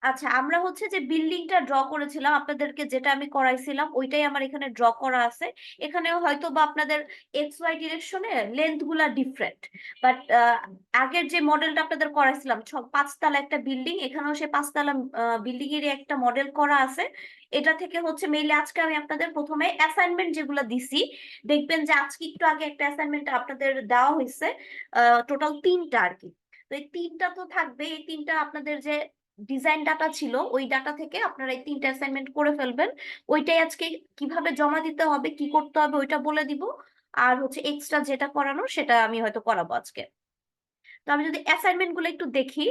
আচ্ছা, আমরা হচ্ছে যে বিল্ডিংটা ড্র করেছিলাম আপনাদেরকে, যেটা আমি করাইছিলাম ওইটাই আমার এখানে ড্র করা আছে। এখানেও হয়তো বা আপনাদের এক্স ওয়াই ডিরেকশনে লেন্থ গুলা ডিফারেন্ট, বাট আগের যে মডেলটা আপনাদের করাইছিলাম 5 তলা একটা বিল্ডিং, এখানেও সে 5 তলা বিল্ডিং এর একটা মডেল করা আছে। এটা থেকে হচ্ছে মেইনলি আজকে আমি আপনাদের প্রথমে অ্যাসাইনমেন্ট যেগুলো দিছি, দেখবেন যে আজকে একটু আগে একটা অ্যাসাইনমেন্ট আপনাদের দেওয়া হয়েছে, টোটাল 3টা আর কি। তো এই 3টা তো থাকবে, এই 3টা আপনাদের যে ডিজাইন ডাটা ছিল ওই ডাটা থেকে আপনারা এই 3টা অ্যাসাইনমেন্ট করে ফেলবেন। ওইটাই আজকে কিভাবে জমা দিতে হবে, কি করতে হবে ওইটা বলে দিব। আর হচ্ছে এক্সট্রা যেটা করানো সেটা আমি হয়তো করাবো আজকে। তো আমি যদি অ্যাসাইনমেন্ট গুলো একটু দেখি,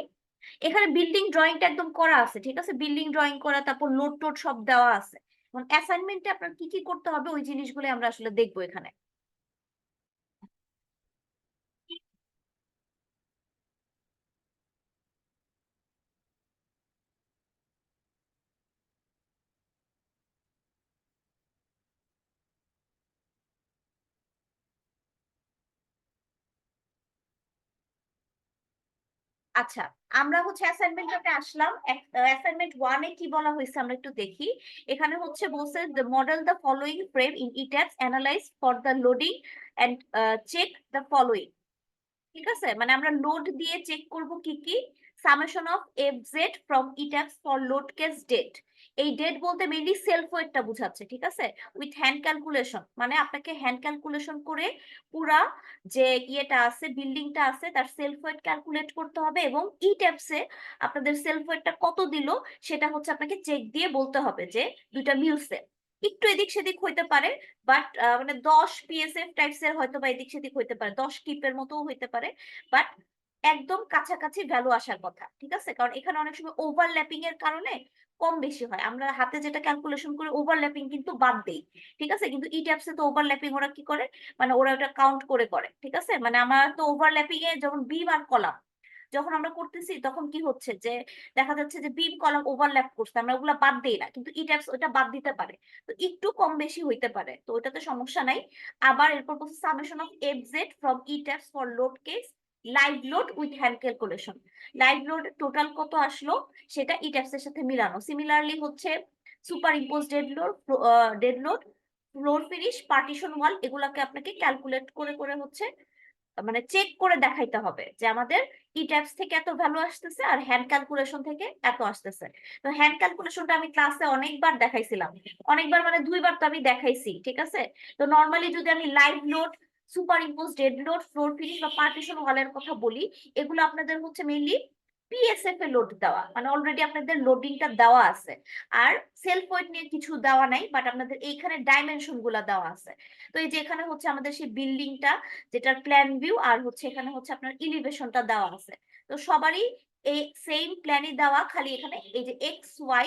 এখানে বিল্ডিং ড্রয়িংটা একদম করা আছে, ঠিক আছে, বিল্ডিং ড্রয়িং করা, তারপর নোট টোট সব দেওয়া আছে। এবং অ্যাসাইনমেন্টে আপনার কি কি করতে হবে ওই জিনিসগুলো আমরা আসলে দেখবো এখানে। আচ্ছা, আমরা হচ্ছে অ্যাসাইনমেন্টটাতে আসলাম। অ্যাসাইনমেন্ট 1-এ কি বলা হয়েছে আমরা একটু দেখি। এখানে হচ্ছে বলছে the model the following frame in ETABS analyse for the loading and check the following. ঠিক আছে, মানে আমরা লোড দিয়ে চেক করব কি কি। Summation of F Z from ETABS for load case dead. এই ডেট বলতে মেইনলি সেলফ ওয়েটটা বুঝাচ্ছে, ঠিক আছে। উইথ হ্যান্ড ক্যালকুলেশন, মানে আপনাকে হ্যান্ড ক্যালকুলেশন করে পুরা যে ইয়েটা আছে, বিল্ডিংটা আছে, তার সেলফ ওয়েট ক্যালকুলেট করতে হবে, এবং ই ট্যাবসে আপনাদের সেলফ ওয়েটটা কত দিল সেটা হচ্ছে আপনাকে চেক দিয়ে বলতে হবে যে দুইটা মিলছে। একটু এদিক সেদিক হইতে পারে, বাট মানে 10 পিএসএফ টাইপস এর হয়তো বা এদিক সেদিক হইতে পারে, 10 কিপের মতো হইতে পারে, বাট একদম কাছাকাছি ভ্যালু আসার কথা, ঠিক আছে। কারণ এখানে অনেক সময় ওভারল্যাপিং এর কারণে কম বেশি হয়, আমরা হাতে যেটা ক্যালকুলেশন করে ওভারল্যাপিং কিন্তু বাদ দেই, ঠিক আছে। কিন্তু ই ট্যাবসে তো ওভারল্যাপিং ওরা কি করে, মানে ওরা ওটা কাউন্ট করে করে, ঠিক আছে। মানে আমার তো ওভারল্যাপিং এ যখন বিম আর কলাম যখন আমরা করতেছি তখন কি হচ্ছে যে দেখা যাচ্ছে যে বিম কলাম ওভারল্যাপ করছে, আমরা ওগুলা বাদ দেই না, কিন্তু ই ট্যাবস ওটা বাদ দিতে পারে। তো একটু কম বেশি হইতে পারে, তো ওটাতে সমস্যা নাই। আবার এরপর বলছে summation of F Z from E tabs for load case live load with hand calculation. Live load total কত আসলো সেটা ই ট্যাবস এর সাথে মিলানো। সিমিলারলি হচ্ছে superimpose dead load, floor finish, partition wall, এগুলাকে আপনাকে ক্যালকুলেট করে করে হচ্ছে মানে চেক করে দেখাইতে হবে যে আমাদের ই ট্যাবস থেকে এত ভ্যালু আসতেছে আর হ্যান্ড ক্যালকুলেশন থেকে এত আসতেছে। তো হ্যান্ড ক্যালকুলেশনটা আমি ক্লাসে অনেকবার দেখাইছিলাম, অনেকবার মানে 2বার তো আমি দেখাইছি, ঠিক আছে। তো নর্মালি যদি আমি live load, superimpose dead load, floor finish বা পার্টিশন ওয়ালের কথা বলি, এগুলো আপনাদের হচ্ছে মেইনলি পিএসএফ এ লোড দেওয়া, মানে অলরেডি আপনাদের লোডিংটা দেওয়া আছে। আর সেলফ ওয়েট নিয়ে কিছু দেওয়া নাই, বাট আপনাদের এইখানে ডাইমেনশন গুলা দেওয়া আছে। তো এই যে এখানে হচ্ছে আমাদের সেই বিল্ডিংটা যেটার প্ল্যান ভিউ, আর হচ্ছে এখানে হচ্ছে আপনার ইলিভেশনটা দেওয়া আছে। তো সবারই এই সেম প্ল্যানই দেওয়া, খালি এখানে এই যে এক্স ওয়াই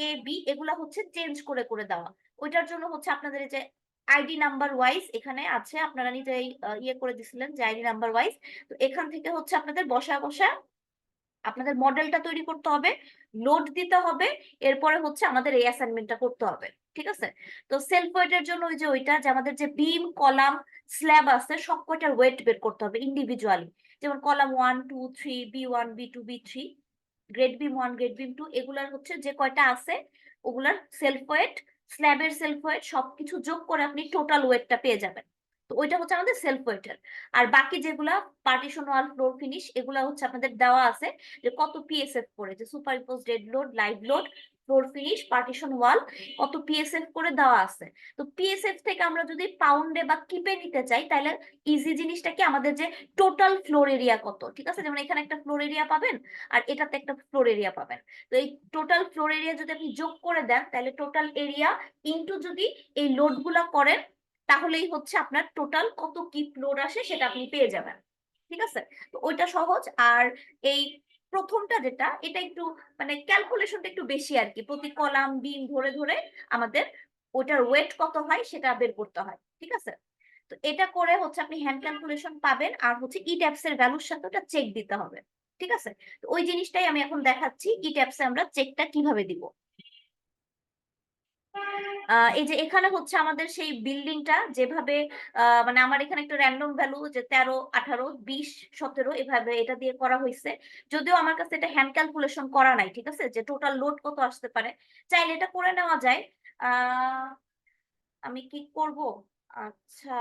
এ বি এগুলা হচ্ছে চেঞ্জ করে করে দেওয়া। ওইটার জন্য হচ্ছে আপনাদের এই যে আইডি নাম্বার ওয়াইজ এখানে আছে, আপনারা নিজেই ইয়ে করে দিছিলেন যে আইডি নাম্বার ওয়াইজ। তো এখান থেকে হচ্ছে আপনাদের বসা বসা আপনাদের মডেলটা তৈরি করতে হবে, লোড দিতে হবে, এরপরে হচ্ছে আমাদের এই অ্যাসাইনমেন্টটা করতে হবে, ঠিক আছে। তো সেলফ ওয়েটের জন্য ওই যে ওইটা যে আমাদের যে বিম কলাম স্ল্যাব আছে সব কয়টার ওয়েট বের করতে হবে ইন্ডিভিজুয়ালি। যেমন column 1 2 3, B1 B2 B3, grade beam 1 grade beam 2, এগুলার হচ্ছে যে কয়টা আছে ওগুলার সেলফ ওয়েট, স্ল্যাবের সেলফ ওয়েট সবকিছু যোগ করে আপনি টোটাল ওয়েটটা পেয়ে যাবেন। তো ওইটা হচ্ছে আমাদের সেলফ ওয়েটের। আর বাকি যেগুলা পার্টিশন ওয়াল, ফ্লোর ফিনিশ, এগুলা হচ্ছে আপনাদের দেওয়া আছে যে কত পিএসএফ করে, যে superimpose dead load, live load, floor finish, partition wall, কত পিএসএফ করে দেওয়া আছে। তো পিএসএফ থেকে আমরা যদি পাউন্ডে বা কিপে নিতে চাই তাহলে ইজি জিনিসটা কি, আমাদের যে টোটাল ফ্লোর এরিয়া কত, ঠিক আছে। যেমন এখানে একটা ফ্লোর এরিয়া পাবেন আর এটাতে একটা ফ্লোর এরিয়া পাবেন। তো এই টোটাল ফ্লোর এরিয়া যদি আপনি যোগ করে দেন তাহলে টোটাল এরিয়া ইনটু যদি এই লোড গুলা করেন তাহলেই হচ্ছে আপনার টোটাল কত কি ফ্লোর আসে সেটা আপনি পেয়ে যাবেন, ঠিক আছে। তো ওইটা সহজ। আর এই প্রথমটা যেটা এটা একটু মানে ক্যালকুলেশনটা একটু বেশি আর কি, প্রতি কলাম বিম ধরে ধরে আমাদের ওটার ওয়েট কত হয় সেটা বের করতে হয়, ঠিক আছে। তো এটা করে হচ্ছে আপনি হ্যান্ড ক্যালকুলেশন পাবেন, আর হচ্ছে ই ট্যাবস এর ভ্যালুর সাথে ওটা চেক দিতে হবে, ঠিক আছে। তো ওই জিনিসটাই আমি এখন দেখাচ্ছি ই ট্যাবসে আমরা চেকটা কিভাবে দিব। এই যে এখানে হচ্ছে আমাদের সেই বিল্ডিংটা যেভাবে মানে আমার এখানে একটা র্যান্ডম ভ্যালু যে 13, 18, 20, 17 এভাবে এটা দিয়ে করা হয়েছে। যদিও আমার কাছে এটা হ্যান্ড ক্যালকুলেশন করা নাই, ঠিক আছে, যে টোটাল লোড কত আসতে পারে। চাইলে এটা করে নেওয়া যায়। আহ আমি কি করব? আচ্ছা,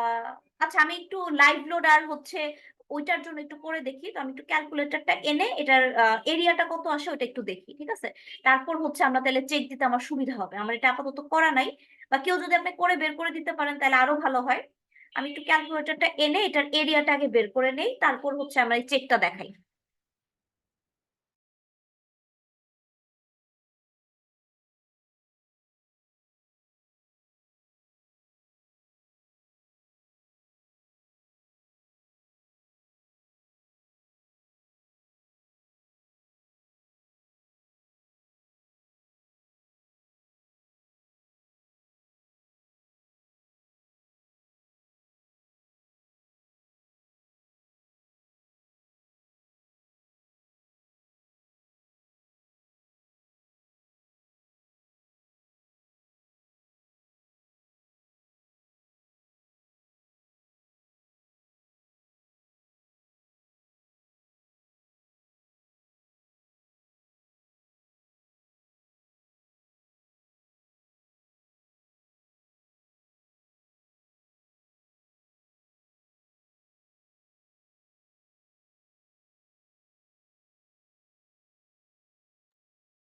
আচ্ছা, আমি একটু লাইভ লোড আর হচ্ছে ওইটার জন্য একটু করে দেখি। তো আমি একটু ক্যালকুলেটরটা এনে এটার এরিয়াটা কত আসে ওটা একটু দেখি, ঠিক আছে। তারপর হচ্ছে আমরা তাহলে চেক দিতে আমার সুবিধা হবে। আমার এটা আপাতত করা নাই, বা কেউ যদি আপনি করে বের করে দিতে পারেন তাহলে আরো ভালো হয়। আমি একটু ক্যালকুলেটরটা এনে এটার এরিয়াটা আগে বের করে নেই, তারপর হচ্ছে আমরা এই চেকটা দেখাই।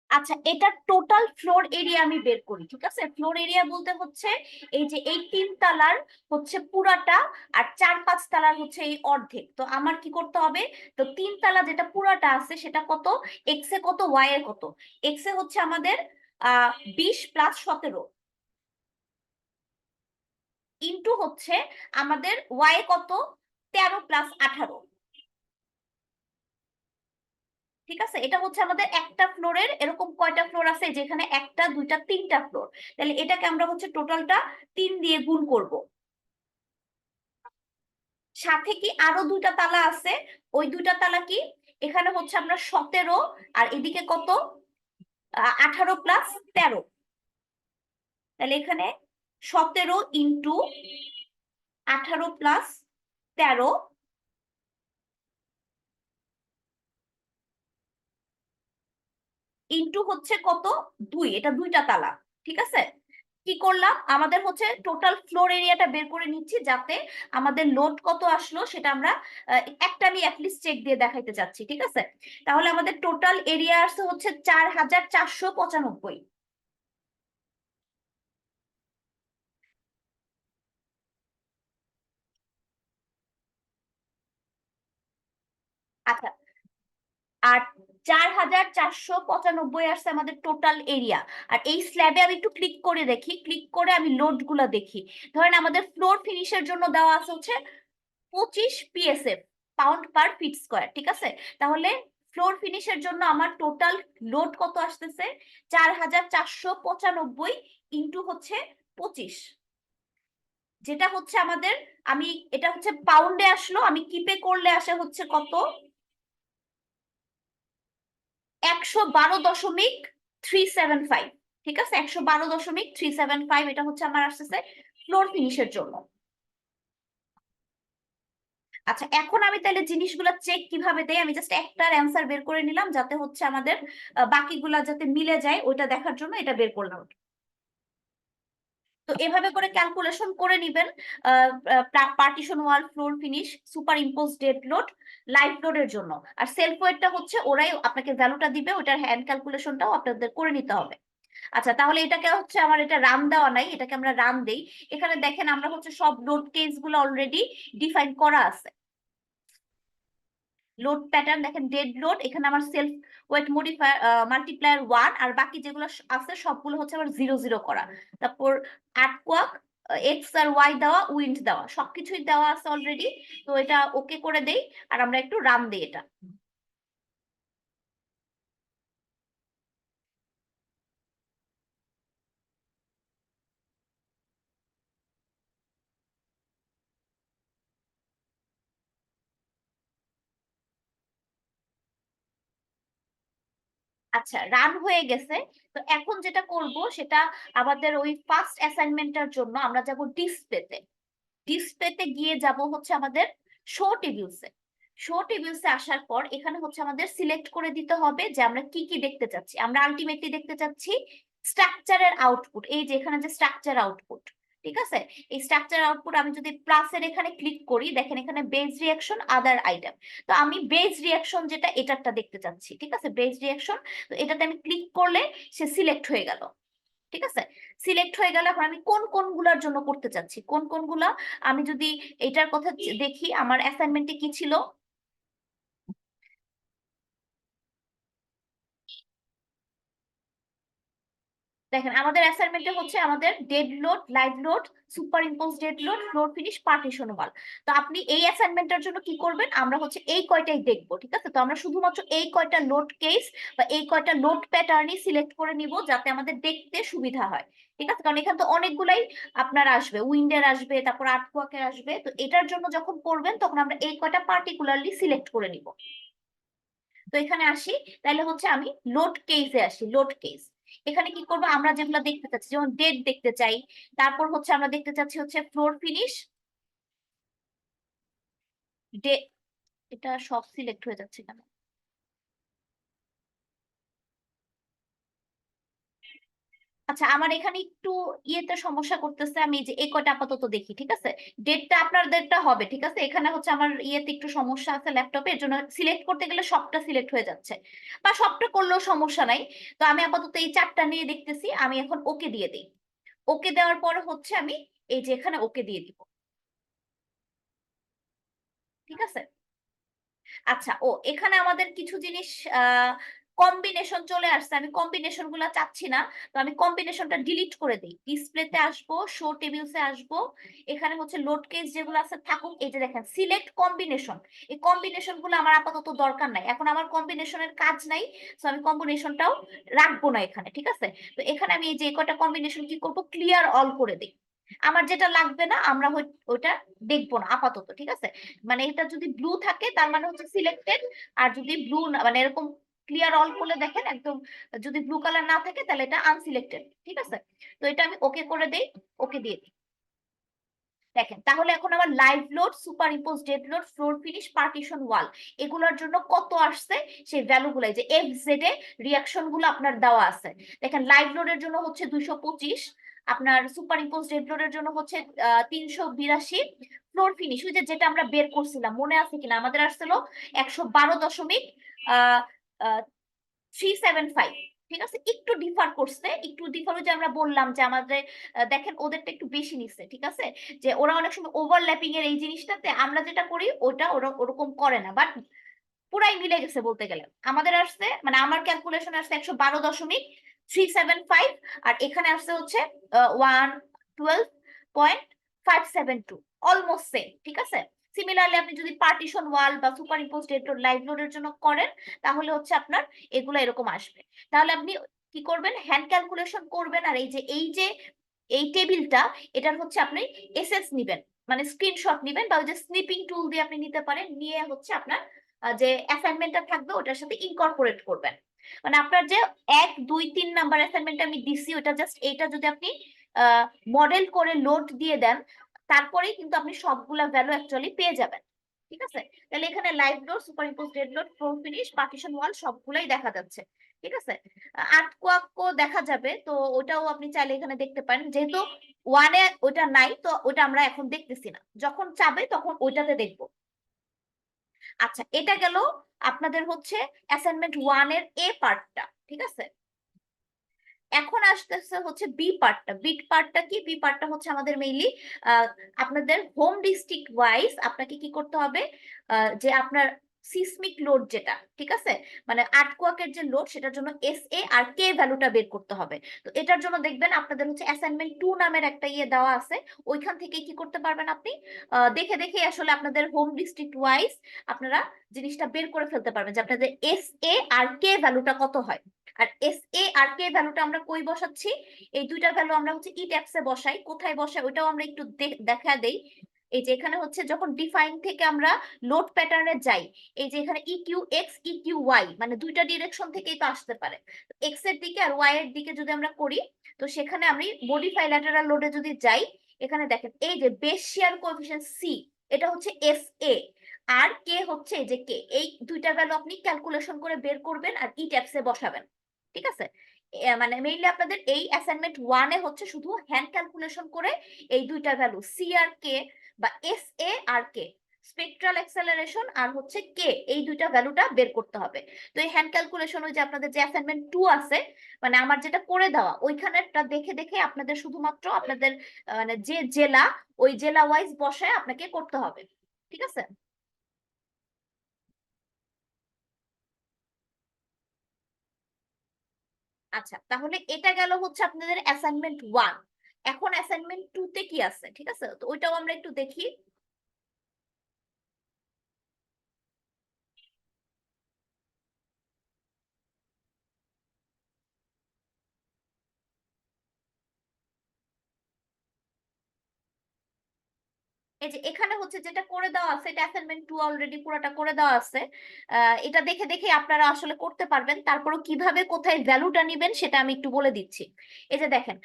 আচ্ছা, এটা টোটাল ফ্লোর এরিয়া আমি বের করি, ঠিক আছে। ফ্লোর এরিয়া বলতে হচ্ছে এই যে এই 3 তলার হচ্ছে পুরাটা, আর 4, 5 তলার হচ্ছে এই অর্ধেক। তো আমার কি করতে হবে? তো 3 তলা যেটা পুরাটা আছে সেটা কত, এক্স এ কত, ওয়াই এ কত। এক্স এ হচ্ছে আমাদের 20 + 17, ইন্টু হচ্ছে আমাদের ওয়াই এ কত, 13 + 18। ঠিক আছে, এটা হচ্ছে আমাদের একটা ফ্লোরের এরকম কয়টা ফ্লোর আছে, যেখানে একটা, দুইটা, তিনটা ফ্লোর। তাহলে এটাকে আমরা হচ্ছে টোটালটা 3 দিয়ে গুণ করব। সাথে কি আরো 2টা তালা আছে, ওই 2টা তালা কি, এখানে হচ্ছে আমরা 17, আর এদিকে কত, 18 + 13। তাহলে এখানে 17 × 18 + 13 ইন্টু হচ্ছে কত, 2। এটা 2টা তালা, ঠিক আছে। কি করলাম, আমাদের হচ্ছে টোটাল ফ্লোর এরিয়াটা বের করে নিচ্ছি, যাতে আমাদের লোড কত আসলো সেটা আমরা একটা আমি অ্যাটলিস্ট চেক দিয়ে দেখাইতে চাচ্ছি, ঠিক আছে। তাহলে আমাদের টোটাল এরিয়া আসছে হচ্ছে 4495। আচ্ছা, আর 4495 আসছে আমাদের টোটাল এরিয়া। আর এই স্ল্যাবে আমি একটু ক্লিক করে দেখি, ক্লিক করে আমি লোড গুলা দেখি। ধরেন আমাদের ফ্লোর ফিনিশের জন্য দেওয়া আছে হচ্ছে 25 PSF, পাউন্ড/ফিট স্কয়ার, ঠিক আছে। তাহলে ফ্লোর ফিনিশের জন্য আমার টোটাল লোড কত আসতেছে, 4495 ইন্টু হচ্ছে 25, যেটা হচ্ছে আমাদের, আমি এটা হচ্ছে পাউন্ডে আসলো, আমি কিপে করলে আসে হচ্ছে কত, 112.375। ঠিক আছে, 112.375 এটা হচ্ছে আমার আসতেছে ফ্লোর ফিনিশের জন্য। আচ্ছা, এখন আমি তাহলে জিনিসগুলো চেক কিভাবে দেই, আমি জাস্ট একটার অ্যান্সার বের করে নিলাম, যাতে হচ্ছে আমাদের বাকিগুলা যাতে মিলে যায় ওইটা দেখার জন্য এটা বের করলাম। তো এভাবে করে ক্যালকুলেশন করে নিবেন। Partition wall, floor finish, superimpose dead load, live লোডের জন্য। আর সেলফ ওয়েটটা হচ্ছে ওরাই আপনাকে ভ্যালুটা দিবে, ওটার হ্যান্ড ক্যালকুলেশনটাও আপনাদের করে নিতে হবে। আচ্ছা, তাহলে এটাকে হচ্ছে আমার এটা রান দেওয়া নাই, এটাকে আমরা রান দেই। এখানে দেখেন আমরা হচ্ছে সব লোড কেস গুলো অলরেডি ডিফাইন করা আছে। লোড প্যাটার্ন দেখেন, ডেড লোড, এখানে আমার সেলফ ওয়েট মডিফায়ার মাল্টিপ্লায়ার 1, আর বাকি যেগুলো আছে সবগুলো হচ্ছে আমার 0 0 করা। তারপর আর্টওয়ার্ক, এক্স আর ওয়াই দেওয়া, উইন্ড দেওয়া, সবকিছুই দেওয়া আছে অলরেডি। তো এটা ওকে করে দেই, আর আমরা একটু রান দিই এটা। আচ্ছা, রান হয়ে গেছে। তো এখন যেটা করব সেটা আমাদের ওই ফার্স্ট অ্যাসাইনমেন্টটার জন্য আমরা যাব ডিসপ্লেতে। ডিসপ্লেতে গিয়ে যাব হচ্ছে আমাদের শো টেবিলসে। শো টেবিলসে আসার পর এখানে হচ্ছে আমাদের সিলেক্ট করে দিতে হবে যে আমরা কি কি দেখতে চাচ্ছি। আমরা আলটিমেটলি দেখতে চাচ্ছি স্ট্রাকচারের আউটপুট। এই যে এখানে যে স্ট্রাকচার আউটপুট, ঠিক আছে, এই স্ট্রাকচার আউটপুট আমি যদি প্লাসের এখানে ক্লিক করি, দেখেন এখানে বেস রিয়াকশন আদার আইটেম। তো আমি বেস রিয়াকশন যেটা এটারটা দেখতে চাচ্ছি, ঠিক আছে, বেস রিয়াকশন। তো এটাতে আমি ক্লিক করলে সে সিলেক্ট হয়ে গেল, ঠিক আছে। সিলেক্ট হয়ে গেলে এখন আমি কোন কোনগুলোর জন্য করতে চাচ্ছি, কোন কোনগুলা। আমি যদি এটার কথা দেখি আমার অ্যাসাইনমেন্টে কি ছিল, দেখেন আমাদের অ্যাসাইনমেন্টে হচ্ছে আমাদের dead load, live load, superimpose dead load, floor finish, partition wall. তো আপনি এই অ্যাসাইনমেন্টের জন্য কি করবেন, আমরা হচ্ছে এই কয়টাই দেখবো, ঠিক আছে। তো আমরা শুধুমাত্র এই কয়টা লোড কেস বা এই কয়টা লোড প্যাটার্নই সিলেক্ট করে নিব, যাতে আমাদের দেখতে সুবিধা হয়, ঠিক আছে। কারণ এখানে তো অনেকগুলাই আপনার আসবে, উইন্ডের আসবে, তারপর আর্টওয়ার্কের আসবে। তো এটার জন্য যখন করবেন তখন আমরা এই কয়টা পার্টিকুলারলি সিলেক্ট করে নিব। তো এখানে আসি, তাহলে হচ্ছে আমি লোড কেসে আসি। লোড কেস এখানে কি করবো, আমরা যেগুলো দেখতে চাচ্ছি, যেমন ডেট দেখতে চাই, তারপর হচ্ছে আমরা দেখতে চাচ্ছি হচ্ছে ফ্লোর ফিনিশ, ডে, এটা সব সিলেক্ট হয়ে যাচ্ছে কেন? আচ্ছা, আমার এখানে একটু ইয়েতে সমস্যা করতেছে, আমি এই যে এই কয়টা আপাতত দেখি, ঠিক আছে। ডেটটা আপনাদেরটা হবে, ঠিক আছে। এখানে হচ্ছে আমার ইয়েতে একটু সমস্যা আছে ল্যাপটপে, এর জন্য সিলেক্ট করতে গেলে সবটা সিলেক্ট হয়ে যাচ্ছে, বা সবটা করলেও সমস্যা নাই। তো আমি আপাতত এই চারটা নিয়ে দেখতেছি, আমি এখন ওকে দিয়ে দিই। ওকে দেওয়ার পরে হচ্ছে আমি এই যে এখানে ওকে দিয়ে দিব, ঠিক আছে। আচ্ছা, ও এখানে আমাদের কিছু জিনিস কম্বিনেশন চলে আসছে, আমি কম্বিনেশন গুলা চাচ্ছি না। তো আমি কম্বিনেশনটা ডিলিট করে দিই, ডিসপ্লেতে আসবো, শো টেবিলসে আসবো, এখানে হচ্ছে লোড কেস যেগুলো আছে থাকুক। এই যে দেখেন সিলেক্ট কম্বিনেশন, এই কম্বিনেশন গুলো আমার আপাতত দরকার নাই, এখন আমার কম্বিনেশনের কাজ নাই। তো আমি কম্বিনেশনটাও রাখবো না এখানে, ঠিক আছে। তো এখানে আমি এই যে কয়টা কম্বিনেশন কি করবো, ক্লিয়ার অল করে দিই। আমার যেটা লাগবে না আমরা ওইটা দেখবো না আপাতত, ঠিক আছে। মানে এটা যদি ব্লু থাকে তার মানে হচ্ছে সিলেক্টেড, আর যদি ব্লু মানে এরকম ক্লিয়ার অল করলে দেখেন একদম, যদি ব্লু কালার না থাকে তাহলে এটা আনসিলেক্টেড, ঠিক আছে। তো এটা আমি ওকে করে দেই, ওকে দিয়ে দিই। দেখেন তাহলে এখন আমার live load, superimpose dead load, floor finish, partition wall, এগুলোর জন্য কত আসছে সেই ভ্যালু গুলাই, যে এফ জেড এ রিয়াকশন গুলো আপনার দেওয়া আছে। দেখেন লাইভ লোডের জন্য হচ্ছে 225, আপনার সুপার ইম্পোজ ডেড লোডের জন্য হচ্ছে 382, ফ্লোর ফিনিশ ওই যে যেটা আমরা বের করছিলাম মনে আছে কিনা, আমাদের আসছিল 112 দশমিক 375, ঠিক আছে। একটু ডিফার করছে, একটু ডিফার, যে আমরা বললাম যে আমাদের দেখেন ওদেরটা একটু বেশি নিচ্ছে, ঠিক আছে। যে ওরা অনেক সময় ওভারল্যাপিং এর এই জিনিসটাতে আমরা যেটা করি ওটা ওরা ওরকম করে না, বাট পুরাই মিলে গেছে বলতে গেলে। আমাদের আসছে মানে আমার ক্যালকুলেশন আসছে 112.375, আর এখানে আসছে হচ্ছে 112.572, অলমোস্ট সেম, ঠিক আছে। সিমিলারলি আপনি যদি পার্টিশন ওয়াল বা সুপার ইম্পোজ লাইভ লোডের জন্য করেন তাহলে হচ্ছে আপনার এগুলো এরকম আসবে। তাহলে আপনি কি করবেন, হ্যান্ড ক্যালকুলেশন করবেন, আর এই যে এই টেবিলটা, এটার হচ্ছে আপনি এসএস নিবেন, মানে স্ক্রিনশট নিবেন, বা ওই যে স্নিপিং টুল দিয়ে আপনি নিতে পারেন, নিয়ে হচ্ছে আপনার যে অ্যাসাইনমেন্টটা থাকবে ওটার সাথে ইনকর্পোরেট করবেন। মানে আপনার যে 1 2 3 নাম্বার অ্যাসাইনমেন্ট আমি দিছি ওটা জাস্ট এইটা যদি আপনি মডেল করে লোড দিয়ে দেন, তারপরেই কিন্তু আপনি সবগুলা ভ্যালু অ্যাকচুয়ালি পেয়ে যাবেন, ঠিক আছে। তাহলে এখানে live load, superimpose dead load, floor finish, partition wall সবগুলাই দেখা যাচ্ছে, ঠিক আছে। আর্টওয়ার্কও দেখা যাবে, তো ওটাও আপনি চাইলে এখানে দেখতে পারেন, যেহেতু ওয়ানে ওটা নাই তো ওটা আমরা এখন দেখতেছি না, যখন চাবে তখন ওইটাতে দেখবো। আচ্ছা, এটা গেল আপনাদের হচ্ছে অ্যাসাইনমেন্ট ওয়ানের এ পার্টটা, ঠিক আছে। এখন আসতেছে হচ্ছে বি পার্টটা। বি পার্টটা কি, বি পার্টটা হচ্ছে আমাদের মেইনলি আপনাদের হোম ডিস্ট্রিক্ট ওয়াইজ আপনাকে কি করতে হবে, যে আপনার সিসমিক লোড যেটা, ঠিক আছে, মানে আর্টকোয়াকের যে লোড সেটার জন্য এস এ আর কে ভ্যালুটা বের করতে হবে। তো এটার জন্য দেখবেন আপনাদের হচ্ছে অ্যাসাইনমেন্ট 2 নামের একটা ইয়ে দেওয়া আছে, ওইখান থেকে কি করতে পারবেন আপনি দেখে দেখে আসলে আপনাদের হোম ডিস্ট্রিক্ট ওয়াইজ আপনারা জিনিসটা বের করে ফেলতে পারবেন, যে আপনাদের এস এ আর কে ভ্যালুটা কত হয়। আর এস এ আর কে ভ্যালুটা আমরা কই বসাচ্ছি, এই দুইটা ভ্যালু আমরা হচ্ছে ই ট্যাক্সে বসাই, কোথায় বসাই ওইটাও আমরা একটু দেখা দেই। এই যে এখানে হচ্ছে যখন ডিফাইন থেকে আমরা লোড প্যাটার্নে যাই, এই যে এখানে ইকিউ এক্স ইকিউ ওয়াই, মানে দুইটা ডিরেকশন থেকেই তো আসতে পারে। এক্স এর দিকে আর ওয়াই এর দিকে যদি আমরা করি, তো সেখানে আমি মডিফাই ল্যাটারাল লোডে যদি যাই, এখানে দেখেন এই যে বেস শিয়ার কোএফিসিয়েন্ট সি, এটা হচ্ছে এস এ, আর কে হচ্ছে এই যে কে, এই দুইটা ভ্যালু আপনি ক্যালকুলেশন করে বের করবেন আর ই ট্যাপসে বসাবেন। ঠিক আছে, মানে মেইনলি আপনাদের এই অ্যাসাইনমেন্ট ওয়ানে হচ্ছে শুধু হ্যান্ড ক্যালকুলেশন করে এই দুইটা ভ্যালু সি আর কে বা S A R K, spectral acceleration আর হচ্ছে কে, এই দুইটা ভ্যালুটা বের করতে হবে। তো এই হ্যান্ড ক্যালকুলেশন ওই যে আপনাদের যে অ্যাসাইনমেন্ট 2 আছে, মানে আমার যেটা করে দেওয়া ওইখানেরটা দেখে দেখে আপনাদের শুধুমাত্র আপনাদের মানে যে জেলা, ওই জেলা ওয়াইজ বসায় আপনাকে করতে হবে। ঠিক আছে। আচ্ছা, তাহলে এটা গেল হচ্ছে আপনাদের অ্যাসাইনমেন্ট 1। এখন অ্যাসাইনমেন্ট 2 তে কি আছে, ঠিক আছে, তো ওইটাও আমরা একটু দেখি। এই যে এখানে হচ্ছে যেটা করে দেওয়া আছে, এটা অ্যাসাইনমেন্ট 2 অলরেডি পুরোটা করে দেওয়া আছে। এটা দেখে দেখে আপনারা আসলে করতে পারবেন, তারপরও কিভাবে কোথায় ভ্যালুটা নেবেন সেটা আমি একটু বলে দিচ্ছি। এই যে দেখেন,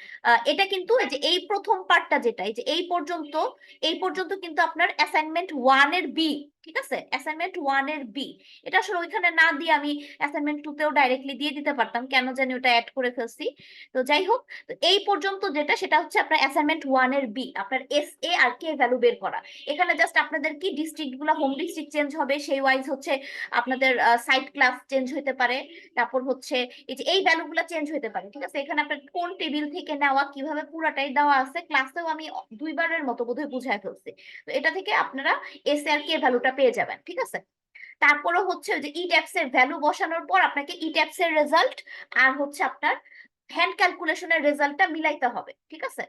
এটা কিন্তু এই যে এই প্রথম পার্টটা যেটা, এই যে এই পর্যন্ত কিন্তু আপনার অ্যাসাইনমেন্ট 1 এর বি। ঠিক আছে, অ্যাসাইনমেন্ট 1 এর বি, এটা আসলে ওইখানে না দিয়ে আমি অ্যাসাইনমেন্ট 2 তেও ডাইরেক্টলি দিয়ে দিতে পারতাম, কেন জানি ওটা অ্যাড করে ফেলছি। তো যাই হোক, তো এই পর্যন্ত যেটা সেটা হচ্ছে আপনার অ্যাসাইনমেন্ট 1 এর বি, আপনার S A R K value বের করা। এখানে জাস্ট আপনাদের কি ডিস্ট্রিক্ট গুলো, হোম ডিস্ট্রিক্ট চেঞ্জ হবে, সেই ওয়াইজ হচ্ছে আপনাদের সাইট ক্লাস চেঞ্জ হতে পারে, তারপর হচ্ছে এই যে এই ভ্যালু গুলো চেঞ্জ হতে পারে। ঠিক আছে, এখানে আপনার কোন টেবিল থেকে নেওয়া কিভাবে পুরাটাই দেওয়া আছে, ক্লাসেও আমি দুইবারের মতো বোধহয় বুঝাই ফেলছি। তো এটা থেকে আপনারা এস আর কে ভ্যালুটা পেয়ে যাবেন। ঠিক আছে, তারপরে হচ্ছে যে ই ট্যাক্স এর ভ্যালু বসানোর পর আপনাকে ই ট্যাক্স এর রেজাল্ট আর হচ্ছে আপনার হ্যান্ড ক্যালকুলেশনের রেজাল্টটা মিলাইতে হবে। ঠিক আছে,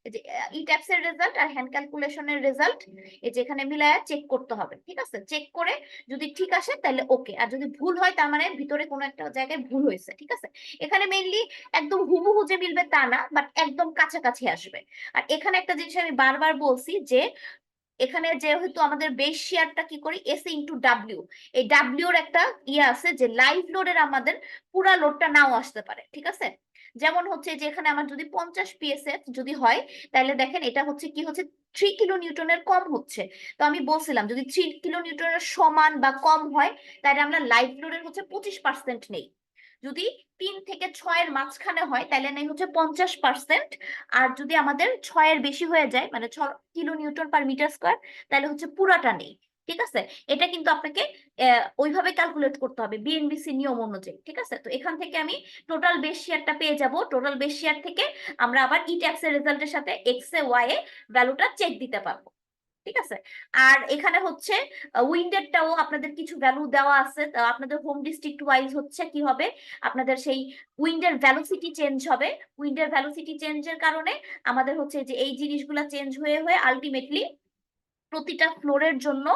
এই যে ই ট্যাক্স এর রেজাল্ট আর হ্যান্ড ক্যালকুলেশনের রেজাল্ট, এই যে এখানে মিলায়া চেক করতে হবে। ঠিক আছে, চেক করে যদি ঠিক আসে তাহলে ওকে, আর যদি ভুল হয় তার মানে ভিতরে কোনো একটা জায়গায় ভুল হয়েছে। ঠিক আছে, এখানে মেইনলি একদম হুবহু যে মিলবে তা না, বাট একদম কাছাকাছি আসবে। আর এখানে একটা জিনিস আমি বারবার বলছি যে এখানে যেহেতু আমাদের বেস শেয়ারটা কি করি এস ইন্টু ডাব্লিউ, এই ডাব্লিউর একটা ইয়ে আছে যে লাইভ লোডের আমাদের পুরা লোডটা নাও আসতে পারে। ঠিক আছে, যেমন হচ্ছে যে এখানে আমার যদি 50 পিএসএফ যদি হয়, তাহলে দেখেন এটা হচ্ছে কি হচ্ছে 3 কিলো নিউটনের কম হচ্ছে। তো আমি বলছিলাম যদি 3 কিলো নিউটনের সমান বা কম হয়, তাহলে আমরা লাইভ লোডের হচ্ছে 25% নেই। যদি 3 থেকে 6 এর মাঝখানে হয় তাহলে নেই হচ্ছে 50%। আর যদি আমাদের 6 এর বেশি হয়ে যায়, মানে 6 kilo newton per metre square, তাহলে হচ্ছে পুরাটা নেই। ঠিক আছে, এটা কিন্তু আপনাকে ওইভাবে ক্যালকুলেট করতে হবে বিএনবিসি নিয়ম অনুযায়ী। ঠিক আছে, তো এখান থেকে আমি টোটাল বেস শেয়ারটা পেয়ে যাব, টোটাল বেস শেয়ার থেকে আমরা আবার ই ট্যাক্স এর রেজাল্টের সাথে এক্স এ ওয়াই এ ভ্যালুটা চেক দিতে পারবো। ঠিক আছে, আর এখানে হচ্ছে উইন্ডেরটাও আপনাদের কিছু ভ্যালু দেওয়া আছে। আপনাদের হোম ডিস্ট্রিক্ট ওয়াইজ হচ্ছে কি হবে, আপনাদের সেই উইন্ডের ভ্যালোসিটি চেঞ্জ হবে। উইন্ডের ভ্যালোসিটি চেঞ্জের কারণে আমাদের হচ্ছে যে এই জিনিসগুলা চেঞ্জ হয়ে হয়ে আলটিমেটলি প্রতিটা ফ্লোরের জন্য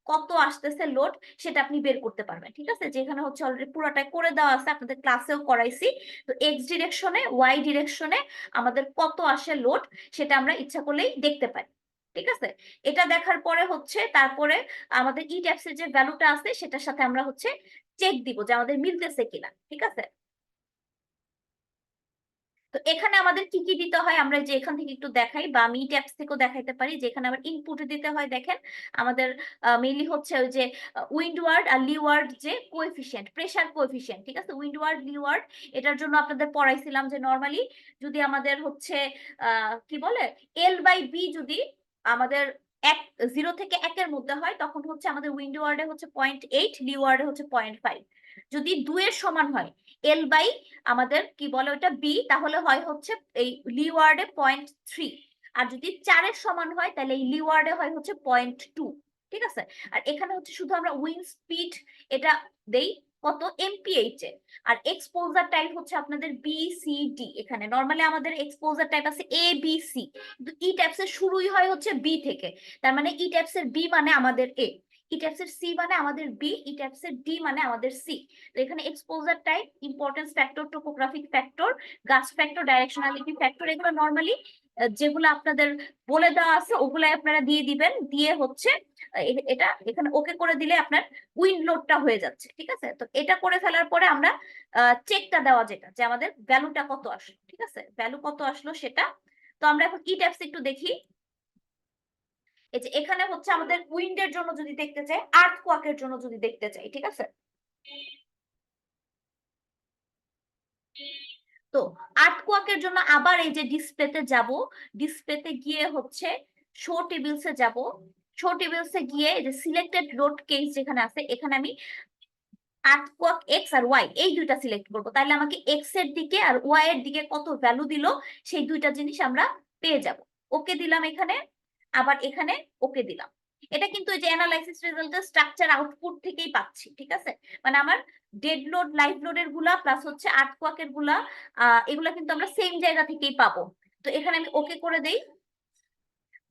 কত আসতেছে লোড সেটা আপনি বের করতে পারবেন। ঠিক আছে, যেখানে হচ্ছে অলরেডি পুরাটাই করে দেওয়া আছে, আপনাদের ক্লাসেও করাইছি। তো এক্স ডিরেকশনে ওয়াই ডিরেকশনে আমাদের কত আসে লোড সেটা আমরা ইচ্ছা করলেই দেখতে পারি। ঠিক আছে, এটা দেখার পরে হচ্ছে তারপরে আমাদের ই ট্যাক্সের যে ভ্যালুটা আছে সেটার সাথে আমরা হচ্ছে চেক দিব যে আমাদের মিলতেছে কিনা। ঠিক আছে, তো এখানে আমাদের কি কি দিতে হয় আমরা যে এখান থেকে একটু দেখাই, বা আমি ট্যাক্স থেকেও দেখাইতে পারি, যেখানে আবার ইনপুট দিতে হয়। দেখেন আমাদের মেইনলি হচ্ছে ওই যে উইন্ডওয়ার্ড আর লিওয়ার্ড যে কোএফিসিয়েন্ট, প্রেসার কোএফিসিয়েন্ট। ঠিক আছে, উইন্ডওয়ার্ড লিওয়ার্ড এটার জন্য আপনাদের পড়াইছিলাম যে নর্মালি যদি আমাদের হচ্ছে কি বলে L/B যদি আমাদের 0 থেকে 1-এর মধ্যে হয়, তখন হচ্ছে আমাদের উইন্ডওয়ার্ডে হচ্ছে 0.8, লিওয়ার্ডে হচ্ছে 0.5। যদি 2-এর সমান হয়, L/, আমাদের কি বলে ওটা বি, তাহলে হয় হচ্ছে এই লিওয়ার্ডে 0.3। আর যদি 4-এর সমান হয় তাহলে এই লিওয়ার্ডে হয় হচ্ছে 0.2। ঠিক আছে, আর এখানে হচ্ছে শুধু আমরা উইন্ড স্পিড এটা দেই কত এমপিএইচ এ। আর এক্সপোজার টাইপ হচ্ছে আপনাদের বি সি ডি, এখানে নর্মালি আমাদের এক্সপোজার টাইপ আছে এ বি সি, কিন্তু ই টাইপস এর শুরুই হয় হচ্ছে বি থেকে। তার মানে ই টাইপস এর বি মানে আমাদের এ, ই টাইপস এর সি মানে আমাদের বি, ই টাইপস এর ডি মানে আমাদের সি। তো এখানে exposure type, importance factor, topographic factor, গাছ ফ্যাক্টর, ডাইরেকশনালিটি ফ্যাক্টর, এগুলো নর্মালি যেগুলো আপনাদের বলে দেওয়া আছে ওগুলাই আপনারা দিয়ে দিবেন, দিয়ে হচ্ছে এটা এখানে ওকে করে দিলে আপনার উইন্ড লোডটা হয়ে যাচ্ছে। ঠিক আছে, তো এটা করে ফেলার পরে আমরা চেকটা দেওয়া যেটা যে আমাদের ভ্যালুটা কত আসলো। ঠিক আছে, ভ্যালু কত আসলো সেটা। তো আমরা এখন কি ট্যাপস একটু দেখি। এই যে এখানে হচ্ছে আমাদের উইন্ডের জন্য যদি দেখতে চাই, আর্থকোয়াকের জন্য যদি দেখতে চাই, ঠিক আছে, তো আর্টওয়ার্কের জন্য আবার এই যে ডিসপ্লেতে যাব, ডিসপ্লেতে গিয়ে হচ্ছে শো টেবিলসে যাব, শো টেবিলসে গিয়ে এই যে সিলেক্টেড লোড কেস যেখানে আছে এখানে আমি আর্টওয়ার্ক এক্স আর ওয়াই এই দুইটা সিলেক্ট করবো, তাহলে আমাকে এক্স এর দিকে আর ওয়াই এর দিকে কত ভ্যালু দিল সেই দুইটা জিনিস আমরা পেয়ে যাব। ওকে দিলাম এখানে, আবার এখানে ওকে দিলাম। এটা কিন্তু এই যে অ্যানালাইসিস রেজাল্টের স্ট্রাকচার আউটপুট থেকেই পাচ্ছি। ঠিক আছে, মানে আমার ডেড লোড লাইভ লোডের গুলা প্লাস হচ্ছে আর্টওয়ার্কের গুলা এগুলা কিন্তু আমরা সেম জায়গা থেকেই পাবো। তো এখানে আমি ওকে করে দেই,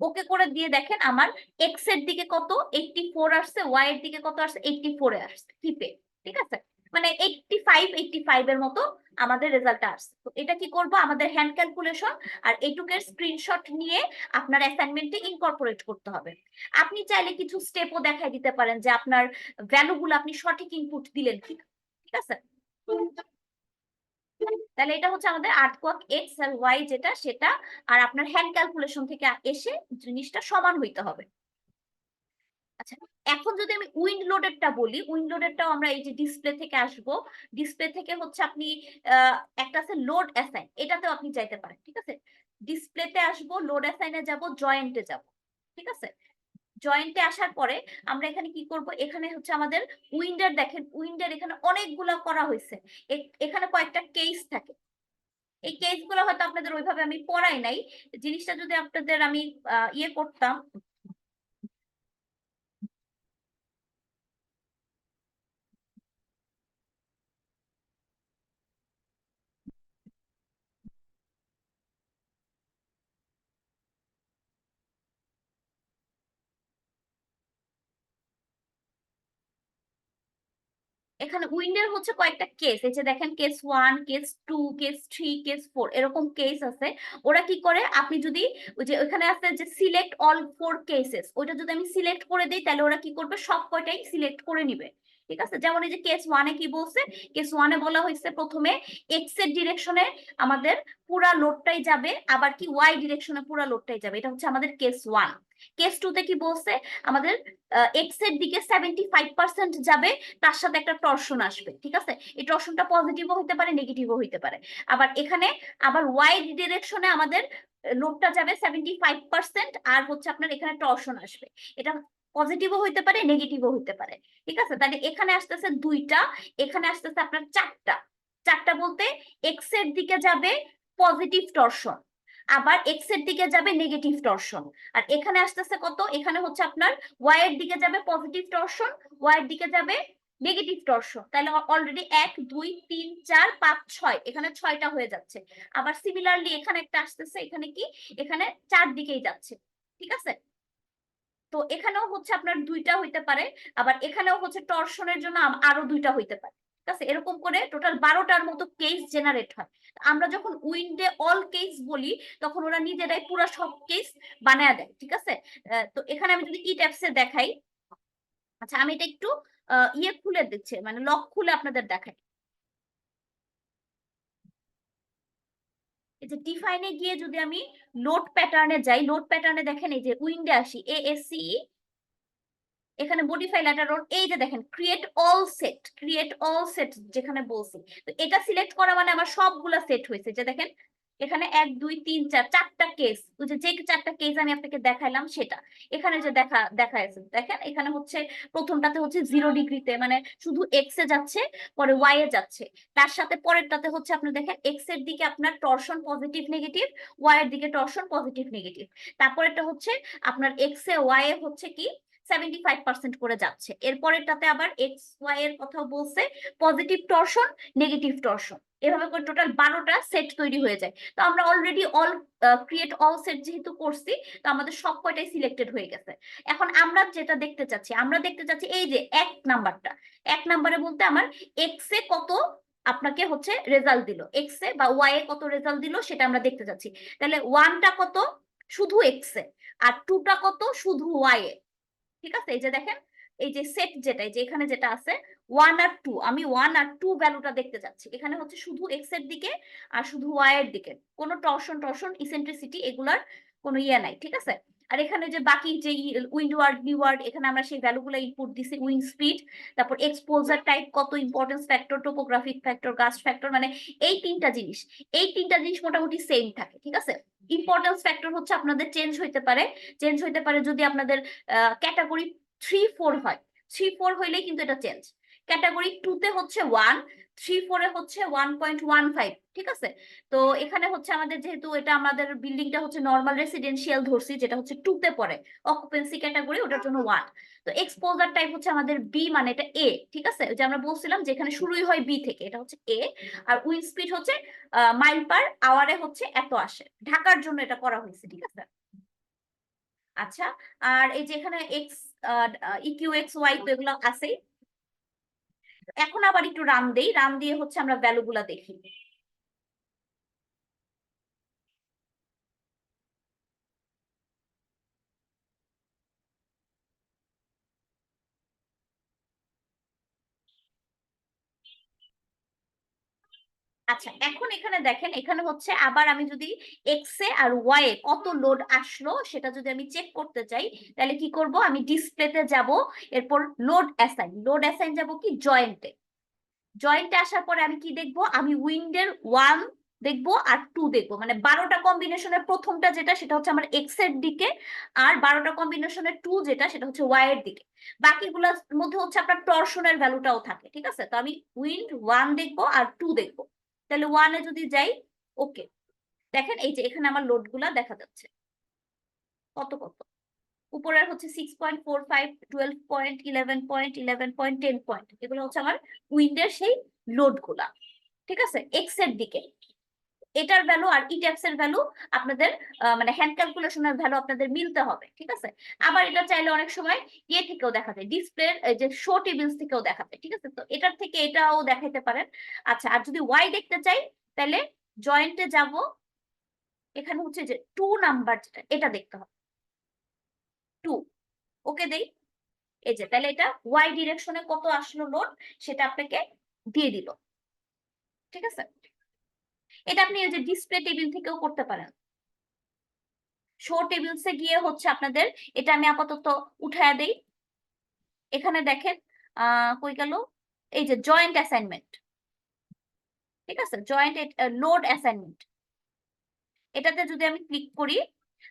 ওকে করে দিয়ে দেখেন আমার এক্স এর দিকে কত 84 আসছে, ওয়াই এর দিকে কত আসছে 84 এ আসছে টিপে। ঠিক আছে, মানে 85 এর মতো আমাদের রেজাল্টটা আসছে। তো এটা কি করব, আমাদের হ্যান্ড ক্যালকুলেশন আর এইটুকের স্ক্রিনশট নিয়ে আপনার অ্যাসাইনমেন্টে ইনকর্পোরেট করতে হবে। আপনি চাইলে কিছু স্টেপও দেখাই দিতে পারেন যে আপনার ভ্যালুগুলো আপনি সঠিক ইনপুট দিলেন কি। ঠিক আছে, তাহলে এটা হচ্ছে আমাদের আর্টওয়ার্ক এক্স আর ওয়াই যেটা সেটা, আর আপনার হ্যান্ড ক্যালকুলেশন থেকে এসে জিনিসটা সমান হইতে হবে। আচ্ছা, এখন যদি আমি উইন্ড লোডেরটা বলি, উইন্ড লোডেরটাও আমরা এই যে ডিসপ্লে থেকে আসবো, ডিসপ্লে থেকে হচ্ছে আপনি একটা আছে লোড অ্যাসাইন, এটাতেও আপনি যাইতে পারেন। ঠিক আছে, ডিসপ্লেতে আসবো, লোড অ্যাসাইনে যাব, জয়েন্টে যাব। ঠিক আছে, জয়েন্টে আসার পরে আমরা এখানে কি করব, এখানে হচ্ছে আমাদের উইন্ডের, দেখেন উইন্ডের এখানে অনেকগুলা করা হয়েছে, এখানে কয়েকটা কেস থাকে। এই কেস গুলো হয়তো আপনাদের ওইভাবে আমি পড়াই নাই, জিনিসটা যদি আপনাদের আমি ইয়ে করতাম, এখানে উইন্ডের হচ্ছে কয়েকটা কেস, এই যে দেখেন কেস 1, কেস 2, কেস 3, কেস 4 এরকম কেস আছে। ওরা কি করে, আপনি যদি ওই যে ওখানে আছে যে সিলেক্ট অল 4 কেসেস, ওইটা যদি আমি সিলেক্ট করে দিই তাহলে ওরা কি করবে, সব কয়টাই সিলেক্ট করে নিবে। ঠিক আছে, যেমন এই যে কেস 1 এ কি বলছে, কেস 1 এ বলা হয়েছে প্রথমে এক্স এর ডিরেকশনে আমাদের পুরা লোডটাই যাবে, আবার কি ওয়াই ডিরেকশনে পুরা লোডটাই যাবে, এটা হচ্ছে আমাদের কেস 1। কেস 2 তে কি বলছে, আমাদের এক্স এর দিকে 75% যাবে, তার সাথে একটা টর্শন আসবে। ঠিক আছে, এই টর্শনটা পজিটিভও হতে পারে নেগেটিভও হতে পারে। আবার এখানে আবার ওয়াই ডিরেকশনে আমাদের লোডটা যাবে 75%, আর হচ্ছে আপনার এখানে টর্শন আসবে, এটা পজিটিভও হইতে পারে নেগেটিভও হইতে পারে। ঠিক আছে, তাহলে এখানে আসতেছে দুইটা, এখানে আসতেছে আপনার চারটা। চারটা বলতে এক্স এর দিকে যাবে পজিটিভ টর্শন, আবার এক্স এর দিকে যাবে নেগেটিভ টর্শন, আর এখানে আসতেছে কত, এখানে হচ্ছে আপনার ওয়াই এর দিকে যাবে পজিটিভ টর্শন, ওয়াই এর দিকে যাবে নেগেটিভ টর্শন। তাহলে অলরেডি 1 2 3 4 5 6 এখানে 6টা হয়ে যাচ্ছে। আবার সিমিলারলি এখানে একটা আসতেছে, এখানে কি, এখানে 4 দিকেই যাচ্ছে। ঠিক আছে, তো এখানেও হচ্ছে আপনার দুইটা হইতে পারে, আবার এখানেও হচ্ছে টর্শনের জন্য আরো দুইটা হইতে পারে। ঠিক আছে, এরকম করে টোটাল 12টার মতো কেস জেনারেট হয়। আমরা যখন উইন্ডে অল কেস বলি তখন ওরা নিজেরাই পুরো সব কেস বানায় দেয়। ঠিক আছে, তো এখানে আমি যদি ই ট্যাপসে দেখাই, আচ্ছা আমি এটা একটু ইয়ে খুলে দিচ্ছি, মানে লক খুলে আপনাদের দেখাই। এই যে ডিফাইনে গিয়ে যদি আমি লোড প্যাটার্নে যাই, লোড প্যাটার্নে দেখেন এই যে উইন্ডে আসি, এএসসি, এখানে মডিফাই ল্যাটার রোড, এই যে দেখেন create all set, create all set যেখানে বলছি, তো এটা সিলেক্ট করা মানে আমার সবগুলা সেট হয়েছে। যে দেখেন এখানে 1 2 3 4 চারটা কেস, ওই যে চারটা কেস আমি আপনাকে দেখাইলাম সেটা এখানে যে দেখা আছে, দেখেন এখানে হচ্ছে প্রথমটাতে হচ্ছে 0 ডিগ্রিতে, মানে শুধু এক্স এ যাচ্ছে, পরে ওয়াই এ যাচ্ছে, তার সাথে পরেরটাতে হচ্ছে আপনি দেখেন এক্স এর দিকে আপনার টর্শন পজিটিভ নেগেটিভ, ওয়াই এর দিকে টর্শন পজিটিভ নেগেটিভ, তারপরেরটা হচ্ছে আপনার এক্স এ ওয়াই এ হচ্ছে কি 75% করে যাচ্ছে, এরপরেরটাতে আবার এক্স ওয়াই এর কথা বলছে, পজিটিভ টর্শন নেগেটিভ টর্শন, এভাবে করে টোটাল 12টা সেট তৈরি হয়ে যায়। তো আমরা already all create all set যেহেতু করছি, তো আমাদের সব কয়টাই সিলেক্টেড হয়ে গেছে। এখন আমরা যেটা দেখতে চাচ্ছি, আমরা দেখতে চাচ্ছি এই যে এক নাম্বারটা, এক নাম্বারে বলতে আমার এক্স এ কত আপনাকে হচ্ছে রেজাল্ট দিল, এক্স এ বা ওয়াই এ কত রেজাল্ট দিল সেটা আমরা দেখতে যাচ্ছি। তাহলে ওয়ানটা কত শুধু এক্স এ, আর টুটা কত শুধু ওয়াই এ। ঠিক আছে, এই যে দেখেন, এই যে সেট যেটা, এই যে এখানে যেটা আছে ওয়ান আর টু, আমি ওয়ান আর টু ভ্যালুটা দেখতে যাচ্ছি। এখানে হচ্ছে শুধু এক্স এর দিকে আর শুধু ওয়াই এর দিকে, কোনো টর্শন ইসেন্ট্রিসিটি এগুলার কোনো ইয়ে নাই। ঠিক আছে, আর এখানে যে বাকি যে উইন্ডওয়ার্ড নিউওয়ার্ড, এখানে আমরা সেই ভ্যালুগুলো ইনপুট দিছি, উইন্ড স্পিড, তারপর এক্সপোজার টাইপ কত, importance factor, topographic factor, gust factor, মানে এই তিনটা জিনিস মোটামুটি সেম থাকে। ঠিক আছে, ইম্পর্টেন্স ফ্যাক্টর হচ্ছে আপনাদের চেঞ্জ হইতে পারে যদি আপনাদের ক্যাটাগরি 3-4 হয়, 3-4 হইলেই কিন্তু এটা চেঞ্জ। ক্যাটাগরি 2 তে হচ্ছে 1, 3-4 এ হচ্ছে 1.15। ঠিক আছে, তো এখানে হচ্ছে আমাদের যেহেতু এটা আমাদের বিল্ডিংটা হচ্ছে নর্মাল রেসিডেন্সিয়াল ধরছি, যেটা হচ্ছে 2 তে পড়ে, অকুপেন্সি ক্যাটাগরি, ওটার জন্য 1। তো এক্সপোজার টাইপ হচ্ছে আমাদের বি, মানে এটা এ। ঠিক আছে, যে আমরা বলছিলাম যে এখানে শুরুই হয় বি থেকে, এটা হচ্ছে এ। আর উইন্ড স্পিড হচ্ছে মাইল পার আওয়ারে হচ্ছে এত আসে, ঢাকার জন্য এটা করা হয়েছে। ঠিক আছে, আচ্ছা, আর এই যে এখানে এক্স, ইকিউ এক্স ওয়াই তো এগুলো আছেই। এখন আবার একটু রান দেই, রান দিয়ে হচ্ছে আমরা ভ্যালু গুলা দেখি। আচ্ছা, এখন এখানে দেখেন, এখানে হচ্ছে আবার আমি যদি x A R Y A কত লোড আসলো সেটা যদি আমি চেক করতে চাই, তাহলে কি করব, আমি ডিসপ্লেতে যাব, এরপর লোড অ্যাসাইন যাব কি জয়েন্টে। জয়েন্টে আসার পরে আমি কি দেখবো, আমি উইন্ডের 1 দেখবো আর 2 দেখবো, মানে 12টা কম্বিনেশনের প্রথমটা যেটা সেটা হচ্ছে আমার এক্স এর দিকে, আর 12টা কম্বিনেশনের 2 যেটা সেটা হচ্ছে ওয়াই এর দিকে। বাকিগুলোর মধ্যে হচ্ছে আপনার টর্শনের ভ্যালুটাও থাকে। ঠিক আছে, তো আমি উইন্ড 1 দেখবো আর 2 দেখবো। তাহলে 1 এ যদি যাই, ওকে, দেখেন এই যে এখানে আমার লোড গুলা দেখা যাচ্ছে কত কত। উপরের হচ্ছে 6.45, 12.11, 11, 10, এগুলো হচ্ছে আমার উইন্ডের সেই লোড গুলা। ঠিক আছে, এক্স এর দিকে এটার ভ্যালু আর ইট্যাক্স এর ভ্যালু আপনাদের মানে হ্যান্ড ক্যালকুলেশনের ভ্যালু আপনাদের মিলতে হবে। ঠিক আছে, আবার এটা চাইলে অনেক সময় ইয়ে থেকেও দেখা যায়, ডিসপ্লে যে শো টেবিলস থেকেও দেখা যায়। ঠিক আছে, তো এটার থেকে এটাও দেখাইতে পারেন। আচ্ছা, আর যদি ওয়াই দেখতে চাই তাহলে জয়েন্টে যাব, এখানে হচ্ছে যে 2 নাম্বার যেটা এটা দেখতে হবে, 2, ওকে দেই। এই যে তাহলে এটা ওয়াই ডিরেকশনে কত আসলো লোড সেটা আপনাকে দিয়ে দিল। ঠিক আছে, এটা আপনি এই যে ডিসপ্লে টেবিল থেকেও করতে পারেন। শো টেবিলসে গিয়ে হচ্ছে আপনাদের, এটা আমি আপাতত উঠায়া দেই। এখানে দেখেন কই গেল, এই যে জয়েন্ট অ্যাসাইনমেন্ট। ঠিক আছে, জয়েন্ট লোড অ্যাসাইনমেন্ট, এটাতে যদি আমি ক্লিক করি,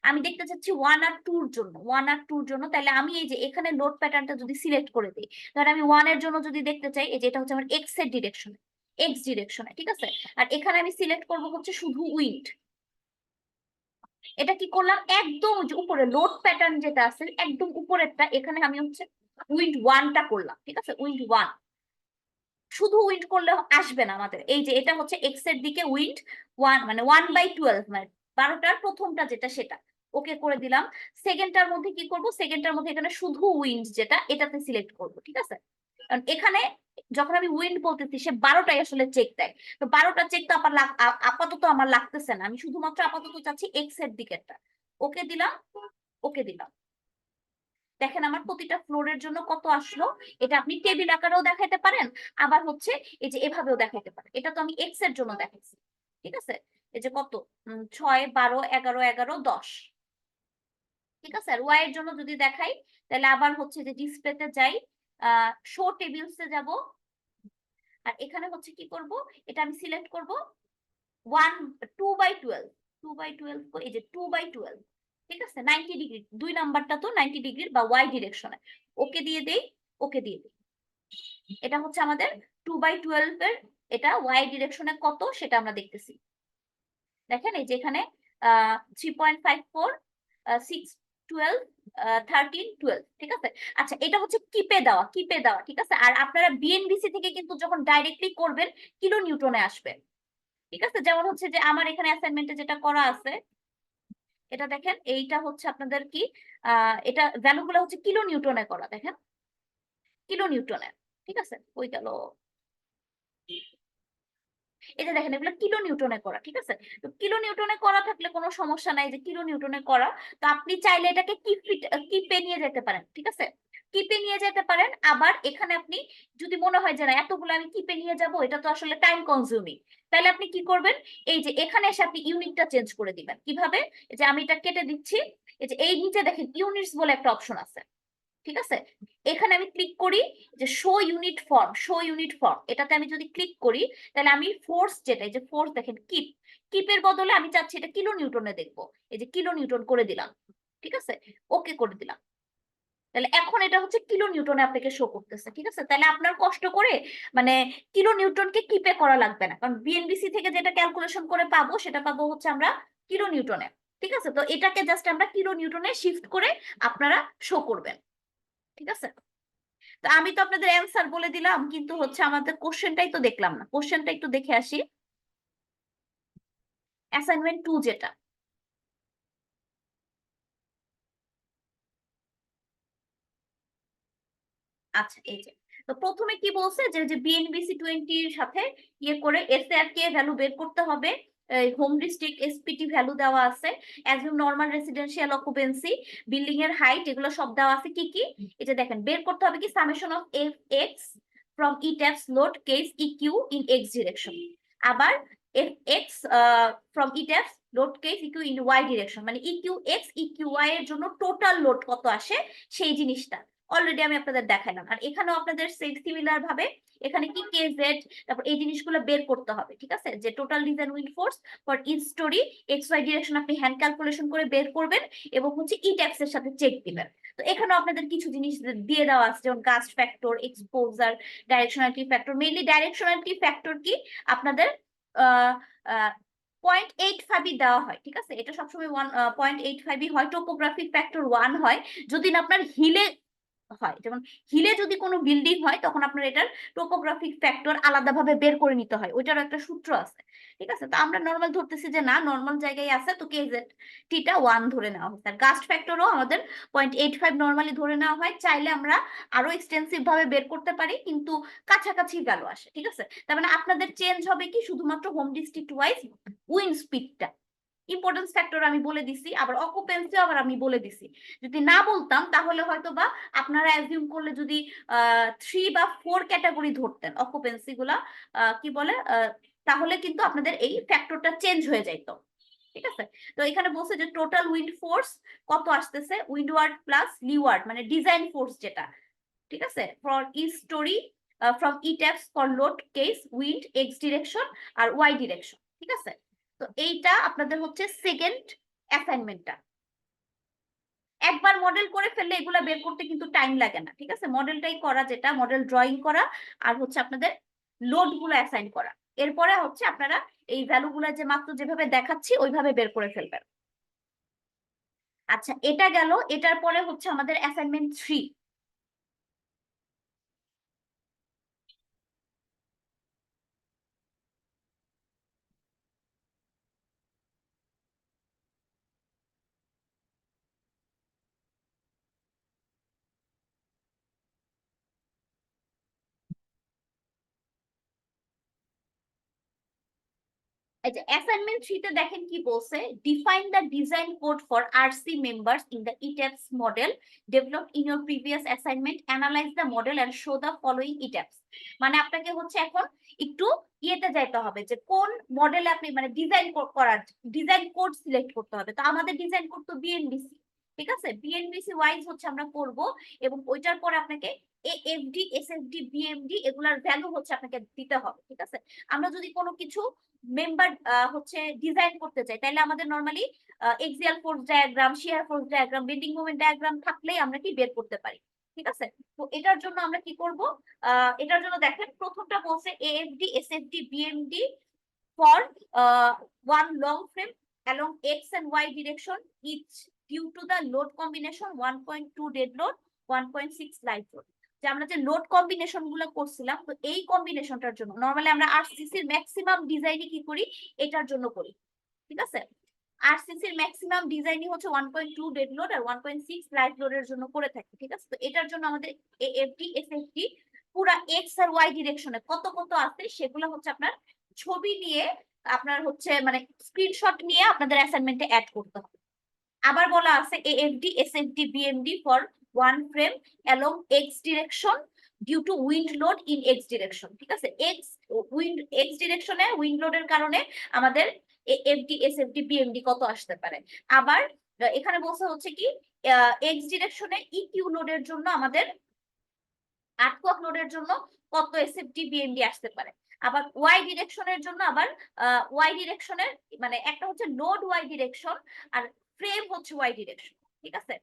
আমি দেখতে চাচ্ছি 1 আর 2 জন্য, তাহলে আমি এই যে এখানে লোড প্যাটার্নটা যদি সিলেক্ট করে দিই, ধর আমি 1 এর জন্য যদি দেখতে চাই, এই যে এটা হচ্ছে আমার এক্স এর ডিরেকশনে, এক্স ডিরেকশনে। ঠিক আছে, আর এখানে আমি সিলেক্ট করব হচ্ছে শুধু উইন্ড। এটা কি করলাম, একদম যে উপরে লোড প্যাটার্ন যেটা আছে একদম উপরেরটা, এখানে আমি হচ্ছে উইন্ড 1টা করলাম। ঠিক আছে, উইন্ড 1, শুধু উইন্ড করলে আসবে না আমাদের, এই যে এটা হচ্ছে এক্স এর দিকে উইন্ড 1, মানে 1/12, মানে 12টার প্রথমটা যেটা সেটা ওকে করে দিলাম। সেকেন্ডটার মধ্যে কি করব, সেকেন্ডটার মধ্যে এখানে শুধু উইন্ড যেটা এটাতে সিলেক্ট করব। ঠিক আছে, কারণ এখানে যখন আমি উইন্ড বলতেছি সে 12টাই আসলে চেক দেয়, তো 12টা চেক তো আপাতত আমার লাগতেছে না, আমি শুধুমাত্র আপাতত চাচ্ছি এক্স এর দিকেরটা। ওকে দিলাম, ওকে দিলাম। দেখেন আমার প্রতিটা ফ্লোরের জন্য কত আসলো, এটা আপনি টেবিল আকারেও দেখাইতে পারেন, আবার হচ্ছে এই যে এভাবেও দেখাইতে পারেন। এটা তো আমি এক্স এর জন্য দেখাইছি। ঠিক আছে, এই যে কত 6, 12, 11, 11, 10। ঠিক আছে, আর ওয়াই এর জন্য যদি দেখাই তাহলে আবার হচ্ছে যে ডিসপ্লেতে যাই, শো টেবিলসে যাব, আর এখানে হচ্ছে কি করব, এটা আমি সিলেক্ট করব 2/12, 2/12, এই যে 2/12। ঠিক আছে, 90 ডিগ্রি, 2 নাম্বারটা তো 90 ডিগ্রি বা ওয়াই ডিরেকশনে। ওকে দিয়ে দেই, ওকে দিয়ে দেই। এটা হচ্ছে আমাদের 2/12 এর, এটা ওয়াই ডিরেকশনে কত সেটা আমরা দেখতেছি। দেখেন এই যে এখানে 3.54, 6, 12, 13, 12। ঠিক আছে, আচ্ছা এটা হচ্ছে কিপে দেওয়া। ঠিক আছে, আর আপনারা বিএনবিসি থেকে কিন্তু যখন ডাইরেক্টলি করবেন কিলো নিউটনে আসবে। ঠিক আছে, যেমন হচ্ছে যে আমার এখানে অ্যাসাইনমেন্টে যেটা করা আছে, এটা দেখেন, এইটা হচ্ছে আপনাদের কি এটা ভ্যালুগুলো হচ্ছে কিলো নিউটনে করা, দেখেন কিলো নিউটনে। ঠিক আছে, ওই গেল, এই যে দেখেন এগুলো কিলো নিউটনে করা, ঠিক আছে? তো কিলো নিউটনে করা থাকলে কোনো সমস্যা নাই, যে কিলো নিউটনে করা। তো আপনি চাইলে এটাকে কিপে নিয়ে যেতে পারেন, ঠিক আছে? কিপে নিয়ে যেতে পারেন। আবার এখানে আপনি যদি মনে হয় যে না এতগুলো আমি কিপে নিয়ে যাব, এটা তো আসলে টাইম কনজিউমিং, তাহলে আপনি কি করবেন, এই যে এখানে এসে আপনি ইউনিটটা চেঞ্জ করে দিবেন। কিভাবে? এই যে আমি এটা কেটে দিচ্ছি, এই যে এই নিচে দেখেন ইউনিটস বলে একটা অপশন আছে, ঠিক আছে? এখানে আমি ক্লিক করি যে শো ইউনিট ফর্ম, এটাতে আমি যদি ক্লিক করি তাহলে আমি ফোর্স, যেটা এই যে ফোর্স দেখেন কিপের বদলে আমি চাচ্ছি এটা কিলো নিউটনে দেখবো, এই যে কিলো নিউটন করে দিলাম, ঠিক আছে? ওকে করে দিলাম। তাহলে এখন এটা হচ্ছে কিলো নিউটনে আপনাকে শো করতেছে, ঠিক আছে? তাহলে আপনার কষ্ট করে মানে কিলো নিউটনকে কিপে করা লাগবে না, কারণ বিএনবিসি থেকে যেটা ক্যালকুলেশন করে পাবো সেটা পাবো হচ্ছে আমরা কিলো নিউটনে, ঠিক আছে? তো এটাকে জাস্ট আমরা কিলো নিউটনে শিফট করে আপনারা শো করবেন, ঠিক আছে? তো আমি তো আপনাদের অ্যান্সার বলে দিলাম, কিন্তু হচ্ছে আমাদের কোশ্চেনটাই তো দেখলাম না। কোশ্চেনটা একটু দেখে আসি, অ্যাসাইনমেন্ট 2 যেটা। আচ্ছা, এই যে তো প্রথমে কি বলছে যে যে বিএনবিসি 20 এর সাথে ইয়ে করে এসএআর কে ভ্যালু বের করতে হবে। হোম ডিস্ট্রিক্ট এসপিটি ভ্যালু দেওয়া আছে, একদম নরমাল রেসিডেন্সিয়াল অকুপেন্সি, বিল্ডিং এর হাইট, এগুলো সব দেওয়া আছে। কি কি এই যে দেখেন বের করতে হবে কি summation of F X from ETABS load case E Q in X direction, আবার F X from ETABS load case E Q in Y direction, মানে E Q X E Q Y এর জন্য total load কত আসে সেই জিনিসটা already আমি আপনাদের দেখালাম। আর এখানেও আপনাদের সিমিলার ভাবে এখানে কি কে জেড, তারপর এই জিনিসগুলো বের করতে হবে, ঠিক আছে? যে total design wind force for each storey x Y direction আপনি হ্যান্ড ক্যালকুলেশন করে বের করবেন এবং হচ্ছে ই ট্যাক্স এর সাথে চেক দিবেন। তো এখানেও আপনাদের কিছু জিনিস দিয়ে দেওয়া আছে, যেমন gust factor, exposure, directionality factor. Mainly directionality factor কি আপনাদের আহ 0.85 দেওয়া হয়, ঠিক আছে? এটা সবসময় 0.85 হয়। টোপোগ্রাফিক ফ্যাক্টর 1 হয় যদি না আপনার হিলে হয়, যেমন হিলে যদি কোনো বিল্ডিং হয় তখন আপনার এটার টোপোগ্রাফিক ফ্যাক্টর আলাদাভাবে বের করে নিতে হয়, ওইটারও একটা সূত্র আছে, ঠিক আছে? তো আমরা নর্মাল ধরতেছি যে না নর্মাল জায়গায় আছে, তো কেজেড টিটা 1 ধরে নেওয়া হয়েছে। আর গাস্ট ফ্যাক্টরও আমাদের 0.85 নর্মালি ধরে নেওয়া হয়। চাইলে আমরা আরো এক্সটেন্সিভ ভাবে বের করতে পারি, কিন্তু কাছাকাছি ভ্যালু আসে, ঠিক আছে? তার মানে আপনাদের চেঞ্জ হবে কি শুধুমাত্র হোম ডিস্ট্রিক্ট ওয়াইজ উইন্ড স্পিডটা। ইম্পর্টেন্স ফ্যাক্টর আমি বলে দিছি, আবার অকুপেন্সি আবার আমি বলে দিছি। যদি না বলতাম তাহলে হয়তো বা আপনারা অ্যাজিউম করলে যদি 3 বা 4 ক্যাটাগরি ধরতেন অকুপেন্সি গুলা, কি বলে, তাহলে কিন্তু আপনাদের এই ফ্যাক্টরটা চেঞ্জ হয়ে যাইতো, ঠিক আছে? তো এখানে বলছে যে টোটাল উইন্ড ফোর্স কত আসতেছে, উইন্ডওয়ার্ড প্লাস লিওয়ার্ড, মানে ডিজাইন ফোর্স যেটা, ঠিক আছে? For each storey from ETABS for load case wind x direction আর ওয়াই ডিরেকশন, ঠিক আছে? তো এইটা আপনাদের হচ্ছে সেকেন্ড অ্যাসাইনমেন্টটা। একবার মডেল করে ফেললে এগুলা বের করতে কিন্তু টাইম লাগে না, ঠিক আছে? মডেলটাই করা, যেটা মডেল ড্রয়িং করা আর হচ্ছে আপনাদের লোড গুলো অ্যাসাইন করা, এরপরে হচ্ছে আপনারা এই ভ্যালু গুলা যে মাত্র যেভাবে দেখাচ্ছি ওইভাবে বের করে ফেলবেন। আচ্ছা, এটা গেল। এটার পরে হচ্ছে আমাদের অ্যাসাইনমেন্ট 3। এই যে অ্যাসাইনমেন্ট 3 তে দেখেন কি বলছে, define the design code for RC members in the ETABS model developed in your previous assignment, analyse the model and show the following ETABS. মানে আপনাকে হচ্ছে এখন একটু ইয়েতে যাইতে হবে যে কোন মডেলে আপনি মানে ডিজাইন করার ডিজাইন কোড সিলেক্ট করতে হবে। তো আমাদের ডিজাইন কোড তো বিএনবিসি, ঠিক আছে? বিএনবিসি ওয়াইজ হচ্ছে আমরা করব, এবং ওইটার পরে আপনাকে এএফডি এসএফডি বিএমডি এগুলার ভ্যালু হচ্ছে আপনাকে দিতে হবে, ঠিক আছে? আমরা যদি কোনো কিছু মেম্বার হচ্ছে ডিজাইন করতে চাই তাহলে আমাদের normally axial force diagram, shear force diagram, bending moment diagram থাকলেই আমরা কি বের করতে পারি, ঠিক আছে? তো এটার জন্য আমরা কি করব, এটার জন্য দেখেন প্রথমটা বলছে AFD SFD BMD for one long frame along x and y direction each due to the load combination 1.2 dead load 1.6 live load। যে আমরা যে লোড কম্বিনেশন গুলো করছিলাম, তো এই কম্বিনেশনটার জন্য নরমালি আমরা আরসিসি এর ম্যাক্সিমাম ডিজাইনই কি করি, এটার জন্য করি, ঠিক আছে? আরসিসি এর ম্যাক্সিমাম ডিজাইনই হচ্ছে 1.2 ডেড লোড আর 1.6 লাইভ লোডের জন্য করে থাকি, ঠিক আছে? তো এটার জন্য আমাদের এএফডি এসএফডি পুরা এক্স আর ওয়াই ডিরেকশনে কত কত আছে সেগুলো হচ্ছে আপনার ছবি নিয়ে আপনার হচ্ছে মানে স্ক্রিনশট নিয়ে আপনাদের অ্যাসাইনমেন্টে অ্যাড করতে হবে। আবার বলা আছে AFD SFD BMD for one frame along X direction due to wind load in X direction. ঠিক আছে, এক্স ডিরেকশনে উইন্ড লোডের কারণে আমাদের এফডি এসএফডি বিএমডি কত আসতে পারে। আবার এখানে বলছে হচ্ছে কি এক্স ডিরেকশনে ইকিউ লোডের জন্য আমাদের আর্কওয়ার্ক লোডের জন্য কত এসএফডি বিএমডি আসতে পারে। আবার ওয়াই ডিরেকশনের জন্য আবার ওয়াই ডিরেকশনের মানে একটা হচ্ছে লোড ওয়াই ডিরেকশন আর ফ্রেম হচ্ছে ওয়াই ডিরেকশন। ঠিক আছে,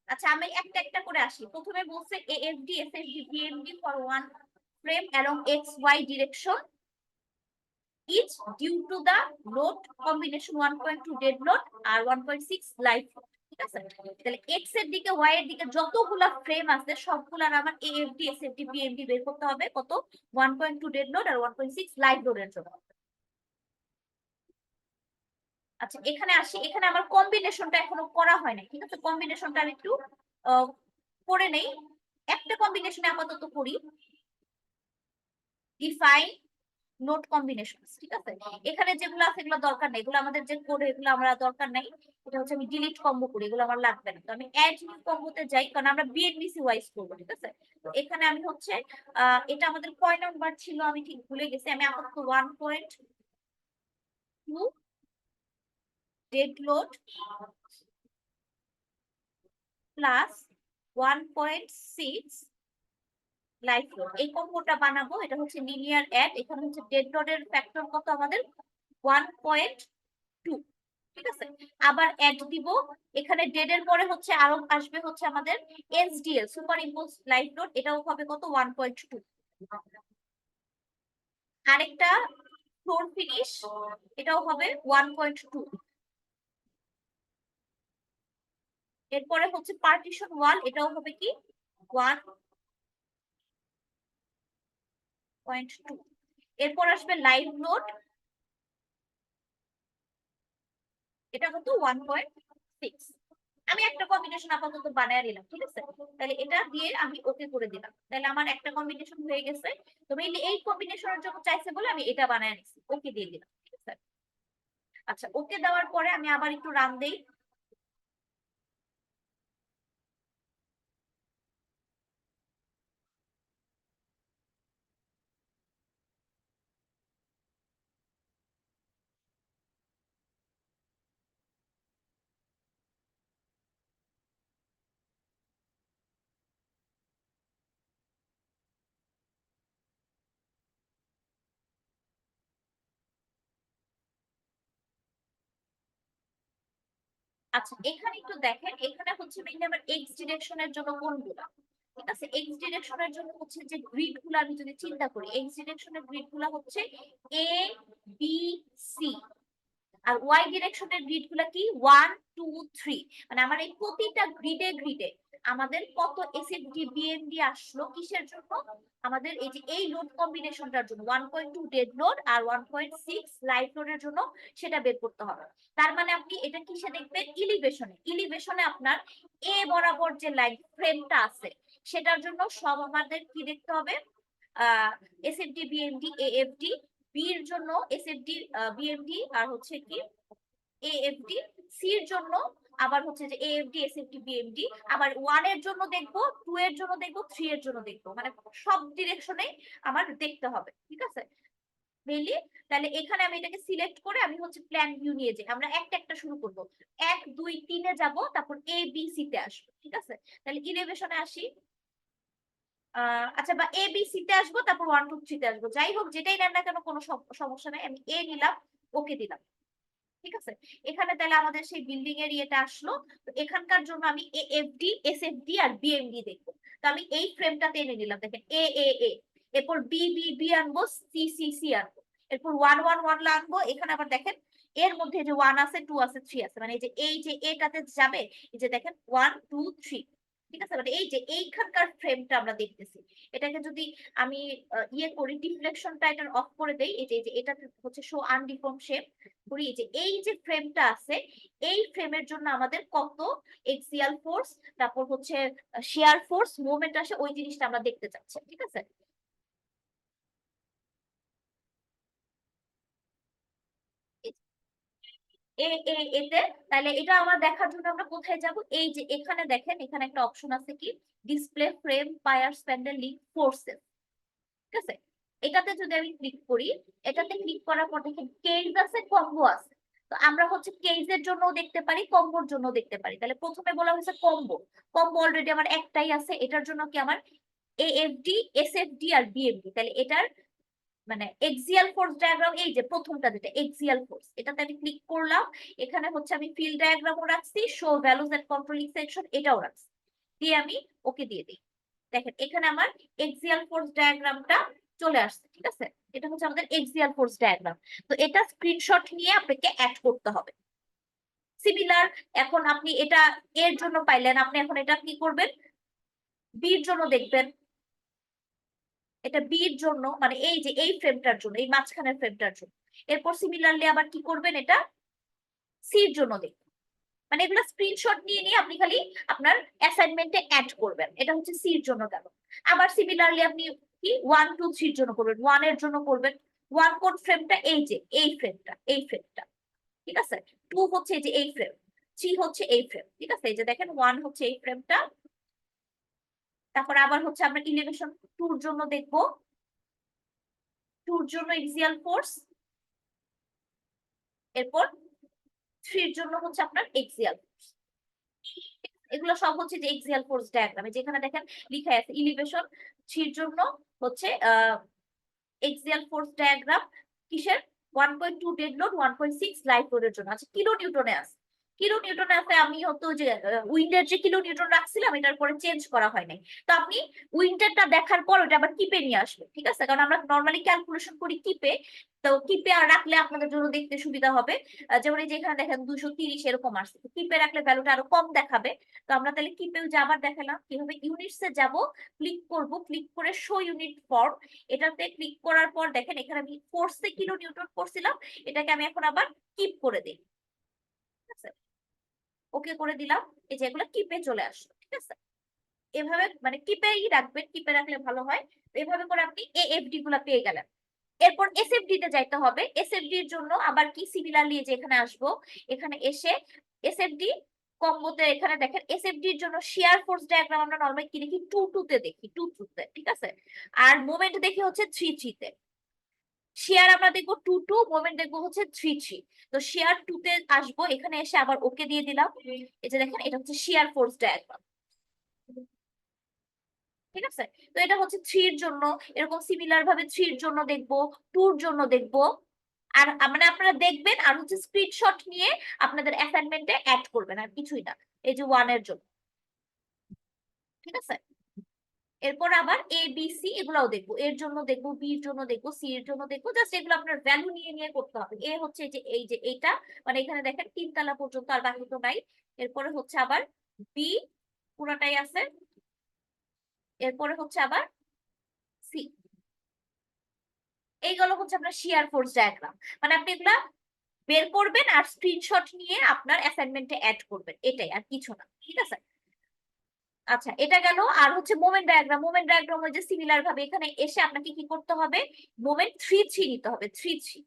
আচ্ছা আমি একটা একটা করে আসি। প্রথমে বলছে AFD SFD BMD for one frame along X Y direction is due to the load combination 1.2 dead load আর 1.6 লাইভ লোড। ঠিক আছে, তাহলে এক্স এর দিকে ওয়াই এর দিকে যতগুলা ফ্রেম আছে সবগুলার আমার এএফডি এসএফডি বিএমডি বের করতে হবে কত 1.2 ডেড লোড আর 1.6 লাইভ লোডের জন্য। আচ্ছা এখানে আসি, এখানে আমার কম্বিনেশনটা এখনো করা হয় নাই। ঠিক আছে, কম্বিনেশনটা আমি একটু করে নেই। একটা কম্বিনেশনে আপাতত করি, ডিফাইন নোট কম্বিনেশন। ঠিক আছে, এখানে যেগুলো আছে এগুলো দরকার নেই, এগুলো আমাদের যে কোড এগুলো আমরা দরকার নাই। এটা হচ্ছে আমি ডিলিট কম্বো করি, এগুলো আমার লাগবে না। তো আমি অ্যাড নিউ কম্বোতে যাই, কারণ আমরা বিএনবিসি ওয়াইজ করবো। ঠিক আছে, তো এখানে আমি হচ্ছে এটা আমাদের কয় নাম্বার ছিল আমি ঠিক ভুলে গেছি। আমি আপাতত 1.2 dead load plus 1.6 live load এই কম্বোটা বানাবো। এটা হচ্ছে লিনিয়ার অ্যাড। এখানে হচ্ছে ডেড লোডের ফ্যাক্টর কত আমাদের 1.2। ঠিক আছে, আবার অ্যাড দিব। এখানে ডেড এর পরে হচ্ছে আরো আসবে হচ্ছে আমাদের SDL super impose live load, এটাও হবে কত 1.2। আরেকটা ফ্লোর ফিনিশ, এটাও হবে 1.2। এরপরে হচ্ছে পার্টিশন ওয়াল, এটাও হবে কি 1.2। এরপর আসবে লাইভ লোড, এটা কত 1.6। আমি একটা কম্বিনেশন আপাতত বানায় নিলাম। ঠিক আছে, তাহলে এটা দিয়ে আমি ওকে করে দিলাম। তাহলে আমার একটা কম্বিনেশন হয়ে গেছে। তো মেইনলি এই কম্বিনেশনের জন্য চাইছে বলে আমি এটা বানায় নিছি, ওকে দিয়ে দিলাম। ঠিক আছে, আচ্ছা ওকে দেওয়ার পরে আমি আবার একটু রান দেই। আচ্ছা এখানে একটু দেখেন, এখানে হচ্ছে মেইনলি আমার এক্স ডিরেকশনের জন্য কোনগুলা। ঠিক আছে, এক্স ডিরেকশনের জন্য হচ্ছে যে গ্রিড গুলো আমি যদি চিন্তা করি, এক্স ডিরেকশনের গ্রিড গুলা হচ্ছে A B C. R Y ডিরেকশনের grid গুলা কি 1 2 3। মানে আমার এই প্রতিটা গ্রিডে গ্রিডে আমাদের কত এসএফডি বিএমডি আসলো কিসের জন্য, আমাদের এই যে এই লোড কম্বিনেশনটার জন্য 1.2 ডেড লোড আর 1.6 লাইভ লোডের জন্য সেটা বের করতে হবে। তার মানে আপনি এটা কিসে দেখবেন, ইলিভেশনে। ইলিভেশনে আপনার এ বরাবর যে লাইন ফ্রেমটা আছে সেটার জন্য সব আমাদের কি দেখতে হবে, এসএফডি বিএমডি এএফডি। বি এর জন্য এসএফডি বিএমডি আর হচ্ছে কি এএফডি। সি এর জন্য আবার হচ্ছে যে এএফডি এসএফডি বিএমডি। আবার 1 এর জন্য দেখবো, 2 এর জন্য দেখবো, 3 এর জন্য দেখবো, মানে সব ডিরেকশনে আমার দেখতে হবে। ঠিক আছে, মেইনলি তাহলে এখানে আমি এটাকে সিলেক্ট করে আমি হচ্ছে প্ল্যান ভিউ নিয়ে যাই। আমরা একটা একটা শুরু করব, 1 2 3 এ যাব, তারপর এ বি সি তে আসবো। ঠিক আছে, তাহলে ইলেভেশনে আসি। আচ্ছা বা এ বি সি তে আসবো, তারপর 1 2 3 তে আসবো। যাই হোক যেটাই নেন না কেন কোনো সমস্যা নাই, আমি এ নিলাম, ওকে দিলাম। ঠিক আছে, এখানে তাহলে আমাদের সেই বিল্ডিং এর ইয়েটা আসলো। তো এখানকার জন্য আমি এএফডি এসএফডি আর বিএমডি দেখবো। তো আমি এই ফ্রেমটাতে এনে নিলাম, দেখেন এ এ এ। এরপর বি বি বি আনবো, সি সি সি আনবো। এরপর 1 1 1 আনবো। এখানে আবার দেখেন এর মধ্যে যে 1 আছে 2 আছে 3 আছে, মানে এই যে এটাতে যাবে, এই যে দেখেন 1 2 3। ঠিক আছে, মানে এই যে এইখানকার ফ্রেমটা আমরা দেখতেছি। এটাকে যদি আমি ইয়ে করি, ডিফ্লেকশনটা এটা অফ করে দেই, এই যে এটা হচ্ছে শো আনডিফর্ম শেপ করি, যে এই যে ফ্রেমটা আছে এই ফ্রেমের জন্য আমাদের কত এক্সিয়াল ফোর্স, তারপর হচ্ছে শিয়ার ফোর্স মুভমেন্ট আসে, ওই জিনিসটা আমরা দেখতে চাচ্ছি। ঠিক আছে, এতে, তাহলে এটা আমরা দেখার জন্য আমরা কোথায় যাব? এই যে এখানে দেখেন, এখানে একটা অপশন আছে কি, display frame pier spandrel link forces, ঠিক আছে? এটাতে যদি আমি ক্লিক করি, এটাতে ক্লিক করার পর দেখেন কেজ আছে, কম্বো আছে। তো আমরা হচ্ছে কেজের জন্য দেখতে পারি, কম্বোর জন্য দেখতে পারি। তাহলে প্রথমে বলা হয়েছে কম্বো, কম্বো অলরেডি আমার একটাই আছে, এটার জন্য কি আমার এএফডি, এসএফডি আর বিএফডি। তাহলে এটার মানে এক্সিয়াল ফোর্স ডায়াগ্রাম, এই যে প্রথমটা যেটা এক্সিয়াল ফোর্স, এটাতে আমি ক্লিক করলাম। এখানে হচ্ছে আমি ফিল্ড ডায়াগ্রামও রাখছি, show values and controlling section এটাও রাখছি, দিয়ে আমি ওকে দিয়ে দিই। দেখেন এখানে আমার এক্সিয়াল ফোর্স ডায়াগ্রামটা চলে আসছে, ঠিক আছে? এটা হচ্ছে আমাদের এক্সিয়াল ফোর্স ডায়াগ্রাম। তো এটা স্ক্রিনশট নিয়ে আপনাকে অ্যাড করতে হবে। সিমিলার, এখন আপনি এটা এর জন্য পাইলেন, আপনি এখন এটা কি করবেন, বির জন্য দেখবেন। এটা বির জন্য মানে এই যে এই ফ্রেমটার জন্য, এই মাঝখানের ফ্রেমটার জন্য। এরপর সিমিলারলি আবার কি করবেন, এটা সির জন্য দেখবেন। মানে এগুলো স্ক্রিনশট নিয়ে নিয়ে আপনি খালি আপনার অ্যাসাইনমেন্টে অ্যাড করবেন। এটা হচ্ছে সির জন্য গেল। আবার সিমিলারলি আপনি কি 1 2 3 এর জন্য করবেন, 1 এর জন্য করবেন। 1 কোন ফ্রেমটা, এই যে এই ফ্রেমটা, এই ফ্রেমটা, ঠিক আছে? 2 হচ্ছে এই যে এই ফ্রেম, 3 হচ্ছে এই ফ্রেম, ঠিক আছে? এই যে দেখেন 1 হচ্ছে এই ফ্রেমটা। তারপর আবার হচ্ছে আমরা ইলিভেশন 2 এর জন্য দেখব, 2 এর জন্য এক্সিয়াল ফোর্স, এরপর 3 এর জন্য হচ্ছে আপনার এক্সিয়াল ফোর্স। এগুলো সব হচ্ছে যে এক্সিয়াল ফোর্স ডায়াগ্রামে, যেখানে দেখেন লিখা আছে ইলিভেশন 3 এর জন্য হচ্ছে এক্সিয়াল ফোর্স ডায়াগ্রাম কিসের, 1.2 ডেড লোড, 1.6 লাইভ লোডের জন্য। আচ্ছা কিলো নিউটনে আছে, কিলো নিউটনে আছে। আমি হয়তো যে উইন্ডের যে কিলো নিউটন রাখছিলাম এটার পরে চেঞ্জ করা হয় নাই। তো আপনি উইন্ডেরটা দেখার পর ওটা আবার কিপে নিয়ে আসবে, ঠিক আছে? কারণ আমরা নর্মালি ক্যালকুলেশন করি কিপে, তো কিপে আর রাখলে আপনাদের জন্য দেখতে সুবিধা হবে। যেমন এই যে এখানে দেখেন 230 এরকম আসছে, কিপে রাখলে ভ্যালুটা আরো কম দেখাবে। তো আমরা তাহলে কিপেও যে আবার দেখালাম কিভাবে, ইউনিটস এ যাব, ক্লিক করব, ক্লিক করে শো ইউনিট ফর্ম, এটাতে ক্লিক করার পর দেখেন এখানে আমি ফোর্সে কিলো নিউটন করছিলাম, এটাকে আমি এখন আবার কিপ করে দিই, ঠিক আছে? ওকে করে দিলাম, এই যে এগুলো কিপে চলে আসলো, ঠিক আছে? এভাবে মানে কিপেই রাখবেন, কিপে রাখলে ভালো হয়। তো এভাবে করে আপনি এএফডি গুলা পেয়ে গেলেন। এরপর এসএফডি তে যাইতে হবে। এসএফডি এর জন্য আবার কি সিমিলারলি যে এখানে আসবো, এখানে এসে এসএফডি কম্বোতে এখানে দেখেন এসএফডি এর জন্য শিয়ার ফোর্স ডায়াগ্রাম আমরা নরমালি কি দেখি, 2 2 তে দেখি, 2 2 তে, ঠিক আছে? আর মোমেন্ট দেখি হচ্ছে 3 3 তে। শেয়ার আমরা দেখবো 2 2, মোমেন্ট দেখবো হচ্ছে 3 3। তো শেয়ার 2 তে আসবো, এখানে এসে আবার ওকে দিয়ে দিলাম। এই যে দেখেন এটা হচ্ছে শেয়ার ফোর্স ডায়াগ্রাম, ঠিক আছে? তো এটা হচ্ছে 3 এর জন্য, এরকম সিমিলার ভাবে 3 এর জন্য দেখবো, 2 এর জন্য দেখবো। আর মানে আপনারা দেখবেন আর হচ্ছে স্ক্রিনশট নিয়ে আপনাদের অ্যাসাইনমেন্টে অ্যাড করবেন, আর কিছুই না। এই যে 1 এর জন্য, ঠিক আছে? এরপর আবার এ বি সি এগুলাও দেখবো, এর জন্য দেখবো, বি এর জন্য দেখবো, সি এর জন্য দেখবো। জাস্ট এগুলো আপনার ভ্যালু নিয়ে নিয়ে করতে হবে। এ হচ্ছে এই যে এইটা, মানে এখানে দেখেন 3 তলা পর্যন্ত, আর বাকি তো নাই। এরপরে হচ্ছে আবার বি পুরাটাই আছে, এরপরে হচ্ছে আবার সি। এইগুলো হচ্ছে আপনার শিয়ার ফোর্স ডায়াগ্রাম। মানে আপনি এগুলা বের করবেন আর স্ক্রিনশট নিয়ে আপনার অ্যাসাইনমেন্টে অ্যাড করবেন, এটাই আর কিছু না, ঠিক আছে? আচ্ছা এটা গেল। আর হচ্ছে মোমেন্ট ডায়াগ্রাম, মোমেন্ট ডায়াগ্রাম ওই যে সিমিলার ভাবে এখানে এসে আপনাকে কি করতে হবে, মোমেন্ট 3 3 নিতে হবে, 3 3।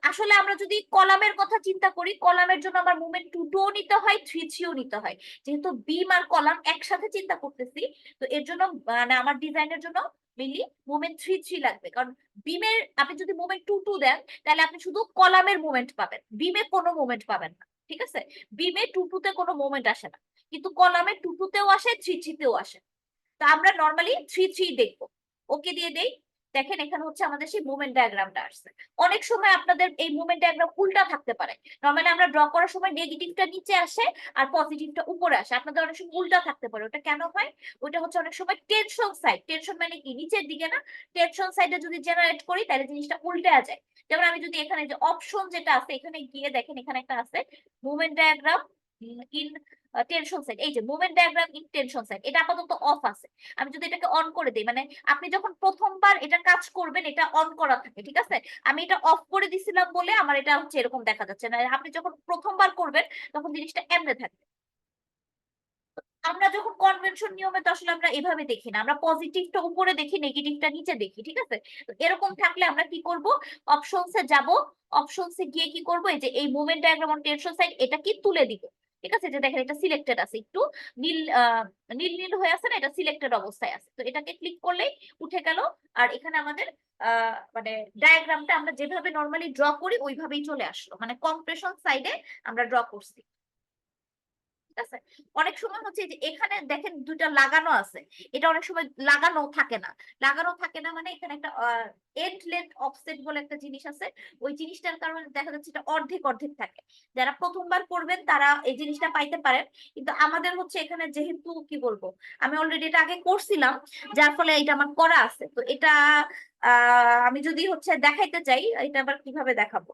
আসলে আমরা যদি কলামের কথা চিন্তা করি, কলামের জন্য আমার মুভমেন্ট 2 2 নিতে হয়, 3 3 নিতে হয়। যেহেতু বিম আর কলাম একসাথে চিন্তা করতেছি, তো এর জন্য মানে আমার ডিজাইনের জন্য মেইনলি মুভমেন্ট 3 3 লাগবে। কারণ বিমের আপনি যদি মুভমেন্ট 2 2 দেন, তাহলে আপনি শুধু কলামের মুভমেন্ট পাবেন, বিমে কোনো মুভমেন্ট পাবেন না, ঠিক আছে? বিমে 2 2 তে কোনো মুভমেন্ট আসে না, কিন্তু কলামে 2 2 তেও আসে, 3 3 তেও আসে। তো আমরা নর্মালি 3 3 দেখবো, ওকে দিয়ে দেই। দেখেন এখানে হচ্ছে আমাদের সেই মুভমেন্ট ডায়াগ্রামটা আসছে। অনেক সময় আপনাদের এই মুভমেন্ট ডায়াগ্রাম উল্টা থাকতে পারে। নর্মালি আমরা ড্র করার সময় নেগেটিভটা নিচে আসে আর পজিটিভটা উপরে আসে, আপনাদের অনেক সময় উল্টা থাকতে পারে। ওটা কেন হয়? ওটা হচ্ছে অনেক সময় টেনশন সাইড, টেনশন মানে কি নিচের দিকে না, টেনশন সাইডে যদি জেনারেট করি তাহলে জিনিসটা উল্টে যায়। যেমন আমি যদি এখানে যে অপশন যেটা আছে এখানে গিয়ে দেখেন, এখানে একটা আছে movement diagram in tension side, এই যে movement diagram in tension side, এটা আপাতত অফ আছে। আমি যদি এটাকে অন করে দিই, মানে আপনি যখন প্রথমবার এটা কাজ করবেন এটা অন করা থাকে, ঠিক আছে? আমি এটা অফ করে দিছিলাম বলে আমার এটা হচ্ছে এরকম দেখা যাচ্ছে না। আপনি যখন প্রথমবার করবেন তখন জিনিসটা এমনে থাকবে। আমরা যখন কনভেনশন নিয়মে তো আসলে আমরা এভাবে দেখি না, আমরা পজিটিভটা উপরে দেখি, নেগেটিভটা নিচে দেখি, ঠিক আছে? তো এরকম থাকলে আমরা কি করব, অপশনসে যাব, অপশনসে গিয়ে কি করব, এই যে এই movement diagram on tension side এটা কি তুলে দিব, ঠিক আছে? যে দেখেন এটা সিলেক্টেড আছে, একটু নীল নীল নীল হয়ে আছে না, এটা সিলেক্টেড অবস্থায় আছে, তো এটাকে ক্লিক করলেই উঠে গেল। আর এখানে আমাদের মানে ডায়াগ্রামটা আমরা যেভাবে নরমালি ড্র করি ওইভাবেই চলে আসলো, মানে কম্প্রেশন সাইডে আমরা ড্র করছি, ঠিক আছে? অনেক সময় হচ্ছে যে এখানে দেখেন দুইটা লাগানো আছে, এটা অনেক সময় লাগানো থাকে না, লাগানো থাকে না মানে এখানে একটা এন্ড লেন্থ অফসেট বলে একটা জিনিস আছে, ওই জিনিসটার কারণে দেখা যাচ্ছে এটা অর্ধেক অর্ধেক থাকে। যারা প্রথমবার করবেন তারা এই জিনিসটা পাইতে পারেন, কিন্তু আমাদের হচ্ছে এখানে যেহেতু কি বলবো, আমি অলরেডি এটা আগে করছিলাম, যার ফলে এটা আমার করা আছে, তো এটা আমি যদি হচ্ছে দেখাইতে চাই, এটা আবার কিভাবে দেখাবো?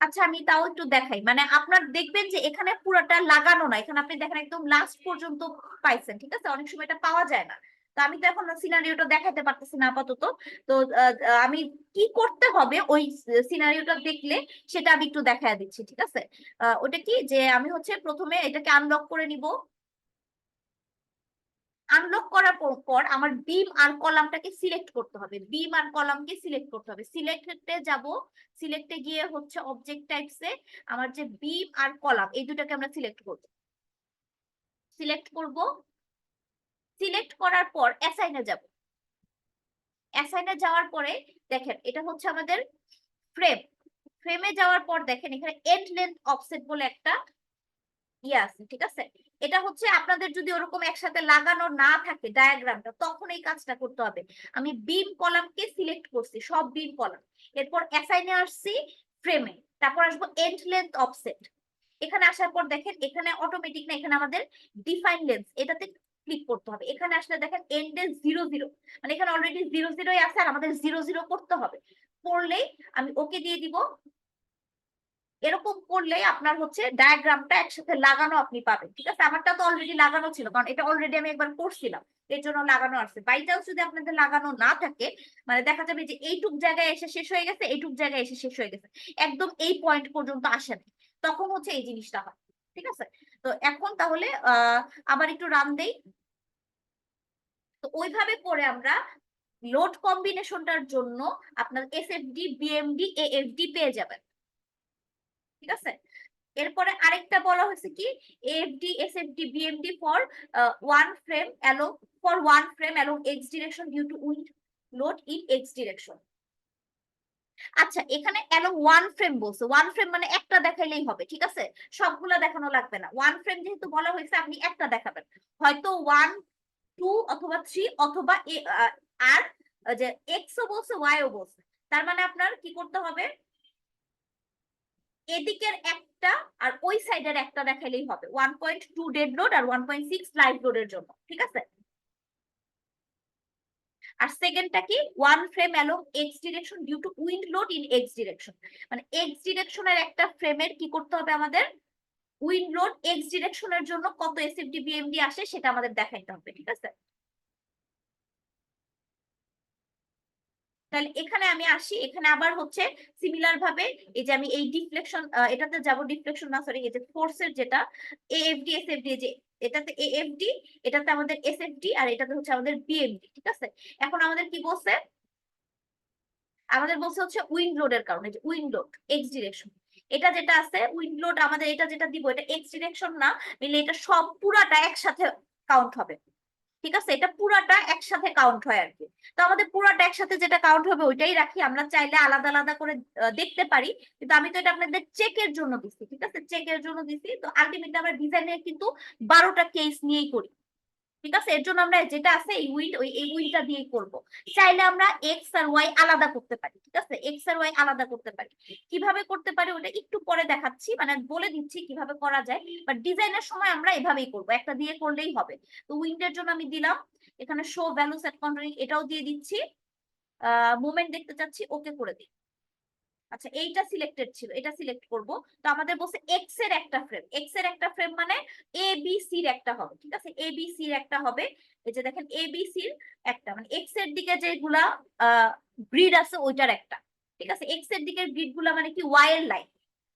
আচ্ছা আমি তাও একটু দেখাই, মানে আপনার দেখবেন যে এখানে পুরোটা লাগানো না, এখানে আপনি দেখেন একদম লাস্ট পর্যন্ত পাইছেন, ঠিক আছে? অনেক সময় এটা পাওয়া যায় না, তো আমি তো এখন সিনারিওটা দেখাতে পারতেছি না আপাতত। তো আমি কি করতে হবে ওই সিনারিওটা দেখলে সেটা আমি একটু দেখায় দিচ্ছি, ঠিক আছে? ওটা কি, যে আমি হচ্ছে প্রথমে এটাকে আনলক করে নিব, আনলক করার পর আমার বিম আর কলামটাকে সিলেক্ট করতে হবে, বিম আর কলামকে সিলেক্ট করতে হবে, সিলেক্টে যাব, সিলেক্টে গিয়ে হচ্ছে অবজেক্ট টাইপসে আমার যে বিম আর কলাম এই দুটাকে আমরা সিলেক্ট করব, সিলেক্ট করব, সিলেক্ট করার পর অ্যাসাইনে যাব, অ্যাসাইনে যাওয়ার পরে দেখেন এটা হচ্ছে আমাদের ফ্রেম, ফ্রেমে যাওয়ার পর দেখেন এখানে এন্ড লেন্থ অফসেট বলে একটা ইয়ে আছে, ঠিক আছে? এটা হচ্ছে আপনাদের যদি ওরকম একসাথে লাগানো না থাকে ডায়াগ্রামটা, তখন এই কাজটা করতে হবে। আমি বিম কলামকে সিলেক্ট করছি, সব বিম কলাম, এরপর অ্যাসাইনে আসছি ফ্রেমে, তারপর আসবো এন্ড লেন্থ অফসেট, এখানে আসার পর দেখেন এখানে অটোমেটিক না, এখানে আমাদের ডিফাইন লেন্স এটাতে ক্লিক করতে হবে, এখানে আসলে দেখেন এন্ডে 0 0, মানে এখানে অলরেডি 0 0 আছে আর আমাদের 0 0 করতে হবে, করলেই আমি ওকে দিয়ে দিব। এরকম করলে আপনার হচ্ছে ডায়াগ্রামটা একসাথে লাগানো আপনি পাবেন, ঠিক আছে? আমারটা তো অলরেডি লাগানো ছিল, কারণ এটা অলরেডি আমি একবার করছিলাম, এর জন্য লাগানো আছে। বাই চান্স যদি আপনাদের লাগানো না থাকে, মানে দেখা যাবে যে এইটুক জায়গায় এসে শেষ হয়ে গেছে, এইটুক জায়গায় এসে শেষ হয়ে গেছে, একদম এই পয়েন্ট পর্যন্ত আসে না, তখন হচ্ছে এই জিনিসটা হয়, ঠিক আছে? তো এখন তাহলে আবার একটু রান দেই। তো ওইভাবে করে আমরা লোড কম্বিনেশনটার জন্য আপনার এসএফডি, বিএমডি, এএফডি পেয়ে যাবেন, ঠিক আছে? এরপরে আরেকটা বলা হয়েছে কি, AFD, SFD, BMD for one frame along, for one frame along X direction due to wind load in X direction. আচ্ছা এখানে অ্যালং ওয়ান ফ্রেম বলছে, ওয়ান ফ্রেম মানে একটা দেখাইলেই হবে, ঠিক আছে? সবগুলা দেখানো লাগবে না, ওয়ান ফ্রেম যেহেতু বলা হয়েছে আপনি একটা দেখাবেন, হয়তো 1 2 অথবা 3 অথবা আর যে এক্স ও বলছে ওয়াই ও বলছে, তার মানে আপনার কি করতে হবে, এদিকের একটা আর ওই সাইডের একটা দেখাইলেই হবে, 1.2 ডেড লোড আর 1.6 লাইভ লোডের জন্য, ঠিক আছে? আর সেকেন্ডটা কি, one frame along X direction due to wind load in X direction, মানে এক্স ডিরেকশনের একটা ফ্রেমের কি করতে হবে আমাদের, উইন্ড লোড এক্স ডিরেকশনের জন্য কত এসএফডি বিএমডি আসে সেটা আমাদের দেখাইতে হবে, ঠিক আছে? তাহলে এখানে আমি আসি, এখানে আবার হচ্ছে সিমিলার ভাবে এই যে আমি এই ডিফ্লেকশন, এটাতে যাব, ডিফ্লেকশন না সরি, এই যে ফোর্সের যেটা এএফডি এসএফডি, যে এটাতে এএফডি, এটাতে আমাদের এসএফডি, আর এটাতে হচ্ছে আমাদের বিএমডি, ঠিক আছে? এখন আমাদের কি বলছে, আমাদের বলছে হচ্ছে উইন্ড লোডের কারণে, যে উইন্ড লোড এক্স ডিরেকশন, এটা যেটা আছে উইন্ড লোড আমাদের, এটা যেটা দিব এটা এক্স ডিরেকশন না, মিলে এটা সব পুরাটা একসাথে কাউন্ট হবে, ঠিক আছে? এটা পুরাটা একসাথে কাউন্ট হয় আর কি। তো আমাদের পুরাটা একসাথে যেটা কাউন্ট হবে ওইটাই রাখি, আমরা চাইলে আলাদা আলাদা করে দেখতে পারি, কিন্তু আমি তো এটা আপনাদের চেকের জন্য দিচ্ছি, ঠিক আছে? চেকের জন্য দিচ্ছি, তো আলটিমেটলি আমরা ডিজাইনের কিন্তু 12টা কেস নিয়েই করি, ঠিক আছে? এর জন্য আমরা যেটা আছে এই উইন্ড, এই উইন্ডটা দিয়েই করব। চাইলে আমরা এক্স আর ওয়াই আলাদা করতে পারি, ঠিক আছে? এক্স আর ওয়াই আলাদা করতে পারি, কিভাবে করতে পারি ওটা একটু পরে দেখাচ্ছি, মানে বলে দিচ্ছি কিভাবে করা যায়, বাট ডিজাইনের সময় আমরা এভাবেই করব, একটা দিয়ে করলেই হবে। তো উইন্ডের জন্য আমি দিলাম এখানে শো ভ্যালু সেট কন্ট্রোলিং, এটাও দিয়ে দিচ্ছি, মুভমেন্ট দেখতে চাচ্ছি, ওকে করে দিই। আচ্ছা এইটা সিলেক্টেড ছিল, এটা সিলেক্ট করব। তো আমাদের বলছে এক্স এর একটা ফ্রেম, এক্স এর একটা ফ্রেম মানে এ বি সি এর একটা হবে, ঠিক আছে? এ বি সি এর একটা হবে, এই যে দেখেন এ বি সি এর একটা, মানে এক্স এর দিকে যেগুলা গ্রিড আছে ওইটার একটা, ঠিক আছে, এক্স এর দিকের গ্রিড গুলা মানে কি ওয়াই এর লাইন,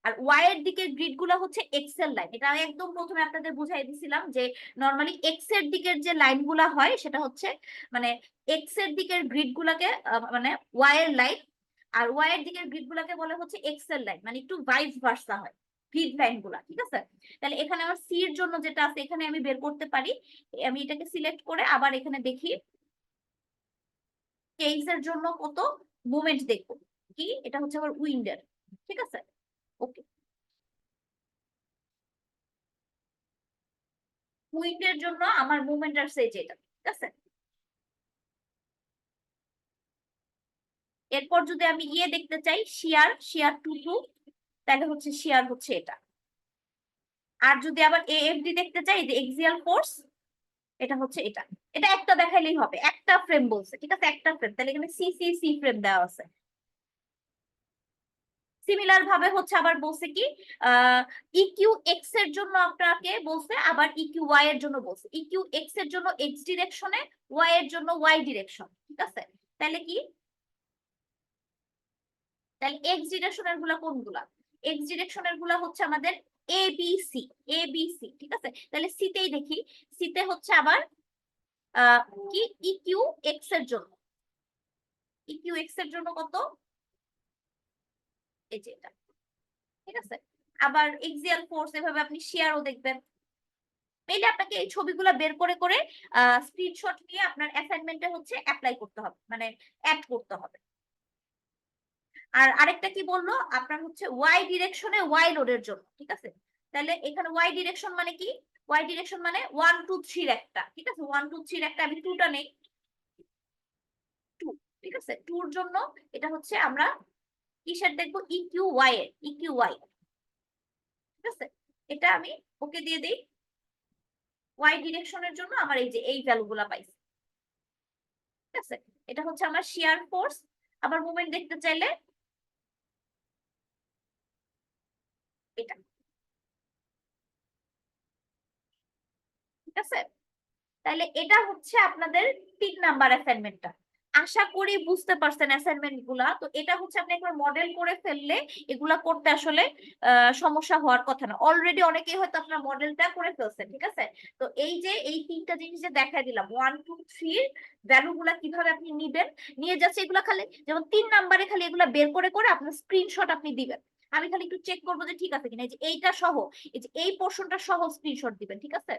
আর ওয়াই এর দিকের গ্রিড গুলা হচ্ছে এক্স এর লাইন। এটা আমি একদম প্রথমে আপনাদের বুঝাই দিছিলাম যে নর্মালি এক্স এর দিকের যে লাইন গুলা হয় সেটা হচ্ছে মানে এক্স এর দিকের গ্রিড গুলাকে মানে ওয়াই এর লাইন, আর ওয়াই এর দিকের গ্রিড গুলাকে বলে হচ্ছে এক্স এর লাইন, মানে একটু ভাইস ভার্সা হয় গ্রিড লাইন গুলা। ঠিক আছে, তাহলে এখানে আমার সি এর জন্য যেটা আছে এখানে আমি বের করতে পারি। আমি এটাকে সিলেক্ট করে আবার এখানে দেখি কেস এর জন্য কত মুভমেন্ট দেখবো, কি এটা হচ্ছে আবার উইন্ডের। ঠিক আছে, ওকে, উইন্ডের জন্য আমার মুভমেন্ট আসছে এই যে এটা। ঠিক আছে, এরপর যদি আমি ইয়ে দেখতে চাই শিয়ার, শিয়ার টু টু, তাহলে হচ্ছে শিয়ার হচ্ছে এটা। আর যদি আবার এএফডি দেখতে চাই যে এক্সিয়াল ফোর্স, এটা হচ্ছে এটা। এটা একটা দেখাইলেই হবে, একটা ফ্রেম বলছে। ঠিক আছে, একটা ফ্রেম, তাহলে এখানে সি সি সি ফ্রেম দেওয়া আছে। সিমিলার ভাবে হচ্ছে আবার বলছে কি ইকিউ এক্স এর জন্য আপনাকে বলছে, আবার ইকিউ ওয়াই এর জন্য বলছে। ইকিউ এক্স এর জন্য এক্স ডিরেকশনে, ওয়াই এর জন্য ওয়াই ডিরেকশন। ঠিক আছে, তাহলে কি, তাহলে এক্স ডিরেকশনের গুলা কোনগুলা, এক্স ডিরেকশনের গুলা হচ্ছে আমাদের A B C, A B C. ঠিক আছে, তাহলে সিতেই দেখি, সিতে হচ্ছে আবার আহ কি ইকিউ এক্স এর জন্য, ইকিউ এক্স এর জন্য কত, এই যে এটা। ঠিক আছে, আবার এক্সিয়াল ফোর্স এভাবে আপনি শেয়ারও দেখবেন। মেইলে আপনাকে এই ছবিগুলো বের করে করে স্ক্রিনশট নিয়ে আপনার অ্যাসাইনমেন্টে হচ্ছে অ্যাপ্লাই করতে হবে, মানে অ্যাড করতে হবে। আর আরেকটা কি বললো, আপনার হচ্ছে ওয়াই ডিরেকশনে ওয়াই লোডের জন্য। ঠিক আছে, তাহলে এখানে ওয়াই ডিরেকশন মানে কি, ওয়াই ডিরেকশন মানে 1 2 3 একটা। ঠিক আছে, 1 2 3 একটা, আমি টুটা নেই, টু। ঠিক আছে, টুর জন্য এটা হচ্ছে আমরা কিসের দেখবো, ইকিউ ওয়াই এর, ইকিউ ওয়াই। ঠিক আছে, এটা আমি ওকে দিয়ে দিই। ওয়াই ডিরেকশনের জন্য আমার এই যে এই ভ্যালুগুলা পাইছি। ঠিক আছে, এটা হচ্ছে আমার শিয়ার ফোর্স। আবার মুভমেন্ট দেখতে চাইলে এটা। ঠিক আছে, তাহলে এটা হচ্ছে আপনাদের 3 নাম্বার অ্যাসাইনমেন্টটা। আশা করি বুঝতে পারছেন অ্যাসাইনমেন্ট গুলা। তো এটা হচ্ছে আপনি একবার মডেল করে ফেললে এগুলা করতে আসলে সমস্যা হওয়ার কথা না। অলরেডি অনেকেই হয়তো আপনার মডেলটা করে ফেলছেন। ঠিক আছে, তো এই যে এই 3টা জিনিস যে দেখাই দিলাম 1 2 3 ভ্যালু গুলা কিভাবে আপনি নিবেন, নিয়ে যাচ্ছে এগুলা খালি যেমন 3 নাম্বারে খালি এগুলা বের করে করে আপনার স্ক্রিনশট আপনি দিবেন। আমি খালি একটু চেক করবো যে ঠিক আছে কিনা, এই যে এইটা সহ, এই যে এই পোর্শনটা সহ স্ক্রিনশট দিবেন। ঠিক আছে,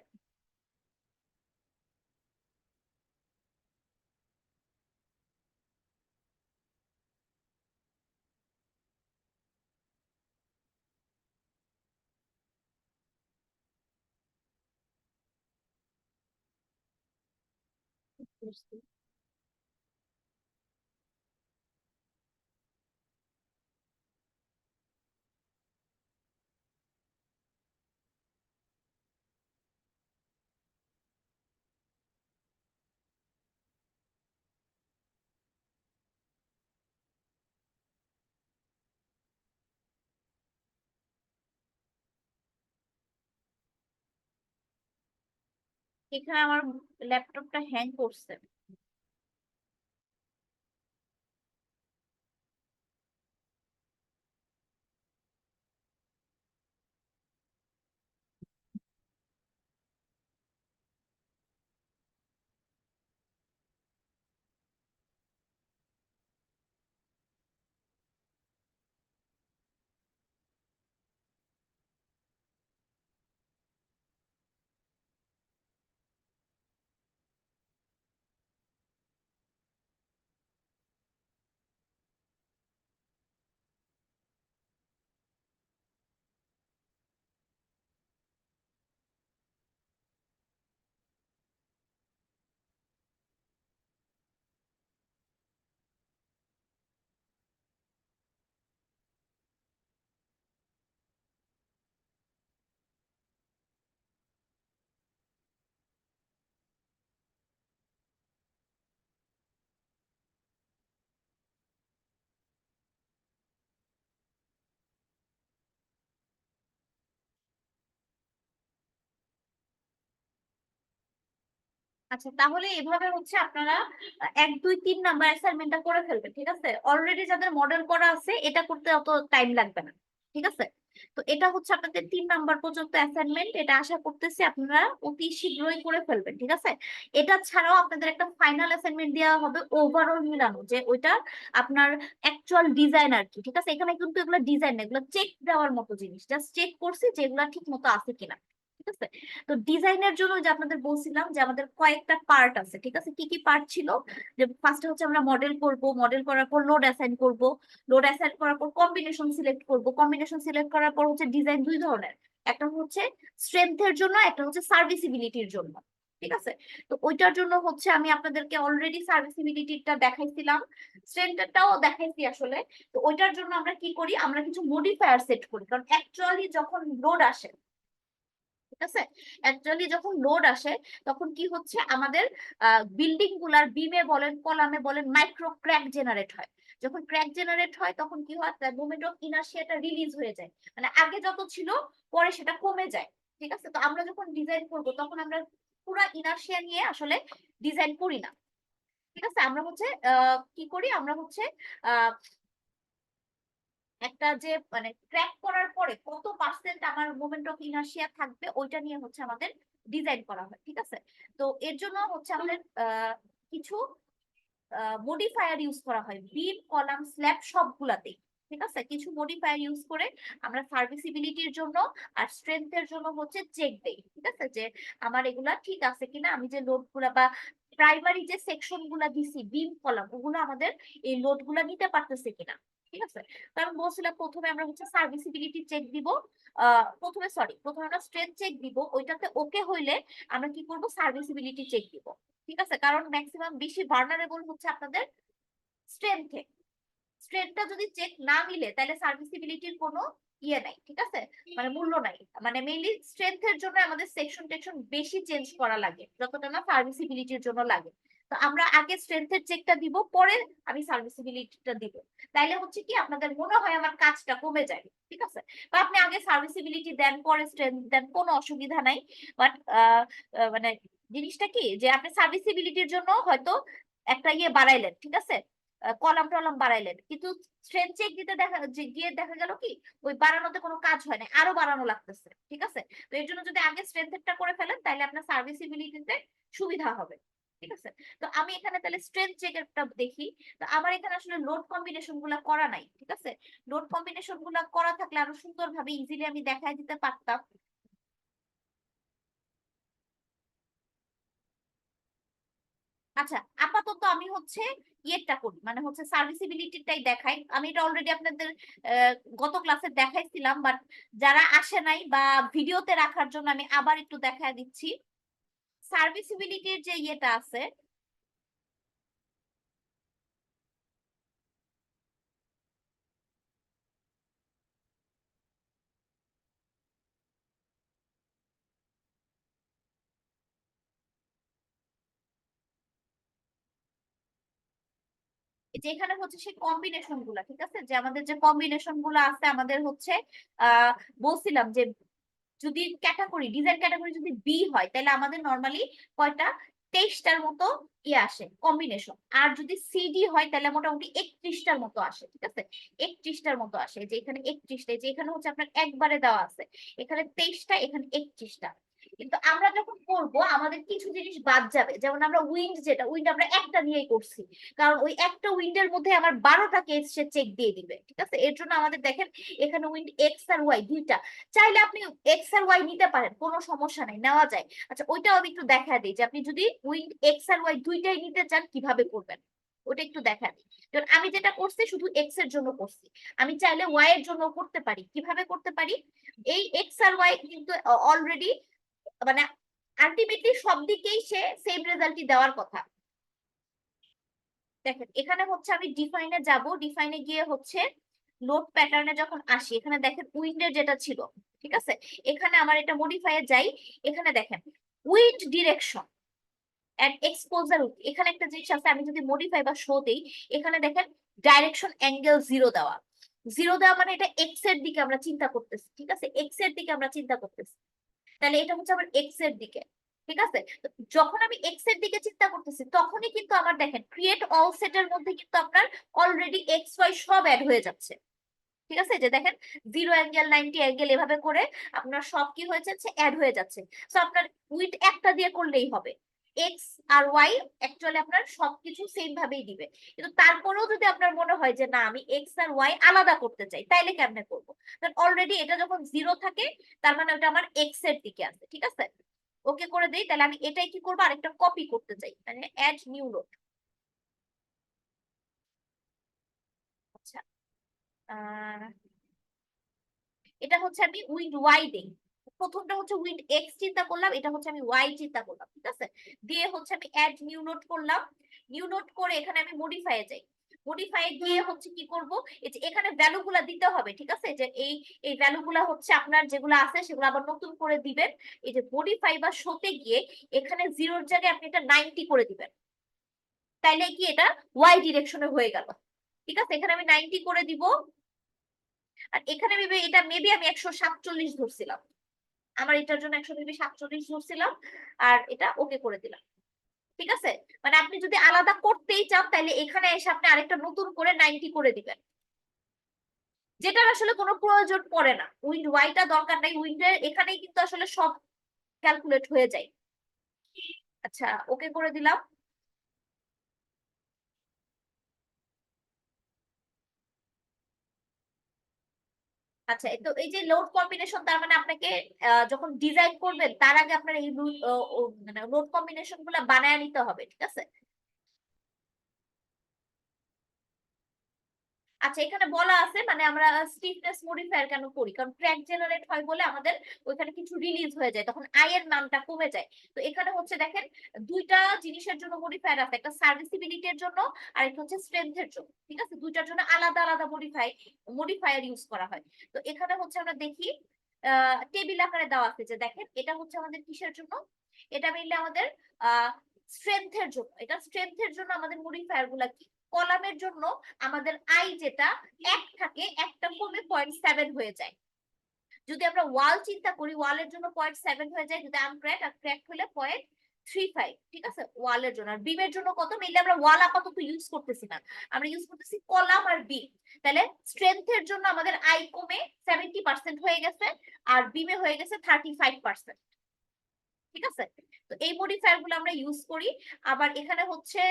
এখানে আমার ল্যাপটপটা হ্যাং করছে। আচ্ছা, তাহলে এভাবে হচ্ছে আপনারা 1 2 3 নাম্বার অ্যাসাইনমেন্টটা করে ফেলবেন, ঠিক আছে? অলরেডি যাদের মডেল করা আছে এটা করতে অত টাইম লাগবে না, ঠিক আছে? তো এটা হচ্ছে আপনাদের 3 নাম্বার পর্যন্ত অ্যাসাইনমেন্ট, এটা আশা করতেছি আপনারা অতি শীঘ্রই করে ফেলবেন, ঠিক আছে? এটা ছাড়াও আপনাদের একটা ফাইনাল অ্যাসাইনমেন্ট দেওয়া হবে ওভারঅল মিলানো, যে ওইটা আপনার অ্যাকচুয়াল ডিজাইন আর কি, ঠিক আছে? এখানে কিন্তু এগুলো ডিজাইন না, এগুলো চেক দেওয়ার মতো জিনিস, জাস্ট চেক করছি যে এগুলো ঠিক মতো আছে কিনা, ঠিক আছে? তো ডিজাইনের জন্য যে আপনাদের বলছিলাম যে আমাদের কয়েকটা পার্ট আছে, ঠিক আছে? কি কি পার্ট ছিল, যে ফার্স্টে হচ্ছে আমরা মডেল করব, মডেল করার পর লোড অ্যাসাইন করব, লোড অ্যাসাইন করার পর কম্বিনেশন সিলেক্ট করব, কম্বিনেশন সিলেক্ট করার পর হচ্ছে ডিজাইন দুই ধরনের, একটা হচ্ছে স্ট্রেংথের জন্য, একটা হচ্ছে সার্ভিসিবিলিটির জন্য, ঠিক আছে? তো ওইটার জন্য হচ্ছে আমি আপনাদেরকে অলরেডি সার্ভিসিবিলিটিটা দেখাইছিলাম, স্ট্রেংথটাও দেখাইছি আসলে। তো ওইটার জন্য আমরা কি করি, আমরা কিছু মডিফায়ার সেট করি, কারণ অ্যাকচুয়ালি যখন লোড আসে, ঠিক আছে, অ্যাকচুয়ালি যখন লোড আসে তখন কি হচ্ছে, আমাদের বিল্ডিং গুলার বিমে বলেন কলামে বলেন মাইক্রো ক্র্যাক জেনারেট হয়। যখন ক্র্যাক জেনারেট হয় তখন কি হয়, তার মোমেন্ট অফ ইনার্শিয়াটা রিলিজ হয়ে যায়, মানে আগে যত ছিল পরে সেটা কমে যায়, ঠিক আছে? তো আমরা যখন ডিজাইন করব তখন আমরা পুরো ইনার্শিয়া নিয়ে আসলে ডিজাইন করি না, ঠিক আছে? আমরা হচ্ছে কি করি, আমরা হচ্ছে আহ একটা যে মানে ট্র্যাক করার পরে কত পার্সেন্ট আমার মোমেন্ট অফ ইনার্শিয়া থাকবে ওইটা নিয়ে হচ্ছে আমাদের ডিজাইন করা হয়, ঠিক আছে? তো এর জন্য হচ্ছে আমাদের কিছু মডিফায়ার ইউজ করা হয় বিম কলাম স্ল্যাব সবগুলাতেই, ঠিক আছে? কিছু মডিফায়ার ইউজ করে আমরা সার্ভিসিবিলিটির জন্য আর স্ট্রেংথের জন্য হচ্ছে চেক দেই, ঠিক আছে? যে আমার এগুলা ঠিক আছে কিনা, আমি যে লোড গুলা বা প্রাইমারি যে সেকশন গুলা দিছি বিম কলাম ওগুলো আমাদের এই লোড গুলা নিতে পারতেছে কিনা, ঠিক আছে? কারণ বলছিলাম প্রথমে আমরা হচ্ছে সার্ভিসিবিলিটি চেক দিব, প্রথমে আমরা স্ট্রেংথ চেক দিব, ওইটাতে ওকে হইলে আমরা কি করব, সার্ভিসিবিলিটি চেক দিব, ঠিক আছে? কারণ ম্যাক্সিমাম বেশি ভার্নারেবল হচ্ছে আপনাদের স্ট্রেংথে, স্ট্রেংথটা যদি চেক না মিলে তাহলে সার্ভিসিবিলিটির কোনো ইয়ে নাই, ঠিক আছে? মানে মূল্য নাই, মানে মেইনলি স্ট্রেংথের জন্য আমাদের সেকশন টেকশন বেশি চেঞ্জ করা লাগে যতটা না সার্ভিসিবিলিটির জন্য লাগে। তো আমরা আগে স্ট্রেংথের চেকটা দিব, পরে আমি সার্ভিসিবিলিটিটা দিব, তাইলে হচ্ছে কি আপনাদের মনে হয় আমার কাজটা কমে যায়, ঠিক আছে? বা আপনি আগে সার্ভিসিবিলিটি দেন পরে স্ট্রেংথ দেন, কোনো অসুবিধা নাই। বাট মানে জিনিসটা কি, যে আপনি সার্ভিসিবিলিটির জন্য হয়তো একটা ইয়ে বাড়াইলেন, ঠিক আছে, কলাম টলাম বাড়াইলেন, কিন্তু স্ট্রেংথ চেক দিতে গিয়ে দেখা গেল কি ওই বাড়ানোতে কোনো কাজ হয় না, আরো বাড়ানো লাগতেছে, ঠিক আছে? তো এর জন্য যদি আগে স্ট্রেংথটা করে ফেলেন তাহলে আপনার সার্ভিসিবিলিটিতে সুবিধা হবে, ঠিক আছে? তো আমি এখানে তাহলে স্ট্রেংথ চেকটা দেখি। তো আমার এখানে আসলে লোড কম্বিনেশন গুলা করা নাই, ঠিক আছে? লোড কম্বিনেশন গুলা করা থাকলে আরো সুন্দরভাবে ইজিলি আমি দেখাই দিতে পারতাম। আচ্ছা, আপাতত আমি হচ্ছে ইয়েটা করি, মানে হচ্ছে সার্ভিসিবিলিটিটাই দেখাই। আমি এটা অলরেডি আপনাদের গত ক্লাসে দেখাইছিলাম, বাট যারা আসে নাই বা ভিডিওতে রাখার জন্য আমি আবার একটু দেখায় দিচ্ছি। সার্ভিসিবিলিটির যে ইয়েটা আছে, যেখানে হচ্ছে সেই কম্বিনেশন গুলা, ঠিক আছে, যে আমাদের যে কম্বিনেশন গুলা আছে আমাদের হচ্ছে আহ বলছিলাম যে যদি ক্যাটাগরি ডিজাইন ক্যাটাগরি যদি বি হয় তাহলে আমাদের নর্মালি কয়টা 23টার মতো ইয়ে আসে কম্বিনেশন, আর যদি সিডি হয় তাহলে মোটামুটি 31টার মতো আসে, ঠিক আছে? 31টার মতো আসে, যে এখানে 31টা, যে এখানে হচ্ছে আপনার একবারে দেওয়া আছে, এখানে 23টা এখানে 31টা। কিন্তু আমরা যখন করব আমাদের কিছু জিনিস বাদ যাবে, যেমন আমরা উইন্ড, যেটা উইন্ড আমরা একটা নিয়েই করছি, কারণ ওই একটা উইন্ডের মধ্যে আমার 12টা কেস সে চেক দিয়ে দিবে, ঠিক আছে? এর জন্য আমাদের দেখেন এখানে উইন্ড এক্স আর ওয়াই দুইটা, চাইলে আপনি এক্স আর ওয়াই নিতে পারেন, কোনো সমস্যা নাই, নেওয়া যায়। আচ্ছা, ওইটাও আমি একটু দেখা দিই যে আপনি যদি উইন্ড এক্স আর ওয়াই দুইটাই নিতে চান কিভাবে করবেন, ওটা একটু দেখা দিই। কারণ আমি যেটা করছি শুধু এক্স এর জন্য করছি, আমি চাইলে ওয়াই এর জন্য করতে পারি। কিভাবে করতে পারি, এই এক্স আর ওয়াই কিন্তু অলরেডি মানে আলটিমেটলি সব দিকেই সে সেম রেজাল্টই দেওয়ার কথা। দেখেন এখানে হচ্ছে আমি ডিফাইনে যাব, ডিফাইনে গিয়ে হচ্ছে লোড প্যাটার্নে যখন আসি, এখানে দেখেন উইন্ডের যেটা ছিল, ঠিক আছে, এখানে আমার এটা মডিফায়ার যাই, এখানে দেখেন উইন্ড ডিরেকশন এন্ড এক্সপোজার, এখানে একটা জিনিস আছে, আমি যদি মডিফাই বা শো দেই, এখানে দেখেন ডাইরেকশন অ্যাঙ্গেল জিরো দেওয়া, জিরো দেওয়া মানে এটা এক্স এর দিকে আমরা চিন্তা করতেছি, ঠিক আছে? এক্স এর দিকে আমরা চিন্তা করতেছি, তাহলে এটা হচ্ছে আমার এক্স এর দিকে। ঠিক আছে? যখন আমি এক্স এর দিকে চিন্তা করতেছি তখনই কিন্তু আমার দেখেন ক্রিয়েট অল সেটের মধ্যে কিন্তু আপনার অলরেডি এক্স ওয়াই সব অ্যাড হয়ে যাচ্ছে। ঠিক আছে, যে দেখেন 0 অ্যাঙ্গেল 90 অ্যাঙ্গেল এভাবে করে আপনার সব কি হয়ে যাচ্ছে, অ্যাড হয়ে যাচ্ছে। তো আপনার উইথ একটা দিয়ে করলেই হবে, এক্স আর ওয়াই অ্যাকচুয়ালি আপনার সবকিছু সেম ভাবেই দিবে। কিন্তু তারপরেও যদি আপনার মনে হয় যে না আমি এক্স আর ওয়াই আলাদা করতে চাই, তাইলে কেমনে করবো? অলরেডি এটা যখন 0 থাকে তার মানে ওটা আমার এক্স এর দিকে আছে। ঠিক আছে, ওকে করে দেই। তাহলে আমি এটাই কি করবো, আরেকটা কপি করতে চাই, মানে অ্যাড নিউ নোড। আচ্ছা, এটা হচ্ছে আমি উইন্ড ওয়াই দেই। প্রথমটা হচ্ছে উইন্ড এক্স চিন্তা করলাম, এটা হচ্ছে আমি ওয়াই চিন্তা করলাম। ঠিক আছে, দিয়ে হচ্ছে আমি অ্যাড নিউ নোট করলাম। নিউ নোট করে এখানে আমি মডিফাই যাই। মডিফাই গিয়ে হচ্ছে কি করব, এই যে এখানে ভ্যালু গুলা দিতে হবে। ঠিক আছে, যে এই ভ্যালু গুলা হচ্ছে আপনার যেগুলো আছে সেগুলো আবার নতুন করে দিবেন। এই যে মডিফাই বা শোতে গিয়ে এখানে 0-র জায়গায় আপনি এটা 90 করে দিবেন, তাইলে কি এটা ওয়াই ডিরেকশনে হয়ে গেল। ঠিক আছে, এখানে আমি 90 করে দিব। আর এখানে এটা মেবি আমি 147 ধরছিলাম, আমার এটার জন্য 147 ধরছিলাম, আর এটা ওকে করে দিলাম। ঠিক আছে, মানে আপনি যদি আলাদা করতেই চান তাহলে এখানে এসে আপনি আরেকটা নতুন করে 90 করে দিবেন, যেটার আসলে কোনো প্রয়োজন পড়ে না। উইন্ড ওয়াইটা দরকার নাই, উইন্ডের এখানেই কিন্তু আসলে সব ক্যালকুলেট হয়ে যায়। আচ্ছা, ওকে করে দিলাম। আচ্ছা, তো এই যে লোড কম্বিনেশন, তার মানে আপনাকে যখন ডিজাইন করবেন তার আগে আপনার এই মানে লোড কম্বিনেশন গুলা বানায় নিতে হবে। ঠিক আছে, আচ্ছা এখানে বলা আছে মানে আমরা স্টিফনেস মডিফায়ার কেন করি, কারণ ক্র্যাক জেনারেট হয় বলে আমাদের ওইখানে কিছু রিলিজ হয়ে যায়, তখন আই এর মানটা কমে যায়। তো এখানে হচ্ছে দেখেন দুইটা জিনিসের জন্য মডিফায়ার আছে, একটা সার্ভিসিবিলিটির জন্য আর একটা হচ্ছে স্ট্রেংথের জন্য। ঠিক আছে, দুইটার জন্য আলাদা আলাদা মডিফায়ার ইউজ করা হয়। তো এখানে হচ্ছে আমরা দেখি টেবিল আকারে দেওয়া আছে, যে দেখেন এটা হচ্ছে আমাদের কিসের জন্য, এটা মিললে আমাদের আহ স্ট্রেংথের জন্য। এটা স্ট্রেংথের জন্য আমাদের মডিফায়ার গুলা কি, কলামের জন্য আমাদের আই যেটা 1 থাকে, একটা কমে 0.7 হয়ে যায়। যদি আমরা ওয়াল চিন্তা করি, ওয়ালের জন্য 0.7 হয়ে যায় যদি আনক্র্যাক, আর ক্র্যাক হলে 0.35। ঠিক আছে, ওয়ালের জন্য। আর বিমের জন্য কত মিললে, আমরা ওয়াল আপাতত ইউজ করতেছি না, আমরা ইউজ করতেছি কলাম আর বিম। তাহলে স্ট্রেংথের জন্য আমাদের আই কমে 70% হয়ে গেছে, আর বিমে হয়ে গেছে 35%। ঠিক আছে, তো এই মডিফায়ার গুলো আমরা ইউজ করি। আবার এখানে হচ্ছে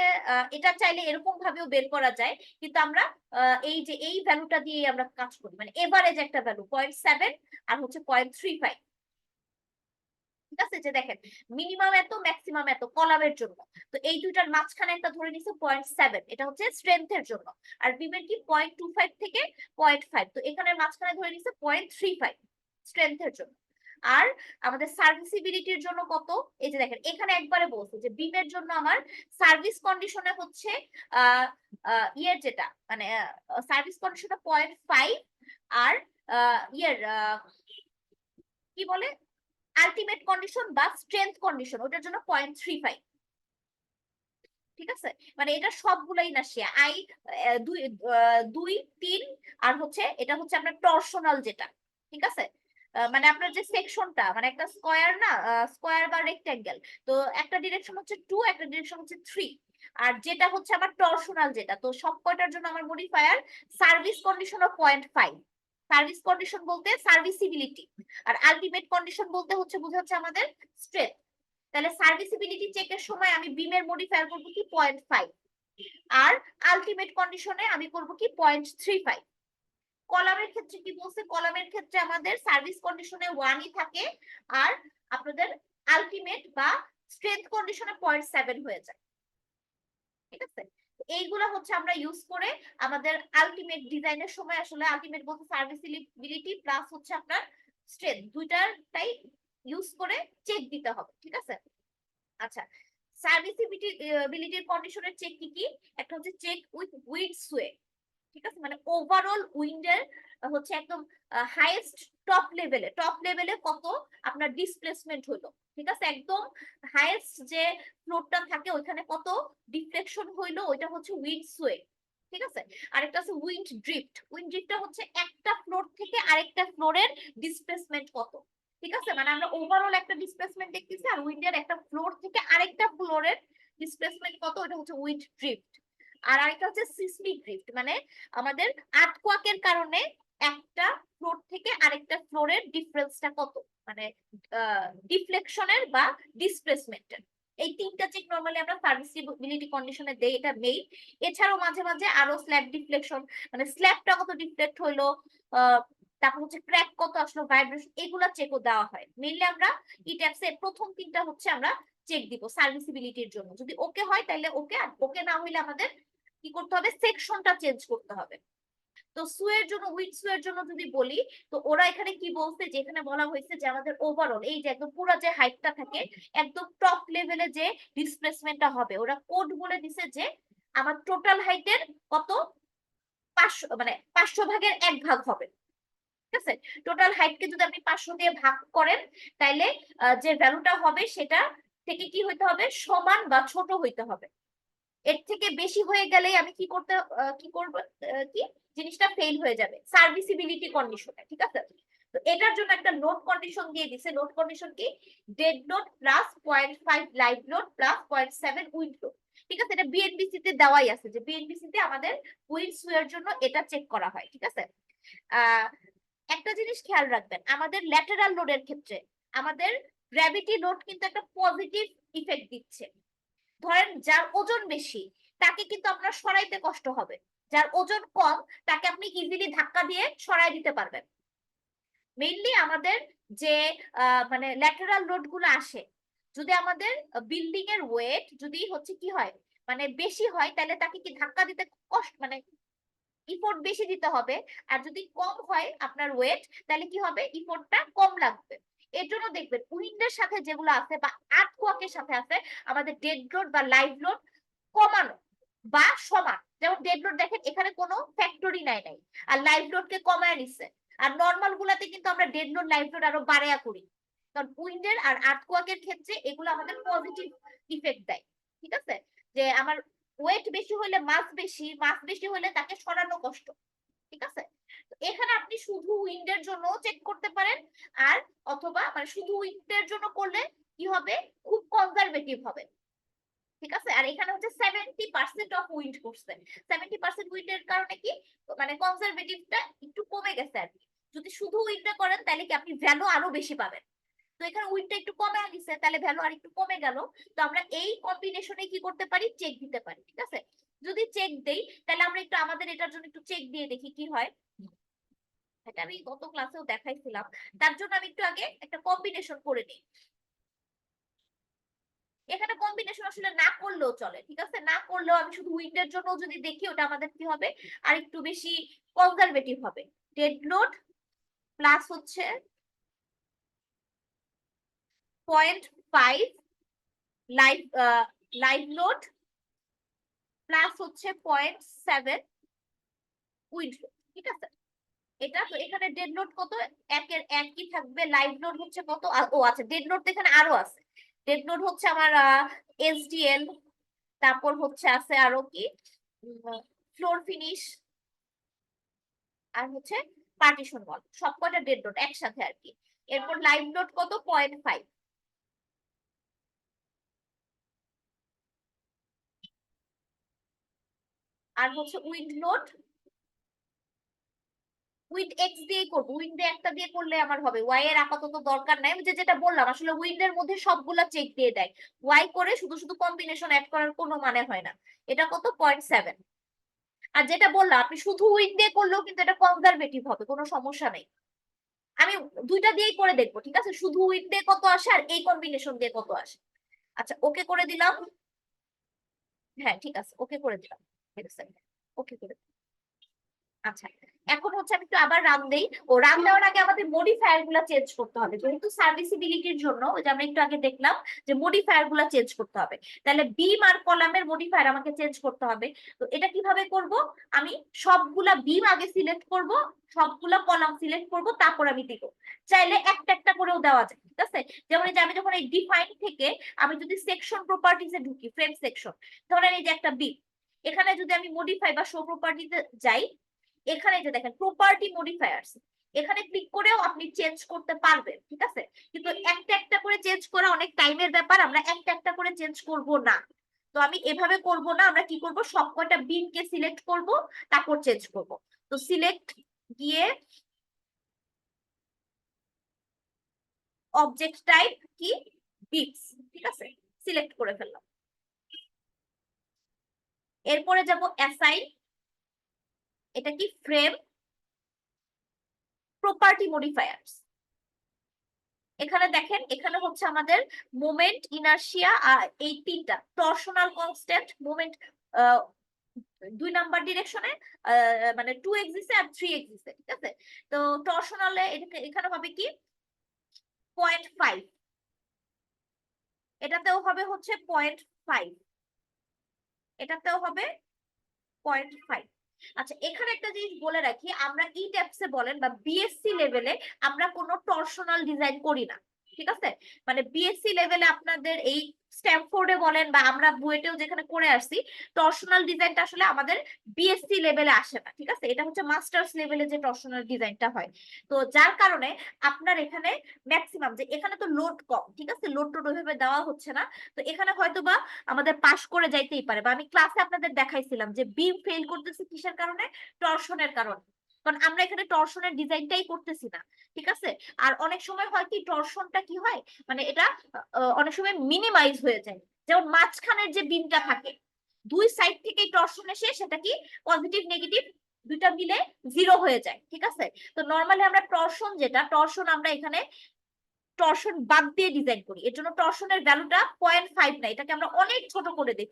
এটা চাইলে এরকম ভাবেও বের করা যায়, কিন্তু আমরা এই যে এই ভ্যালুটা দিয়ে আমরা কাজ করি, মানে এভারেজ একটা ভ্যালু 0.7 আর হচ্ছে 0.35। ঠিক আছে, যে দেখেন মিনিমাম এত ম্যাক্সিমাম এত কলামের জন্য। তো এই দুইটার মাঝখানে একটা ধরে নিছে 0.7, এটা হচ্ছে স্ট্রেংথের জন্য। আর বিমের কি 0.25 থেকে 0.5, তো এখানে মাঝখানে ধরে নিছে 0.35 স্ট্রেংথের জন্য। আর আমাদের সার্ভিসিবিলিটির জন্য কত, এই যে দেখেন এখানে একবারে বলছে যে বিমের জন্য আমার সার্ভিস কন্ডিশনে হচ্ছে আহ ইয়ের যেটা মানে সার্ভিস কন্ডিশনে 0.5, আর ইয়ের কি বলে আলটিমেট কন্ডিশন বা স্ট্রেংথ কন্ডিশন ওটার জন্য 0.35। ঠিক আছে, মানে এটা সবগুলাই না সে আই 2 2 3, আর হচ্ছে এটা হচ্ছে আপনার টরশনাল যেটা। ঠিক আছে, মানে আপনার যে সেকশনটা মানে একটা স্কয়ার না, স্কয়ার বা রেক্ট্যাঙ্গেল, তো একটা ডিরেকশন হচ্ছে 2, একটা ডিরেকশন হচ্ছে 3। আর যেটা হচ্ছে আমার টরশনাল যেটা, তো সব কয়টার জন্য আমার মডিফায়ার সার্ভিস কন্ডিশন ও 0.5। সার্ভিস কন্ডিশন বলতে সার্ভিসিবিলিটি, আর আলটিমেট কন্ডিশন বলতে হচ্ছে বোঝাচ্ছে আমাদের স্ট্রেংথ। তাহলে সার্ভিসিবিলিটি চেকের সময় আমি বিমের মডিফায়ার করব কি 0.5, আর আলটিমেট কন্ডিশনে আমি করব কি 0.35। কলামের ক্ষেত্রে কি বলছে, কলামের ক্ষেত্রে আমাদের সার্ভিস কন্ডিশনে 1ই থাকে, আর আপনাদের আলটিমেট বা স্ট্রেংথ কন্ডিশনে 0.7 হয়ে যায়। ঠিক আছে, এইগুলা হচ্ছে আমরা ইউজ করে আমাদের আলটিমেট ডিজাইনের সময়, আসলে আলটিমেট বলতে সার্ভিসিবিলিটি প্লাস হচ্ছে আপনার স্ট্রেংথ দুইটারটাই ইউজ করে চেক দিতে হবে। ঠিক আছে, আচ্ছা সার্ভিসিবিলিটির কন্ডিশনের চেক কি কি, একটা হচ্ছে চেক উইথ উইন্ড সুয়ে। ঠিক আছে, মানে ওভারঅল উইন্ডের হচ্ছে একদম হাইয়েস্ট টপ লেভেলে কত আপনার ডিসপ্লেসমেন্ট হলো। ঠিক আছে, একদম হাইয়েস্ট যে ফ্লোরটা থাকে ওইখানে কত ডিফ্লেকশন হইলো, ওইটা হচ্ছে উইন্ড সুয়ে। ঠিক আছে, আরেকটা আছে উইন্ড ড্রিফট। উইন্ড ড্রিফটটা হচ্ছে একটা ফ্লোর থেকে আরেকটা ফ্লোরের ডিসপ্লেসমেন্ট কত। ঠিক আছে, মানে আমরা ওভারঅল একটা ডিসপ্লেসমেন্ট দেখতেছি, আর উইন্ডের একটা ফ্লোর থেকে আরেকটা ফ্লোরের ডিসপ্লেসমেন্ট কত, ওটা হচ্ছে উইন্ড ড্রিফট। আর আরেকটা হচ্ছে সিসমিক ড্রিফট, মানে আমাদের আর্থকোয়াকের কারণে একটা ফ্লোর থেকে আরেকটা ফ্লোরের ডিফারেন্সটা কত, মানে ডিফ্লেকশনের বা ডিসপ্লেসমেন্টের। এই তিনটা চেক নরমালি আমরা সার্ভিসিবিলিটি কন্ডিশনে দেই, এটা মেইন। এছাড়াও মাঝে মাঝে আরো স্ল্যাব ডিফ্লেকশন, মানে স্ল্যাবটা কত ডিফ্লেক্ট হইলো, তারপর হচ্ছে ক্র্যাক কত আসলো, ভাইব্রেশন, এগুলা চেকও দেওয়া হয়। মেইনলি আমরা ইট্যাক্স এর প্রথম তিনটা হচ্ছে আমরা চেক দিব সার্ভিসিবিলিটির জন্য। যদি ওকে হয় তাহলে ওকে, আর ওকে না হইলে আমাদের কি করতে হবে, সেকশনটা চেঞ্জ করতে হবে। তো সুয়ের জন্য, উইন্ড সুয়ের জন্য যদি বলি, তো ওরা এখানে কি বলছে, যে এখানে বলা হয়েছে যে আমাদের ওভারঅল এই যে একদম পুরো যে হাইটটা থাকে, একদম টপ লেভেলে যে ডিসপ্লেসমেন্টটা হবে, ওরা কোড বলে দিছে যে আমার টোটাল হাইটের কত, 500, মানে 500 ভাগের 1 ভাগ হবে। ঠিক আছে, টোটাল হাইটকে যদি আপনি 500 দিয়ে ভাগ করেন, তাইলে যে ভ্যালুটা হবে সেটা থেকে কি হইতে হবে, সমান বা ছোট হইতে হবে। এর থেকে বেশি হয়ে গেলেই আমি কি করতে, কি করব, কি জিনিসটা ফেল হয়ে যাবে সার্ভিসিবিলিটি কন্ডিশনে। ঠিক আছে, তো এটার জন্য একটা লোড কন্ডিশন দিয়ে দিছে। লোড কন্ডিশন কি, dead load plus 0.5 live load plus 0.7 wind load. ঠিক আছে, এটা বিএনবিসি তে দেওয়াই আছে, যে বিএনবিসি তে আমাদের উইন্ড সুয়ের জন্য এটা চেক করা হয়। ঠিক আছে, একটা জিনিস খেয়াল রাখবেন, আমাদের ল্যাটেরাল লোডের ক্ষেত্রে আমাদের গ্র্যাভিটি লোড কিন্তু একটা পজিটিভ ইফেক্ট দিচ্ছে। ধরেন যার ওজন বেশি তাকে কিন্তু আপনার সরাইতে কষ্ট হবে, যার ওজন কম তাকে আপনি ইজিলি ধাক্কা দিয়ে সরাই দিতে পারবেন। মেইনলি আমাদের যে মানে ল্যাটেরাল লোড গুলো আসে, যদি আমাদের বিল্ডিং এর ওয়েট যদি হচ্ছে কি হয়, মানে বেশি হয়, তাহলে তাকে কি ধাক্কা দিতে কষ্ট, মানে ইফোর্ট বেশি দিতে হবে। আর যদি কম হয় আপনার ওয়েট, তাহলে কি হবে, ইফোর্টটা কম লাগবে। এর জন্য দেখবেন উইন্ডের সাথে যেগুলো আছে বা আর্থকোয়াকের সাথে আছে, আমাদের ডেড লোড বা লাইভ লোড কমানো বা সমান। যেমন ডেড লোড দেখেন এখানে কোনো ফ্যাক্টরি নাই, আর লাইভ লোডকে কমায় নিচ্ছে। আর নর্মাল গুলাতে কিন্তু আমরা ডেড লোড লাইভ লোড আরো বাড়ায়া করি, কারণ উইন্ডের আর আর্থকোয়াকের ক্ষেত্রে এগুলো আমাদের পজিটিভ ইফেক্ট দেয়। ঠিক আছে, যে আমার ওয়েট বেশি হলে মাস বেশি, মাস বেশি হলে তাকে সরানো কষ্ট। ঠিক আছে, এখানে আপনি শুধু উইন্ডের জন্য চেক করতে পারেন, আর অথবা মানে শুধু উইন্ডের জন্য করলে কি হবে, খুব কনজারভেটিভ হবে। ঠিক আছে, আর এখানে হচ্ছে 70% অফ উইন্ড করছে। 70% উইন্ডের কারণে কি, মানে কনজারভেটিভটা একটু কমে গেছে আর কি। যদি শুধু উইন্ডটা করেন তাহলে কি আপনি ভ্যালু আরো বেশি পাবেন। তো এখানে উইন্ডটা একটু কমে দিছে, তাহলে ভ্যালু আর একটু কমে গেল। তো আমরা এই কম্বিনেশনে কি করতে পারি, চেক দিতে পারি। ঠিক আছে, যদি চেক দেই তাহলে আমরা একটু আমাদের এটার জন্য একটু চেক দিয়ে দেখি কি হয়। এটা আমি গত ক্লাসেও দেখাইছিলাম, তার জন্য আমি একটু আগে একটা কম্বিনেশন করে নিই। এখানে কম্বিনেশন আসলে না করলেও চলে। ঠিক আছে, না করলেও আমি শুধু উইন্ডের জন্য যদি দেখি, ওটা আমাদের কি হবে, আর একটু বেশি কনজারভেটিভ হবে। ডেড লোড প্লাস হচ্ছে 0.5 লাইভ লাইভ লোড প্লাস হচ্ছে 0.7 উইন্ড লোড। ঠিক আছে, এটা তো এখানে ডেড লোড কত, একের একই থাকবে। লাইভ লোড হচ্ছে কত, ও আচ্ছা, ডেড লোড তো এখানে আরো আছে। ডেড লোড হচ্ছে আমার এসডিএল, তারপর হচ্ছে আছে আরো কি, ফ্লোর ফিনিশ, আর হচ্ছে পার্টিশন ওয়াল, সবকটা ডেড লোড একসাথে আর কি। এরপর লাইভ লোড কত, 0.5। আর হচ্ছে উইন্ড লোড, উইন্ড এক্স দিয়ে করবো, উইন্ডে একটা দিয়ে করলে আমার হবে, ওয়াই এর আপাতত দরকার নাই। আমি যেটা বললাম, আসলে উইন্ডের মধ্যে সবগুলা চেক দিয়ে দেয়, ওয়াই করে শুধু শুধু কম্বিনেশন অ্যাড করার কোনো মানে হয় না। এটা কত, 0.7। আর যেটা বললাম, আপনি শুধু উইন্ড দিয়ে করলেও কিন্তু এটা কনজারভেটিভ হবে, কোনো সমস্যা নেই। আমি দুইটা দিয়েই করে দেখবো। ঠিক আছে, শুধু উইন্ড দিয়ে কত আসে আর এই কম্বিনেশন দিয়ে কত আসে। আচ্ছা, ওকে করে দিলাম। হ্যাঁ ঠিক আছে, ওকে করে দিলাম। ওকে করে দিলাম। আচ্ছা, এখন হচ্ছে আমি একটু আবার রান দেই। ও রান দেওয়ার আগে আমাদের মডিফায়ার গুলা চেঞ্জ করতে হবে, যেহেতু সার্ভিসিবিলিটির জন্য, ওই যে আমরা একটু আগে দেখলাম যে মডিফায়ার গুলা চেঞ্জ করতে হবে। তাহলে বিম আর কলামের মডিফায়ার আমাকে চেঞ্জ করতে হবে। তো এটা কিভাবে করব, আমি সবগুলা বিম আগে সিলেক্ট করব, সবগুলা কলাম সিলেক্ট করব, তারপর আমি দিব। চাইলে একটা একটা করেও দেওয়া যায়। ঠিক আছে, যেমন এই যে আমি যখন এই ডিফাইন থেকে আমি যদি সেকশন প্রপার্টিজে ঢুকি, ফ্রেম সেকশন, ধরেন এই যে একটা বিম, এখানে যদি আমি মডিফাই বা শো প্রপার্টিতে যাই, এখানে যে দেখেন প্রপার্টি মডিফায়ার্স, এখানে ক্লিক করেও আপনি চেঞ্জ করতে পারবেন, ঠিক আছে? কিন্তু একটা একটা করে চেঞ্জ করা অনেক টাইমের ব্যাপার, আমরা একটা একটা করে চেঞ্জ করব না। তো আমি এভাবে করব না, আমরা কি করব, সবকটা বিনকে সিলেক্ট করব, তারপর চেঞ্জ করব। তো সিলেক্ট গিয়ে অবজেক্ট টাইপ কি, বিটস, ঠিক আছে, সিলেক্ট করে ফেললাম। এরপরে যাব অ্যাসাইন, এটা কি ফ্রেম প্রপার্টি মডিফায়ার্স। এখানে দেখেন, এখানে হচ্ছে আমাদের মোমেন্ট, ইনার্শিয়া আর এই তিনটা টরশনাল কনস্ট্যান্ট, মোমেন্ট 2 নাম্বার ডিরেকশনে, মানে 2 এক্সিসে আর 3 এক্সিসে, ঠিক আছে? তো টরশনালে এখানে হবে কি 0.5, এটাতেও হবে হচ্ছে 0.5, এটাতেও হবে 0.5। আচ্ছা, এখানে একটা জিনিস বলে রাখি, আমরা ই ট্যাপসে বলেন বা বিএসসি লেভেলে আমরা কোনো টরশনাল ডিজাইন করি না, ঠিক আছে? মানে বিএসসি লেভেলে আপনাদের এই স্ট্যামফোর্ডে বলেন বা আমরা বুয়েটেও যেখানে করে আসছি, টরশনাল ডিজাইনটা আসলে আমাদের বিএসসি লেভেলে আসে না, ঠিক আছে? এটা হচ্ছে মাস্টার্স লেভেলে যে টরশনাল ডিজাইনটা হয়। তো যার কারণে আপনার এখানে ম্যাক্সিমাম, যে এখানে তো লোড কম, ঠিক আছে, লোড টোড ওইভাবে দেওয়া হচ্ছে না, তো এখানে হয়তো বা আমাদের পাশ করে যাইতেই পারে। বা আমি ক্লাসে আপনাদের দেখাইছিলাম যে বিম ফেল করতেছে কিসের কারণে, টরশনের কারণে, কারণ আমরা এখানে টরশনের ডিজাইনটাই করতেছি না, ঠিক আছে? আর অনেক সময় হয় কি, টরশনটা কি হয়, মানে এটা অনেক সময় মিনিমাইজ হয়ে যায়। যেমন মাঝখানের যে বিমটা থাকে, দুই সাইড থেকেই টরশন এসে সেটা কি পজিটিভ নেগেটিভ দুইটা মিলে 0 হয়ে যায়, ঠিক আছে? তো নর্মালি আমরা টরশন, যেটা টরশন আমরা এখানে টর্শন বাদ দিয়ে ডিজাইন করি, এর জন্য টর্শনের ভ্যালুটা 0.5 না, এটাকে আমরা অনেক ছোট করে দিই,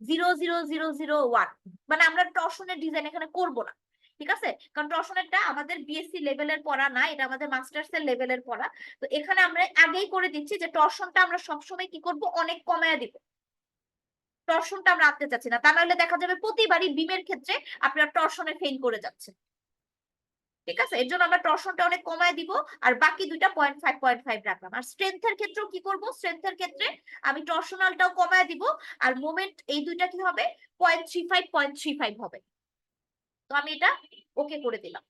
0.00001। মানে আমরা টর্শনের ডিজাইন এখানে করব না, ঠিক আছে? কারণ টর্শনেরটা আমাদের বিএসসি লেভেলের পড়া না, এটা আমাদের মাস্টার্স এর লেভেলের পড়া। তো এখানে আমরা আগেই করে দিচ্ছি যে টর্শনটা আমরা সবসময় কি করব, অনেক কমায় দিব। টর্শনটা আমরা আনতে চাচ্ছি না, তা নাহলে দেখা যাবে প্রতিবারই বিমের ক্ষেত্রে আপনারা টর্শনে ফেল করে যাচ্ছে, ঠিক আছে? এর জন্য আমরা টর্শনটা অনেক কমায় দিব, আর বাকি দুইটা 0.5 রাখলাম। আর স্ট্রেংথের ক্ষেত্রেও কি করব, স্ট্রেংথের ক্ষেত্রে আমি টর্শনালটাও কমায় দিব, আর মোমেন্ট এই দুইটা কি হবে, 0.35 হবে। তো আমি এটা ওকে করে দিলাম,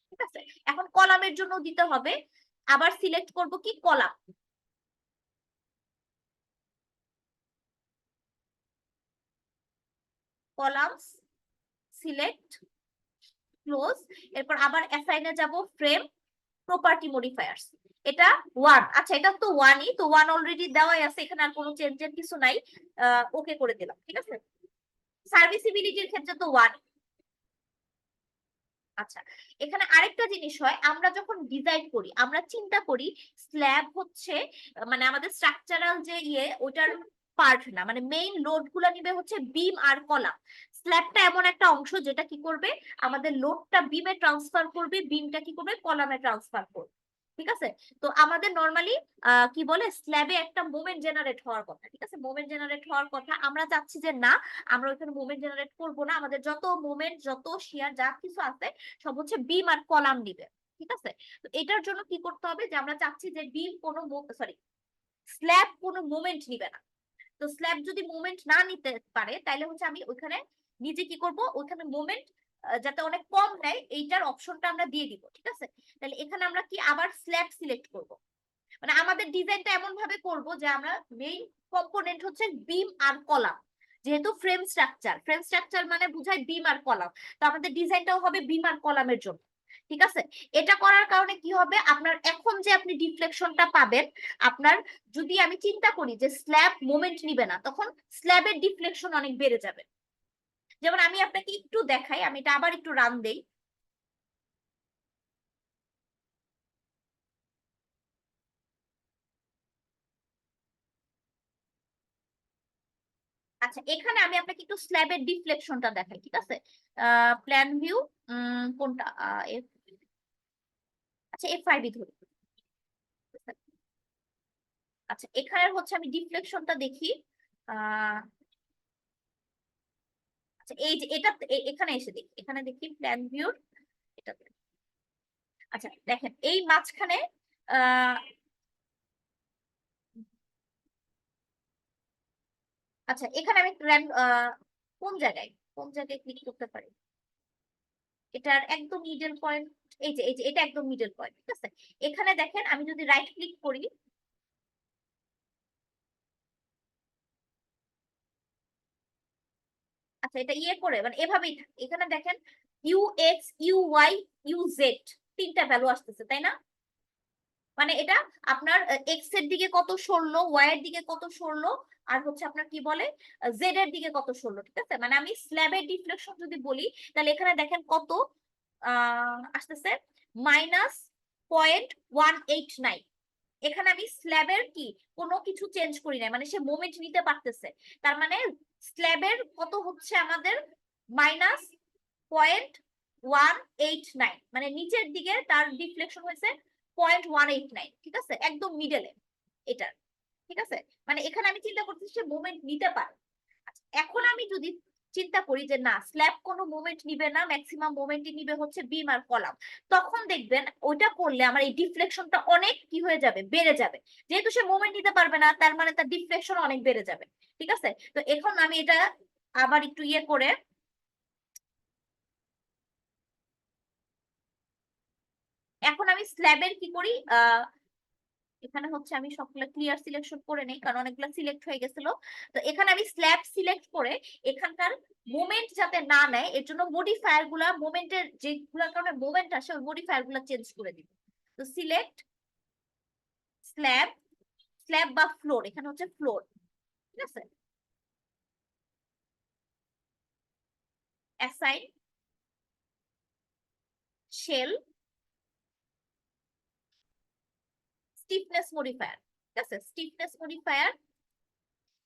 ঠিক আছে? এখন কলামের জন্য দিতে হবে, আবার সিলেক্ট করব কি, কলাম, কলামস, সিলেক্ট, ক্লোজ। এরপর আবার অ্যাসাইনে যাব, ফ্রেম প্রপার্টি মডিফায়ার্স, এটা 1। আচ্ছা, এটা তো 1ই, তো 1 অলরেডি দেওয়াই আছে, এখানে আর কোনো চেঞ্জের কিছু নাই, ওকে করে দিলাম, ঠিক আছে? সার্ভিসিবিলিটির ক্ষেত্রে তো 1। আচ্ছা, এখানে আরেকটা জিনিস হয়, আমরা যখন ডিজাইন করি আমরা চিন্তা করি স্ল্যাব হচ্ছে মানে আমাদের স্ট্রাকচারাল যে ওটার পার্ট না, মানে মেইন লোড গুলা নিবে হচ্ছে বিম আর কলাম। স্ল্যাবটা এমন একটা অংশ যেটা কি করবে, আমাদের লোডটা বিমে ট্রান্সফার করবে, বিমটা কি করবে, কলামে ট্রান্সফার করবে, ঠিক আছে? তো আমাদের নর্মালি কি বলে, স্ল্যাবে একটা মোমেন্ট জেনারেট হওয়ার কথা, ঠিক আছে, মোমেন্ট জেনারেট হওয়ার কথা। আমরা চাচ্ছি যে না, আমরা ওইখানে মুভমেন্ট জেনারেট করবো না, আমাদের যত মুভমেন্ট যত শেয়ার যা কিছু আছে সব হচ্ছে বিম আর কলাম নিবে, ঠিক আছে? তো এটার জন্য কি করতে হবে, যে আমরা চাচ্ছি যে বিম কোনো সরি স্ল্যাব কোনো মুভমেন্ট নিবে না। তো স্ল্যাব যদি মুভমেন্ট না নিতে পারে তাহলে হচ্ছে আমি ওইখানে নিজে কি করব, ওইখানে মুভমেন্ট যাতে অনেক কম নেয় এইটার অপশনটা আমরা দিয়ে দিব, ঠিক আছে? তাহলে এখানে আমরা কি আবার স্ল্যাব সিলেক্ট করব, মানে আমাদের ডিজাইনটা এমন ভাবে করব যে আমরা মেইন কম্পোনেন্ট হচ্ছে বিম আর কলাম। যেহেতু ফ্রেম স্ট্রাকচার মানে বুঝায় বিম আর কলাম, তো আমাদের ডিজাইনটাও হবে বিম আর কলামের জন্য, ঠিক আছে? এটা করার কারণে কি হবে, আপনার এখন যে আপনি ডিফ্লেকশনটা পাবেন, আপনার যদি আমি চিন্তা করি যে স্ল্যাব মোমেন্ট নিবে না, তখন স্ল্যাবের ডিফ্লেকশন অনেক বেড়ে যাবে। যেমন আমি আপনাকে একটু দেখাই, আমি এটা আবার একটু রান দেই। আচ্ছা, এখানে আমি আপনাকে একটু স্ল্যাবের ডিফ্লেকশনটা দেখাই, ঠিক আছে? প্ল্যান ভিউ, কোনটা, আচ্ছা F5 ধরি। আচ্ছা, এখানে হচ্ছে আমি ডিফ্লেকশনটা দেখি। আহ আচ্ছা, এই যে এটা এখানে এসে দেখি, এখানে দেখি প্ল্যান ভিউর এটা। আচ্ছা দেখেন, এই মাঝখানে আহ আচ্ছা, এখানে আমি কোন জায়গায় ক্লিক করতে পারি, এটার একদম মিডল পয়েন্ট, এই যে এটা একদম মিডল পয়েন্ট, ঠিক আছে। এখানে দেখেন আমি যদি রাইট ক্লিক করি, আচ্ছা এটা ইয়ে করে মানে এভাবেই থাকে। এখানে দেখেন U X, U Y, U Z, তিনটা ভ্যালু আসতেছে, তাই না? মানে এটা আপনার এক্স এর দিকে কত সরলো, ওয়াই এর দিকে কত সরলো, আর হচ্ছে আপনার কি বলে জেড এর দিকে কত সরলো, ঠিক আছে। মানে আমি স্ল্যাবের ডিফ্লেকশন যদি বলি, তাহলে এখানে দেখেন কত আসতেছে, -0.189। এখানে আমি স্ল্যাবের কি কোনো কিছু চেঞ্জ করি নাই, মানে সে মোমেন্ট নিতে পারতেছে। তার মানে স্ল্যাবের কত হচ্ছে আমাদের -0.189, মানে নিচের দিকে তার ডিফ্লেকশন হয়েছে 0.189, ঠিক আছে, একদম মিডলে এটার, ঠিক আছে। মানে এখানে আমি চিন্তা করতেছি সে মুভমেন্ট নিতে পারে। আচ্ছা, এখন আমি যদি চিন্তা করি যে না, স্ল্যাব কোনো মুভমেন্ট নিবে না, ম্যাক্সিমাম মুভমেন্টই নিবে হচ্ছে বিম আর কলাম, তখন দেখবেন ওইটা করলে আমার এই ডিফ্লেকশনটা অনেক কি হয়ে যাবে, বেড়ে যাবে। যেহেতু সে মুভমেন্ট নিতে পারবে না, তার মানে তার ডিফ্লেকশন অনেক বেড়ে যাবে, ঠিক আছে। তো এখন আমি এটা আবার একটু ইয়ে করে, এখন আমি স্ল্যাবের কি করি, এখানে হচ্ছে আমি সবগুলা ক্লিয়ার সিলেকশন করে নেই, কারণ অনেকগুলা সিলেক্ট হয়ে গেছিল। তো এখানে আমি স্ল্যাব সিলেক্ট করে এখানকার মোমেন্ট যাতে না নেয় এর জন্য মডিফায়ার গুলা, মোমেন্টের যেগুলোর কারণে মোমেন্ট আসে ওই মডিফায়ার গুলা চেঞ্জ করে দিব। তো সিলেক্ট স্ল্যাব, স্ল্যাব বা ফ্লোর, এখানে হচ্ছে ফ্লোর, ঠিক আছে। অ্যাসাইন শেল স্টিফনেস মডিফায়ার, ঠিক আছে। স্টিফনেস মডিফায়ার,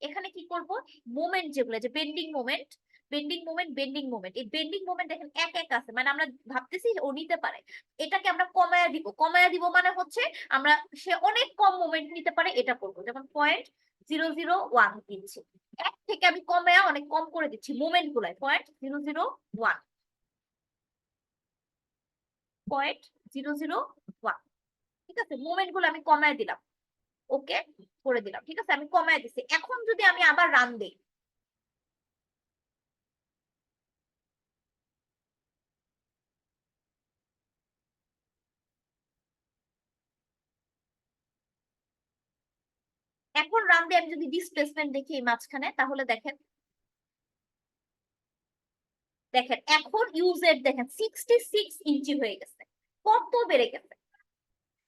এখানে কি করব, মোমেন্ট যেগুলো, যে bending moment, bending moment, bending moment, এই বেন্ডিং মোমেন্ট দেখেন এক এক আছে, মানে আমরা ভাবতেছি ও নিতে পারে, এটাকে আমরা কমায়া দিব। কমায়া দিব মানে হচ্ছে আমরা, সে অনেক কম মোমেন্ট নিতে পারে এটা করব, যেমন 0.001 দিচ্ছি, এক থেকে আমি কমায়া অনেক কম করে দিচ্ছি মোমেন্ট গুলাই, 0.001, 0.001, ঠিক আছে। মোমেন্ট গুলো আমি কমায় দিলাম, ওকে করে দিলাম, ঠিক আছে, আমি কমায় দিচ্ছি। এখন যদি আমি আবার রান দিই, এখন রান দিয়ে আমি যদি ডিসপ্লেসমেন্ট দেখি এই মাঝখানে, তাহলে দেখেন, দেখেন এখন ইউজের দেখেন 66 ইঞ্চি হয়ে গেছে, কত বেড়ে গেছে।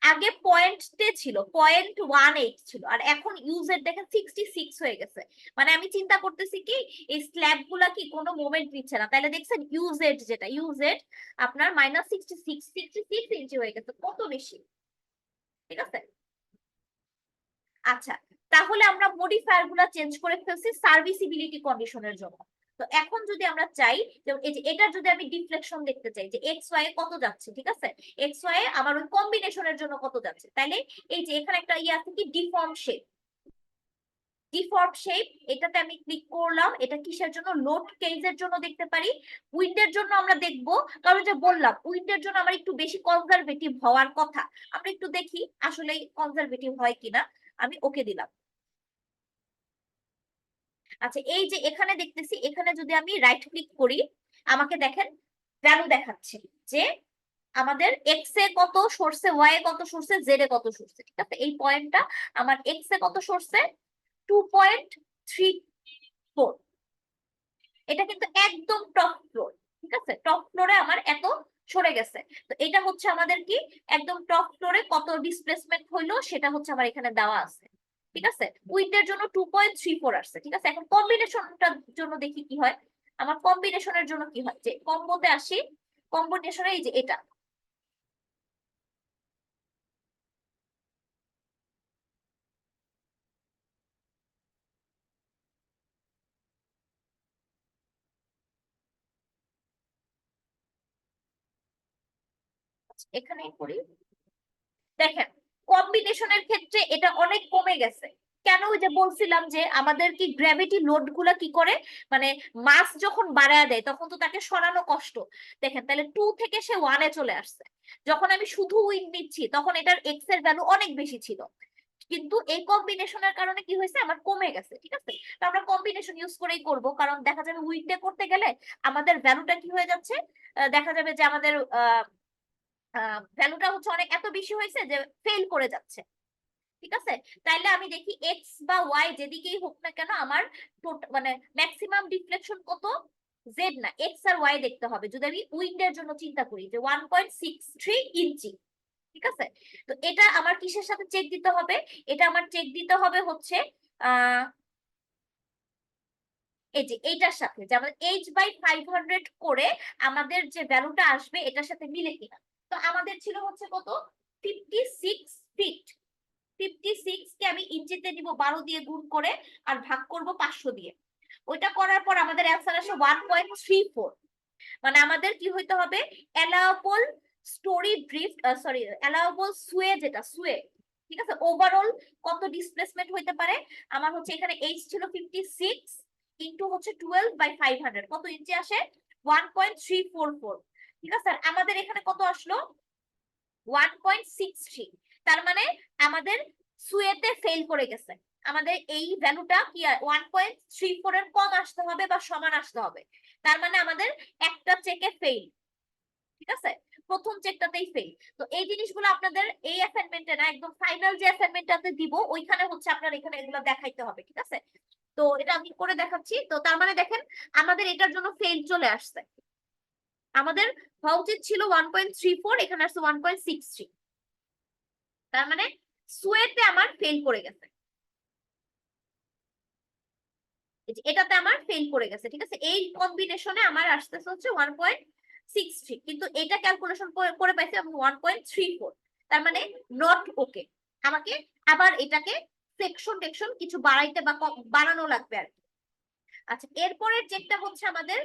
আগে পয়েন্টে ছিল 0.18 ছিল, আর এখন ইউজের দেখেন 66 হয়ে গেছে। মানে আমি চিন্তা করতেছি কি, এই স্ল্যাব গুলা কি কোনো মোমেন্ট নিচ্ছে না, তাহলে দেখছেন ইউজেড, যেটা ইউজেড আপনার -66 হয়ে গেছে, কত বেশি, ঠিক আছে। আচ্ছা, তাহলে আমরা মডিফায়ার গুলা চেঞ্জ করে ফেলছি সার্ভিসিবিলিটি কন্ডিশনের জন্য। তো এখন যদি আমরা চাই যে এই যে এটার যদি আমি ডিফ্লেকশন দেখতে চাই যে এক্স ওয়াই কত যাচ্ছে, ঠিক আছে, এক্স ওয়াই আমার ওই কম্বিনেশনের জন্য কত যাচ্ছে, তাইলে এই যে এখানে একটা ইয়ে আছে কি, ডিফর্ম শেপ, ডিফর্ম শেপ, এটাতে আমি ক্লিক করলাম। এটা কিসের জন্য, লোড কেজের জন্য দেখতে পারি, উইন্ডের জন্য আমরা দেখব, কারণ যে বললাম উইন্ডের জন্য আমার একটু বেশি কনজারভেটিভ হওয়ার কথা, আমরা একটু দেখি আসলে কনজারভেটিভ হয় কিনা। আমি ওকে দিলাম। আচ্ছা, এই যে এখানে দেখতেছি, এখানে যদি আমি রাইট ক্লিক করি, আমাকে দেখেন ভ্যালু দেখাচ্ছে যে আমাদের এক্স এ কত সরছে, ওয়াই এ কত সরছে, জেড এ কত সরছে, ঠিক আছে। এই পয়েন্টটা আমার এক্স এ কত সরছে, 2.34, এটা কিন্তু একদম টপ ফ্লোর, ঠিক আছে, টপ ফ্লোরে আমার এত সরে গেছে। তো এটা হচ্ছে আমাদের কি, একদম টপ ফ্লোরে কত ডিসপ্লেসমেন্ট হইলো সেটা হচ্ছে আমার এখানে দেওয়া আছে, ঠিক আছে। উইন্ডের জন্য 2.34 আসছে, ঠিক আছে। এখন কম্বিনেশনটার জন্য দেখি কি হয়, আমার কম্বিনেশনের জন্য কি হয়, যে কম্বোতে আসি, কম্বিনেশনে এই যে এটা, এখানে করি, দেখেন কম্বিনেশনের ক্ষেত্রে এটা অনেক কমে গেছে। কেন, ওই যে বলছিলাম যে আমাদের কি গ্র্যাভিটি লোড গুলা কি করে, মানে মাস যখন বাড়ায় দেয় তখন তো তাকে সরানো কষ্ট। দেখেন তাহলে 2 থেকে সে 1-এ চলে আসছে। যখন আমি শুধু উইন্ড নিচ্ছি তখন এটার এক্স এর ভ্যালু অনেক বেশি ছিল, কিন্তু এই কম্বিনেশনের কারণে কি হয়েছে, আমার কমে গেছে, ঠিক আছে। তো আমরা কম্বিনেশন ইউজ করেই করব, কারণ দেখা যাবে উইন্ডে করতে গেলে আমাদের ভ্যালুটা কি হয়ে যাচ্ছে, দেখা যাবে যে আমাদের ভ্যালুটা হচ্ছে অনেক এত বেশি হয়েছে যে ফেল করে যাচ্ছে, ঠিক আছে। তাইলে আমি দেখি এক্স বা ওয়াই যেদিকেই হোক না কেন আমার মানে ম্যাক্সিমাম ডিফ্লেকশন কত, জেড না এক্স আর ওয়াই দেখতে হবে যদি আমি উইন্ডের জন্য চিন্তা করি যে 1.63 ইঞ্চি, ঠিক আছে। তো এটা আমার কিসের সাথে চেক দিতে হবে, এটা আমার চেক দিতে হবে হচ্ছে আহ এই যে এইটার সাথে, যে আমাদের h/500 করে আমাদের যে ভ্যালুটা আসবে এটার সাথে মিলে কিনা। তো আমাদের ছিল হচ্ছে কত, 56 ফিট। 56 কে আমি ইঞ্চিতে নিব 12 দিয়ে গুণ করে, আর ভাগ করব 500 দিয়ে। ওইটা করার পর আমাদের অ্যান্সার আসে 1.34। মানে আমাদের কি হইতে হবে, allowable story drift, sorry allowable sway, যেটা সুয়ে, ঠিক আছে, ওভারঅল কত ডিসপ্লেসমেন্ট হইতে পারে। আমার হচ্ছে এখানে এইচ ছিল 56 ইন্টু হচ্ছে 12/500, কত ইঞ্চি আসে, 1.344, ঠিক আছে। আর আমাদের এখানে কত আসলো, 1.63। তার মানে আমাদের সুয়েতে ফেল করে গেছে। আমাদের এই ভ্যালুটা কি 1.34 এর কম আসতে হবে বা সমান আসতে হবে। তার মানে আমাদের একটা চেকে ফেল, ঠিক আছে, প্রথম চেকটাতেই ফেল। তো এই জিনিসগুলো আপনাদের এই অ্যাসাইনমেন্টে না, একদম ফাইনাল যে অ্যাসাইনমেন্টটাতে দিব ওইখানে হচ্ছে আপনার এখানে এগুলো দেখাইতে হবে, ঠিক আছে। তো এটা আমি করে দেখাচ্ছি। তো তার মানে দেখেন আমাদের এটার জন্য ফেল চলে আসছে। আমাদের হওয়া উচিত ছিল 1.34, এখানে আসছে 1.63। তার মানে সুয়েতে আমার ফেল করে গেছে, এটাতে আমার ফেল করে গেছে, ঠিক আছে। এই কম্বিনেশনে আমার আসতেছে হচ্ছে 1.63, কিন্তু এটা ক্যালকুলেশন করে পাইছে আমি 1.34। তার মানে নট ওকে, আমাকে আবার এটাকে সেকশন টেকশন কিছু বাড়াইতে বা বাড়ানো লাগবে আর কি। আচ্ছা, এরপরের চেকটা হচ্ছে আমাদের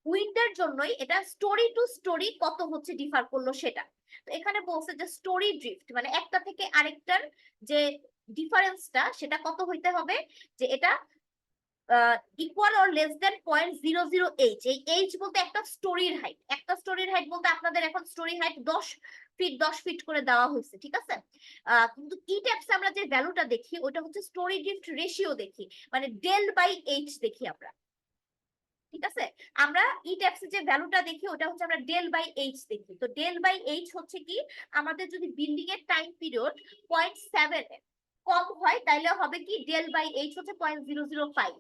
উইন্ডের জন্যই, এটা স্টোরি টু স্টোরি কত হচ্ছে ডিফার করলো সেটা। তো এখানে বলছে যে স্টোরি ড্রিফট মানে একটা থেকে আরেকটার যে ডিফারেন্সটা সেটা কত হইতে হবে, যে এটা equal or less than 0.00 H. এই এইচ বলতে একটা স্টোরির হাইট, একটা স্টোরির হাইট বলতে আপনাদের এখন স্টোরি হাইট 10 ফিট 10 ফিট করে দেওয়া হয়েছে, ঠিক আছে। কিন্তু ই ট্যাপস আমরা যে ভ্যালুটা দেখি ওটা হচ্ছে স্টোরি ড্রিফট রেশিও দেখি, মানে ডেল/এইচ দেখি আমরা, ঠিক আছে। আমরা ই ট্যাপসে যে ভ্যালুটা দেখি ওটা হচ্ছে আমরা ডেল/এইচ দেখি। তো ডেল/এইচ হচ্ছে কি, আমাদের যদি বিল্ডিং এর টাইম পিরিয়ড 0.7 কম হয় তাহলে হবে কি, ডেল/এইচ হচ্ছে 0.005।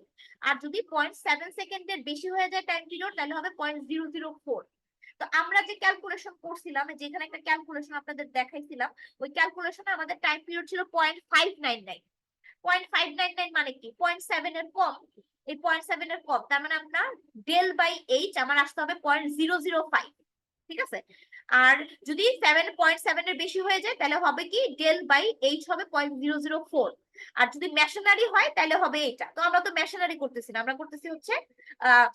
আর যদি 0.7 সেকেন্ডের বেশি হয়ে যায় টাইম পিরিয়ড তাহলে হবে 0.004। তো আমরা যে ক্যালকুলেশন করছিলাম, যেখানে একটা ক্যালকুলেশন আপনাদের দেখাইছিলাম, ওই ক্যালকুলেশনে আমাদের টাইম পিরিয়ড ছিল 0.599। 0.599 মানে কি, 0.7 এর কম। এই 0.7 এর কম, তার মানে আপনার ডেল/এইচ আমার আসতে হবে 0.005, ঠিক আছে। আর যদি 7.7 এর বেশি হয়ে যায় তাহলে হবে কি, ডেল/এইচ হবে 0.004। আর যদি মেশনারি হয় তাহলে হবে এটা। তো আমরা তো মেশনারি করতেছি না, আমরা করতেছি হচ্ছে আহ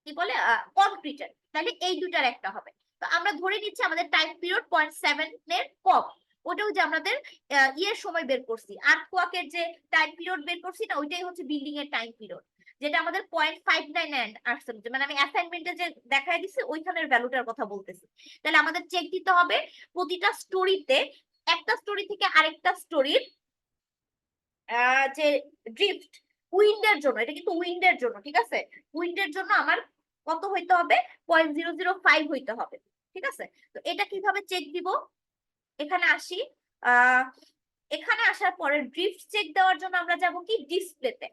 কি বলে কনক্রিটের, তাহলে এই দুটার একটা হবে। তো আমরা ধরে নিচ্ছি আমাদের টাইম পিরিয়ড 0.7 এর কম। ওটাও যে আমাদের ইয়ের সময় বের করছি, আর্থকোয়াকের যে টাইম পিরিয়ড বের করছি না, ওইটাই হচ্ছে বিল্ডিং এর টাইম পিরিয়ড, যেটা আমাদের 0.599 আসছে। মানে আমি অ্যাসাইনমেন্টে যে দেখাই দিছি ওইখানের ভ্যালুটার কথা বলতেছি। তাহলে আমাদের চেক দিতে হবে প্রতিটা স্টোরিতে, একটা স্টোরি থেকে আরেকটা স্টোরির যে ড্রিফট উইন্ডের জন্য, এটা কিন্তু উইন্ডের জন্য, ঠিক আছে। উইন্ডের জন্য আমার কত হইতে হবে, 0.005 হইতে হবে, ঠিক আছে। তো এটা কিভাবে চেক দিব, এখানে আসি। আহ এখানে আসার পরে ড্রিফট চেক দেওয়ার জন্য আমরা যাব কি, ডিসপ্লেতে।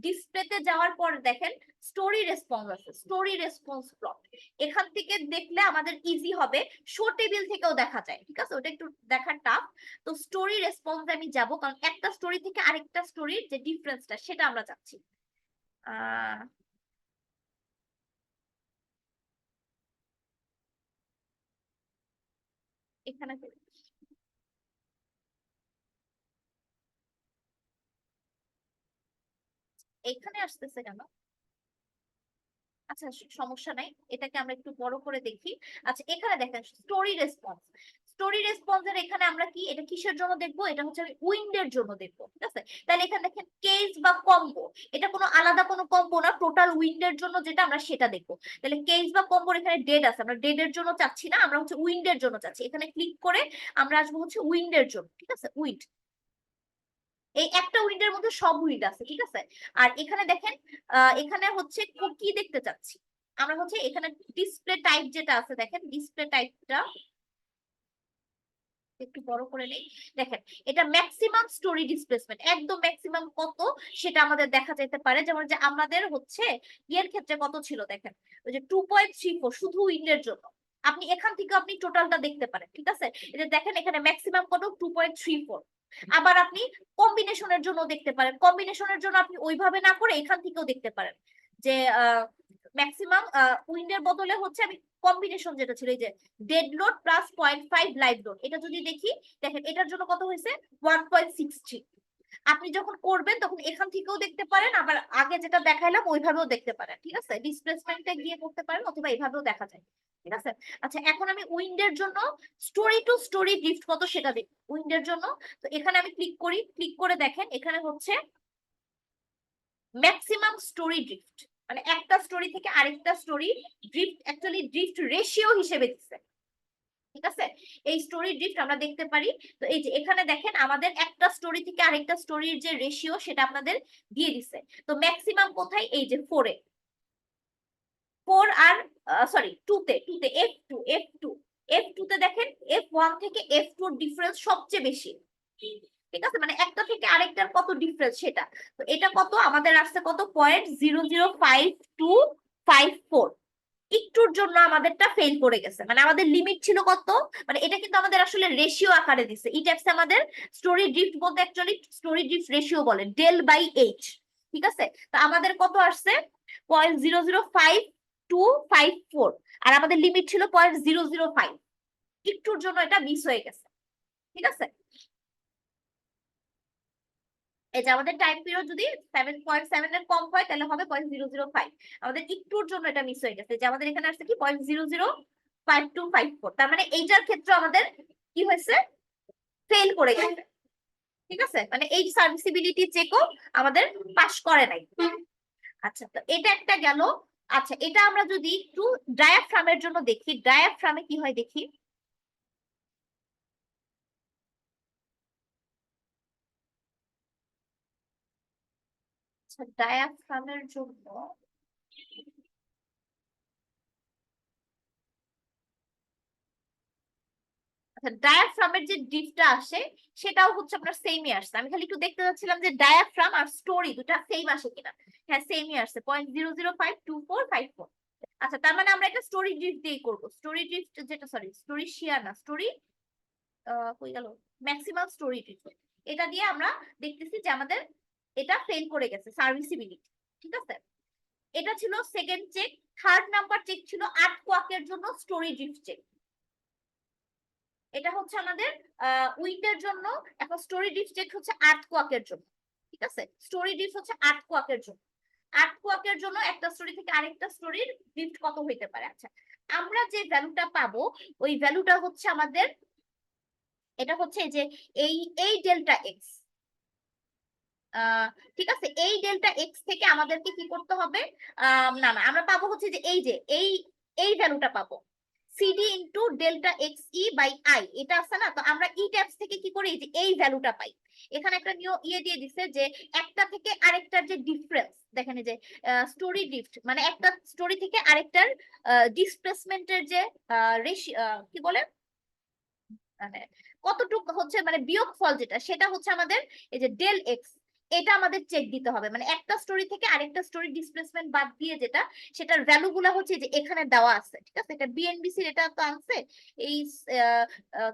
ডিসপ্লেতে যাওয়ার পর দেখেন স্টোরি রেসপন্স আছে, স্টোরি রেসপন্স প্লট। এখান থেকে দেখলে আমাদের ইজি হবে, শো টেবিল থেকেও দেখা যায়, ঠিক আছে, ওটা একটু দেখার টাফ। তো স্টোরি রেসপন্স আমি যাব, কারণ একটা স্টোরি থেকে আরেকটা স্টোরির যে ডিফারেন্সটা সেটা আমরা চাচ্ছি। আহ এখানে এখানে আসতেছে কেন, আচ্ছা সমস্যা নাই, এটাকে আমরা একটু বড় করে দেখি। আচ্ছা এখানে দেখেন স্টোরি রেসপন্স, স্টোরি রেসপন্সের এখানে আমরা কি, এটা কিসের জন্য দেখবো, এটা হচ্ছে আমি উইন্ডের জন্য দেখবো, ঠিক আছে। তাহলে এখানে দেখেন কেস বা কম্বো, এটা কোনো আলাদা কোনো কম্বো না, টোটাল উইন্ডের জন্য যেটা আমরা সেটা দেখবো। তাহলে কেস বা কম্বোর এখানে ডেড আছে, আমরা ডেড এর জন্য চাচ্ছি না, আমরা হচ্ছে উইন্ডের জন্য চাচ্ছি। এখানে ক্লিক করে আমরা আসবো হচ্ছে উইন্ডের জন্য, ঠিক আছে, উইন্ড। এই একটা উইন্ডের মধ্যে সব উইন্ড আছে, ঠিক আছে। আর এখানে দেখেন এখানে হচ্ছে কি দেখতে চাচ্ছি, আমরা হচ্ছে এখানে ডিসপ্লে টাইপ যেটা আছে দেখেন, ডিসপ্লে টাইপটা একটু বড় করে নেই। দেখেন এটা ম্যাক্সিমাম স্টোরি ডিসপ্লেসমেন্ট, একদম ম্যাক্সিমাম কত সেটা আমাদের দেখা যেতে পারে। যেমন যে আমাদের হচ্ছে ইয়ের ক্ষেত্রে কত ছিল দেখেন, ওই যে 2.34 শুধু উইন্ডের জন্য। আপনি এখান থেকে আপনি টোটালটা দেখতে পারেন, ঠিক আছে? এই যে দেখেন এখানে ম্যাক্সিমাম কত 2.34। আবার আপনি কম্বিনেশনের জন্য দেখতে পারেন, কম্বিনেশনের জন্য আপনি ওইভাবে না করে এখান থেকেও দেখতে পারেন যে ম্যাক্সিমাম উইন্ডের বদলে হচ্ছে আমি কম্বিনেশন যেটা ছিল এই যে dead load plus 0.5 live load, এটা যদি দেখি দেখেন এটার জন্য কত হয়েছে 1.63। আপনি যখন করবেন তখন এখান থেকেও দেখতে পারেন, আবার আগে যেটা দেখাইলাম ওইভাবেও দেখতে পারেন, ঠিক আছে? ডিসপ্লেসমেন্টে গিয়ে করতে পারেন অথবা এইভাবেও দেখা যায়, ঠিক আছে? আচ্ছা এখন আমি উইন্ডের জন্য স্টোরি টু স্টোরি ড্রিফট কত সেটা দেখি উইন্ডের জন্য। তো এখানে আমি ক্লিক করি, ক্লিক করে দেখেন এখানে হচ্ছে ম্যাক্সিমাম স্টোরি ড্রিফট, মানে একটা স্টোরি থেকে আরেকটা story drift, actually drift ratio হিসেবে দিচ্ছে, ঠিক আছে? এই স্টোরি ড্রিফট আমরা দেখতে পারি। তো এই যে এখানে দেখেন আমাদের একটা স্টোরি থেকে আরেকটা স্টোরির যে রেশিও সেটা আপনাদের দিয়ে দিচ্ছে। তো ম্যাক্সিমাম কোথায়, এই যে 4 এ, 4 আর সরি 2 তে, 2 তে F2 তে দেখেন F1 থেকে F2 এর ডিফারেন্স সবচেয়ে বেশি, ঠিক আছে? মানে একটা থেকে আরেকটার কত ডিফারেন্স সেটা। তো এটা কত আমাদের আসছে কত 0.00525 একটুর জন্য আমাদেরটা ফেল করে গেছে, মানে আমাদের লিমিট ছিল কত, মানে এটা কিন্তু আমাদের আসলে রেশিও আকারে দিছে। এই টাইপস আমাদের স্টোরি ড্রিফট বলতে অ্যাকচুয়ালি স্টোরি ড্রিফট রেশিও বলে ডেল বাই এইচ, ঠিক আছে? তো আমাদের কত আসছে 0.00525 আর আমাদের লিমিট ছিল 0.005, একটুর জন্য এটা মিস হয়ে গেছে, ঠিক আছে? এই যে আমাদের টাইম পিরিয়ড যদি 7.7 এর কম হয় তাহলে হবে 0.005, আমাদের একটুর জন্য এটা মিস হয়ে গেছে, যে আমাদের এখানে আসছে কি 0.00254, তার মানে এইটার ক্ষেত্রে আমাদের কি হয়েছে ফেল করে গেছে, ঠিক আছে? মানে এই সার্ভিসিবিলিটি চেকও আমাদের পাস করে নাই। আচ্ছা তো এটা একটা গেল। আচ্ছা এটা আমরা যদি একটু ডায়াফ্রামের জন্য দেখি, ডায়াফ্রামে কি হয় দেখি। আচ্ছা ডায়াফ্রামের জন্য আচ্ছা ডায়াফ্রামের যে ডিপটা আসে সেটাও হচ্ছে আপনার সেমই আসছে। আমি খালি একটু দেখতে চাচ্ছিলাম যে ডায়াফ্রাম আর স্টোরি দুটা সেম আসে কিনা। হ্যাঁ সেমই আসছে 0.0052454। আচ্ছা তার মানে আমরা একটা স্টোরি ড্রিফট দিয়ে করব, স্টোরি ড্রিফট যেটা সরি স্টোরি শেয়ার না স্টোরি কই গেল ম্যাক্সিমাম স্টোরি ড্রিফট, এটা দিয়ে আমরা দেখতেছি যে আমাদের এটা ফেল করে গেছে সার্ভিসিবিলিটি, ঠিক আছে? এটা ছিল second check. Third number check ছিল 8 কোয়াকের জন্য স্টোরি ড্রিফট চেক। এটা হচ্ছে আমাদের উইন্ডের জন্য। এখন স্টোরি ড্রিফট চেক হচ্ছে 8 কোয়াকের জন্য, ঠিক আছে? স্টোরি ড্রিফট হচ্ছে 8 কোয়াকের জন্য। 8 কোয়াকের জন্য একটা স্টোরি থেকে আরেকটা স্টোরির ড্রিফট কত হইতে পারে। আচ্ছা আমরা যে ভ্যালুটা পাবো ওই ভ্যালুটা হচ্ছে আমাদের, এটা হচ্ছে যে এই এই ডেল্টা এক্স, ঠিক আছে? এই ডেল্টা এক্স থেকে আমাদেরকে কি করতে হবে, না না আমরা পাবো হচ্ছে যে এই যে এই ভ্যালুটা পাবো CD into delta X E by I, এটা আছে না? তো আমরা ই ট্যাবস থেকে কি করি যে এই ভ্যালুটা পাই। এখানে একটা ইয়ে দিয়ে দিছে যে একটা থেকে আরেকটার যে ডিফারেন্স দেখেন, এই যে স্টোরি ড্রিফট মানে একটা স্টোরি থেকে আরেকটার ডিসপ্লেসমেন্টের যে কি বলে মানে কতটুকু হচ্ছে মানে বিয়োগফল যেটা সেটা হচ্ছে আমাদের এই যে ডেল এক্স, এটা আমাদের চেক দিতে হবে। মানে একটা স্টোরি থেকে আরেকটা স্টোরি ডিসপ্লেসমেন্ট বাদ দিয়ে যেটা সেটার ভ্যালু গুলা হচ্ছে যে এখানে দেওয়া আছে, ঠিক আছে? এটা বিএনবিসি এটা তো আনছে এই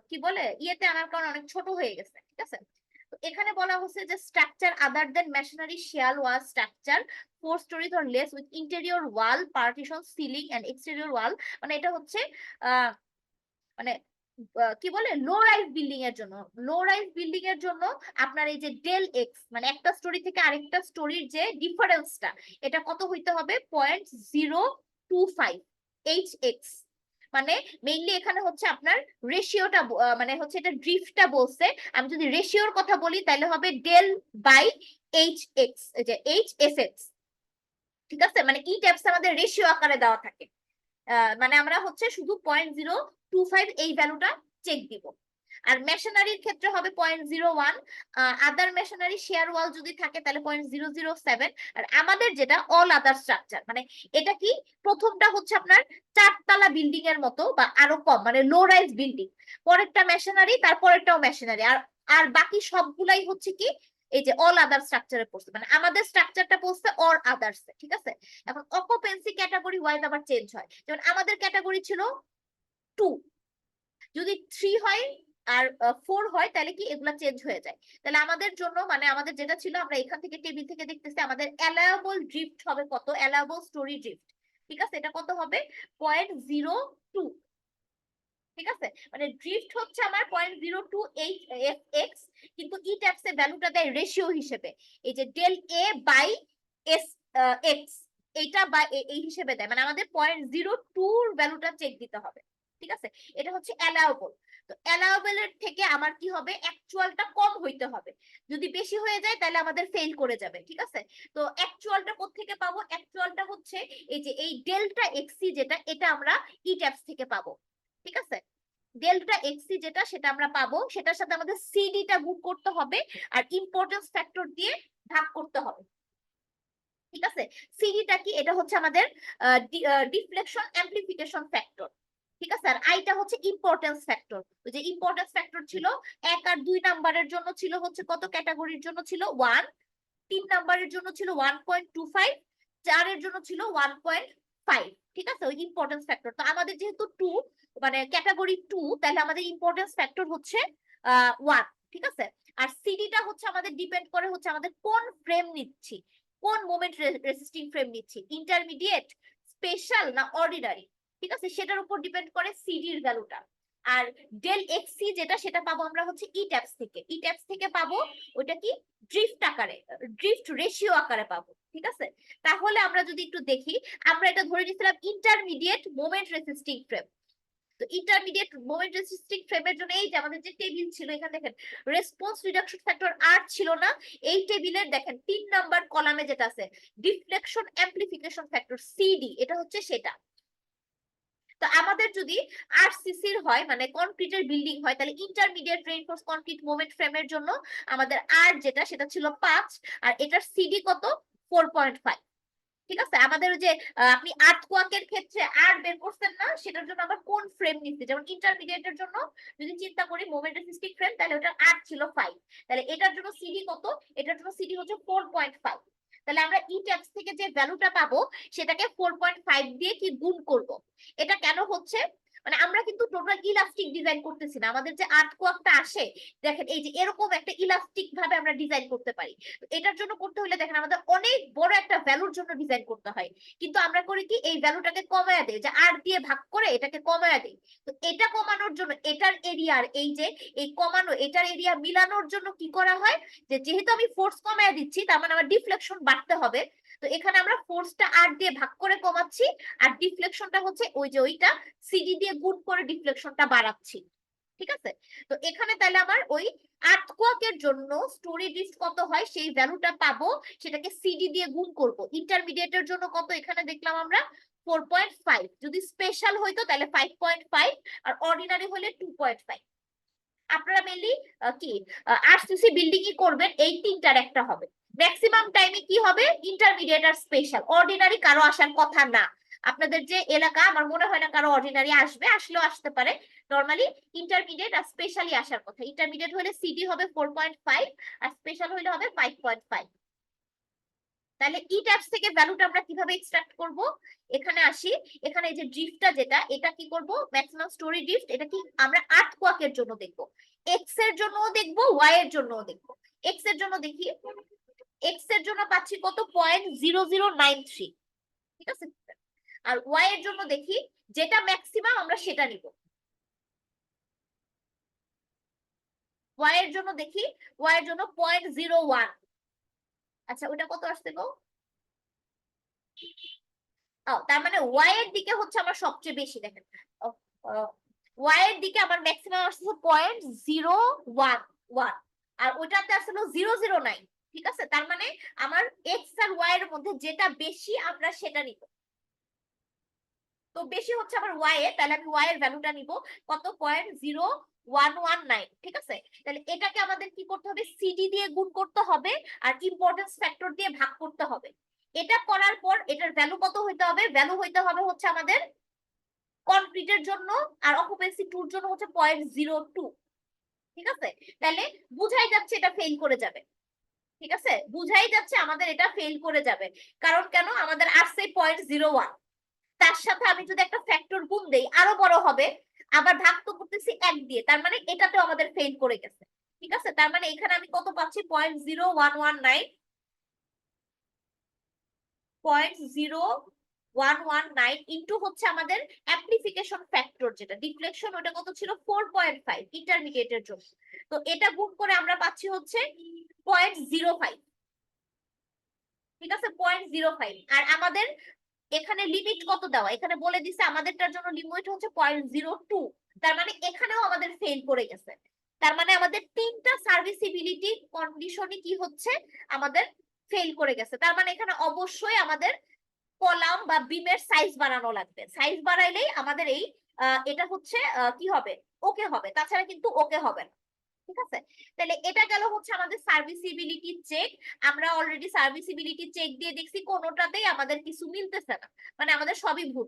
কি বলে ইয়েতে আনার কারণে অনেক ছোট হয়ে গেছে, ঠিক আছে? তো এখানে বলা হচ্ছে যে structure other than machinery shell was structure 4 stories or less with interior wall partition ceiling and exterior wall. মানে এটা হচ্ছে মানে কি বলে লো রাইজ বিল্ডিং এর জন্য, লো রাইজ বিল্ডিং এর জন্য আপনার এই যে ডেল এক্স মানে একটা স্টোরি থেকে আরেকটা স্টোরির যে ডিফারেন্সটা এটা কত হইতে হবে 0.025 এইচ এক্স। মানে মেইনলি এখানে হচ্ছে আপনার রেশিওটা মানে হচ্ছে এটা ড্রিফটটা বলছে। আমি যদি রেশিওর কথা বলি তাহলে হবে ডেল বাই এইচ এক্স, এই যে এইচ এস এক্স, ঠিক আছে? মানে ই ট্যাবস আমাদের রেশিও আকারে দেওয়া থাকে। মানে আমরা হচ্ছে শুধু 0.025 এই ভ্যালুটা চেক দিব। আর মেশনারির ক্ষেত্রে হবে 0.01, আদার মেশনারি শেয়ার ওয়াল যদি থাকে তাহলে 0.007। আর আমাদের যেটা অল আদার স্ট্রাকচার, মানে এটা কি, প্রথমটা হচ্ছে আপনার 4 তলা বিল্ডিং এর মতো বা আরো কম, মানে লো রাইজ বিল্ডিং, পরেরটা মেশনারি, তারপরেরটাও মেশনারি, আর আর বাকি সবগুলাই হচ্ছে কি এই যে অল আদার স্ট্রাকচারে পড়ছে, মানে আমাদের স্ট্রাকচারটা পড়ছে অল আদার্স, ঠিক আছে। এখন অকুপেন্সি ক্যাটাগরি ওয়াইজ আবার চেঞ্জ হয়, যেমন আমাদের ক্যাটাগরি ছিল 2, যদি 3 হয় আর 4 হয় তাহলে কি এগুলা চেঞ্জ হয়ে যায়। তাহলে আমাদের জন্য, মানে আমাদের যেটা ছিল, আমরা এখান থেকে টেবিল থেকে দেখতেছি আমাদের অ্যালাউবল ড্রিফট হবে কত, অ্যালাউবল স্টোরি ড্রিফট, ঠিক আছে, এটা কত হবে 0.02, ঠিক আছে। মানে ড্রিফট হচ্ছে আমার 0.02 এক্স, কিন্তু ই ট্যাক্স এর ভ্যালুটা দেয় রেশিও হিসেবে, এই যে del A by S X, এইটা বা এই হিসেবে দেয়, মানে আমাদের 0.02 ভ্যালুটা চেক দিতে হবে, ঠিক আছে। এটা হচ্ছে অ্যালাউবল। তো অ্যালাউবল এর থেকে আমার কি হবে, অ্যাকচুয়ালটা কম হইতে হবে, যদি বেশি হয়ে যায় তাহলে আমাদের ফেল করে যাবে, ঠিক আছে। তো অ্যাকচুয়ালটা কোত্থেকে পাবো, অ্যাকচুয়ালটা হচ্ছে এই যে এই ডেল্টা এক্সি যেটা, এটা আমরা ই ট্যাক্স থেকে পাবো, ঠিক আছে। ডেল্টা এক্সি যেটা, সেটা আমরা পাবো, সেটার সাথে আমাদের সিডিটা গুণ করতে হবে আর ইম্পর্টেন্স ফ্যাক্টর দিয়ে ভাগ করতে হবে, ঠিক আছে। সিডিটা কি, এটা হচ্ছে আমাদের ডিফ্লেকশন অ্যামপ্লিফিকেশন ফ্যাক্টর, ঠিক আছে। আর আইটা হচ্ছে ইম্পর্টেন্স ফ্যাক্টর। ওই যে ইম্পর্টেন্স ফ্যাক্টর ছিল 1 আর 2 নাম্বারের জন্য ছিল হচ্ছে কত, ক্যাটাগরির জন্য ছিল 1, 3 নাম্বারের জন্য ছিল 1.25, 4 এর জন্য ছিল 1.5, ঠিক আছে, ওই ইম্পর্টেন্স ফ্যাক্টর। তো আমাদের যেহেতু 2, মানে ক্যাটাগরি 2, তাহলে আমাদের ইম্পর্টেন্স ফ্যাক্টর হচ্ছে 1, ঠিক আছে। আর সিডিটা হচ্ছে আমাদের ডিপেন্ড করে হচ্ছে আমাদের কোন ফ্রেম নিচ্ছি, কোন মোমেন্ট রেসিস্টিং ফ্রেম নিচ্ছি, ইন্টারমিডিয়েট, স্পেশাল না অর্ডিনারি, ঠিক আছে, সেটার উপর ডিপেন্ড করে সিডির ভ্যালুটা। আর ডেল এক্সি যেটা, সেটা পাবো আমরা হচ্ছে ই ট্যাক্স থেকে, ই ট্যাক্স থেকে পাবো ওইটা কি, ড্রিফট আকারে, ড্রিফট রেশিও আকারে পাবো, ঠিক আছে। তাহলে আমরা যদি একটু দেখি, আমরা এটা ধরে নিয়েছিলাম ইন্টারমিডিয়েট মোমেন্ট রেসিস্টিং ফ্রেম। তো ইন্টারমিডিয়েট মোমেন্ট রেসিস্টিং ফ্রেমের জন্য এই যে আমাদের যে টেবিল ছিল, এখানে দেখেন রেসপন্স রিডাকশন ফ্যাক্টর 8 ছিল না, এই টেবিলের দেখেন 3 নাম্বার কলামে যেটা আছে ডিফ্লেকশন অ্যামপ্লিফিকেশন ফ্যাক্টর সিডি, এটা হচ্ছে সেটা। তো আমাদের যদি আরসিসির হয়, মানে কনক্রিটের বিল্ডিং হয়, তাহলে ইন্টারমিডিয়েট রেইনফোর্স কনক্রিট মোমেন্ট ফ্রেমের জন্য আমাদের আর যেটা, সেটা ছিল 5, আর এটার সিডি কত 4.5, ঠিক আছে। আমাদের যে আপনি আর্থকোয়াকের ক্ষেত্রে আর বের করছেন না, সেটার জন্য আবার কোন ফ্রেম নিচ্ছে, যেমন ইন্টারমিডিয়েটের জন্য যদি চিন্তা করি মোমেন্ট রেসিস্টিং ফ্রেম, তাহলে ওটার আর ছিল 5, তাহলে এটার জন্য সিডি কত, এটার জন্য সিডি হচ্ছে 4.5। তাহলে আমরা ই ট্যাক্স থেকে যে ভ্যালুটা পাবো সেটাকে 4.5 দিয়ে কি গুণ করব। এটা কেন হচ্ছে, মানে আমরা কিন্তু টোটাল ইলাস্টিক ডিজাইন করতেছি না, আমাদের যে আর্টওয়ার্কটা আসে দেখেন এই যে এরকম একটা ইলাস্টিক ভাবে আমরা ডিজাইন করতে পারি। এটার জন্য করতে হলে দেখেন আমাদের অনেক বড় একটা ভ্যালুর জন্য ডিজাইন করতে হয়, কিন্তু আমরা করি কি এই ভ্যালুটাকে কমায়া দেই, যে আর দিয়ে ভাগ করে এটাকে কমায়া দেই। তো এটা কমানোর জন্য এটার এরিয়ার এই যে এই কমানো, এটার এরিয়া মিলানোর জন্য কি করা হয়, যে যেহেতু আমি ফোর্স কমায়া দিচ্ছি, তার মানে আমার ডিফ্লেকশন বাড়তে হবে। তো এখানে আমরা ফোর্সটা আর দিয়ে ভাগ করে কমাচ্ছি, আর ডিফ্লেকশনটা হচ্ছে ওই যে ওইটা সিডি দিয়ে গুণ করে ডিফ্লেকশনটা বাড়াচ্ছি, ঠিক আছে। তো এখানে তাহলে আমার ওই আর্থকোয়াকের জন্য স্টোরি ডিস্ক কত হয় সেই ভ্যালুটা পাবো, সেটাকে সিডি দিয়ে গুণ করব। ইন্টারমিডিয়েটের জন্য কত এখানে দেখলাম আমরা 4.5, যদি স্পেশাল হইতো তাহলে 5.5, আর অর্ডিনারি হলে 2.5। আপনারা মেনলি কি আরসিসি বিল্ডিং ই করবেন, এই তিনটার একটা হবে। ম্যাক্সিমাম টাইমে কি হবে, ইন্টারমিডিয়েট আর স্পেশাল, অর্ডিনারি কারো আসার কথা না। আপনাদের যে এলাকা, আমার মনে হয় না কারো অর্ডিনারি আসবে, আসলেও আসতে পারে। নরমালি ইন্টারমিডিয়েট আর স্পেশালি আসার কথা। ইন্টারমিডিয়েট হলে সিডি হবে 4.5, আর স্পেশাল হলে হবে 5.5। তাহলে ই ট্যাবস থেকে ভ্যালুটা আমরা কিভাবে এক্সট্রাক্ট করব, এখানে আসি। এখানে এই যে ড্রিফটটা যেটা, এটা কি করব, ম্যাক্সিমাম স্টোরি ড্রিফট, এটা কি আমরা আর্থকোয়াকের জন্য দেখব, এক্স এর জন্যও দেখব, ওয়াই এর জন্যও দেখব। এক্স এর জন্য দেখি, এক্স এর জন্য পাচ্ছি কত 0.0093, ঠিক আছে। আর ওয়াই এর জন্য দেখি, যেটা ম্যাক্সিমাম আমরা সেটা নিব। ওয়াই এর জন্য দেখি, ওয়াই এর জন্য 0.01, আচ্ছা ওটা কত আসছে গো, তার মানে ওয়াই এর দিকে হচ্ছে আমার সবচেয়ে বেশি, দেখেন ওয়াই এর দিকে আমার ম্যাক্সিমাম আসছে 0.011, আর ওটাতে আসলে 009, ঠিক আছে। তার মানে আমার এক্স আর ওয়াই এর মধ্যে যেটা বেশি আমরা সেটা নিব। তো বেশি হচ্ছে আমার ওয়াই এ, তাহলে আমি ওয়াই এর ভ্যালুটা নিব কত 0.0 119, ঠিক আছে? তাহলে এটাকে আমাদের কি করতে হবে, সিডি দিয়ে গুণ করতে হবে আর ইম্পর্টেন্স ফ্যাক্টর দিয়ে ভাগ করতে হবে। এটা করার পর এটার ভ্যালু কত হইতে হবে, ভ্যালু হইতে হবে হচ্ছে আমাদের কনক্রিটের জন্য আর অকুপেন্সি 2 এর জন্য হচ্ছে 0.02, ঠিক আছে? তাহলে বুঝাই যাচ্ছে এটা ফেল করে যাবে, ঠিক আছে? বুঝাই যাচ্ছে আমাদের এটা ফেল করে যাবে। কারণ কেন, আমাদের আসছে 0.01, তার সাথে আমি যদি একটা ফ্যাক্টর গুণ দেই আরো বড় হবে, আবার ভাগ তো করতেছি 1 দিয়ে, তার মানে এটাতেও আমাদের ফেল করে গেছে, ঠিক আছে? তার মানে এখানে আমি কত পাচ্ছি, 0.0119, 0.0119 ইন্টু হচ্ছে আমাদের অ্যাপ্লিফিকেশন ফ্যাক্টর, যেটা ডিফ্লেকশন, ওটা কত ছিল 4.5 ইন্টারমিডিয়েটের জন্য। তো এটা গুণ করে আমরা পাচ্ছি হচ্ছে 0.05, ঠিক আছে? 0.05। আর আমাদের এখানে লিমিট কত দেওয়া, এখানে বলে দিছে আমাদেরটার জন্য লিমিট হচ্ছে 0.02, তার মানে এখানেও আমাদের ফেল করে গেছে। তার মানে আমাদের তিনটা সার্ভিসিবিলিটি কন্ডিশনই কি হচ্ছে, আমাদের ফেল করে গেছে। তার মানে এখানে অবশ্যই আমাদের কলাম বা বিমের সাইজ বাড়ানো লাগবে, সাইজ বাড়াইলেই আমাদের এই এটা হচ্ছে কি হবে, ওকে হবে, তাছাড়া কিন্তু ওকে হবে না, ঠিক আছে? তাহলে এটা গেল হচ্ছে আমাদের সার্ভিসিবিলিটি চেক। আমরা অলরেডি সার্ভিসিবিলিটি চেক দিয়ে দেখছি কোনোটাতেই আমাদের কিছু মিলতেছে না, মানে আমাদের সবই ভুল।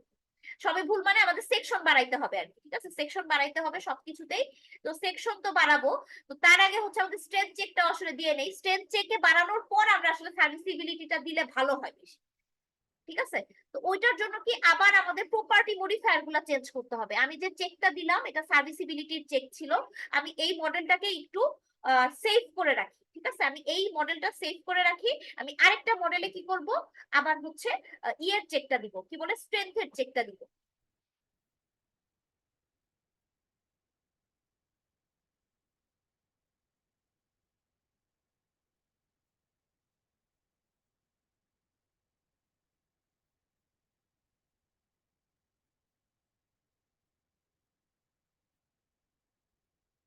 সবই ভুল মানে আমাদের সেকশন বাড়াইতে হবে আর কি, ঠিক আছে? সেকশন বাড়াইতে হবে সবকিছুতেই। তো সেকশন তো বাড়াবো, তো তার আগে হচ্ছে আমাদের স্ট্রেংথ চেকটা আসলে দিয়ে নেই। স্ট্রেংথ চেকে বাড়ানোর পর আমরা আসলে সার্ভিসিবিলিটিটা দিলে ভালো হয় বেশি, ঠিক আছে? তো ওইটার জন্য কি আবার আমাদের প্রপার্টি মডিফায়ার গুলা চেঞ্জ করতে হবে। আমি যে চেকটা দিলাম এটা সার্ভিসিবিলিটির চেক ছিল, আমি এই মডেলটাকে একটু সেভ করে রাখি, ঠিক আছে? আমি এই মডেলটা সেভ করে রাখি। আমি আরেকটা মডেলে কি করব, আবার হচ্ছে ইয়ের চেকটা দিব, কি বলে, স্ট্রেংথের চেকটা দিব।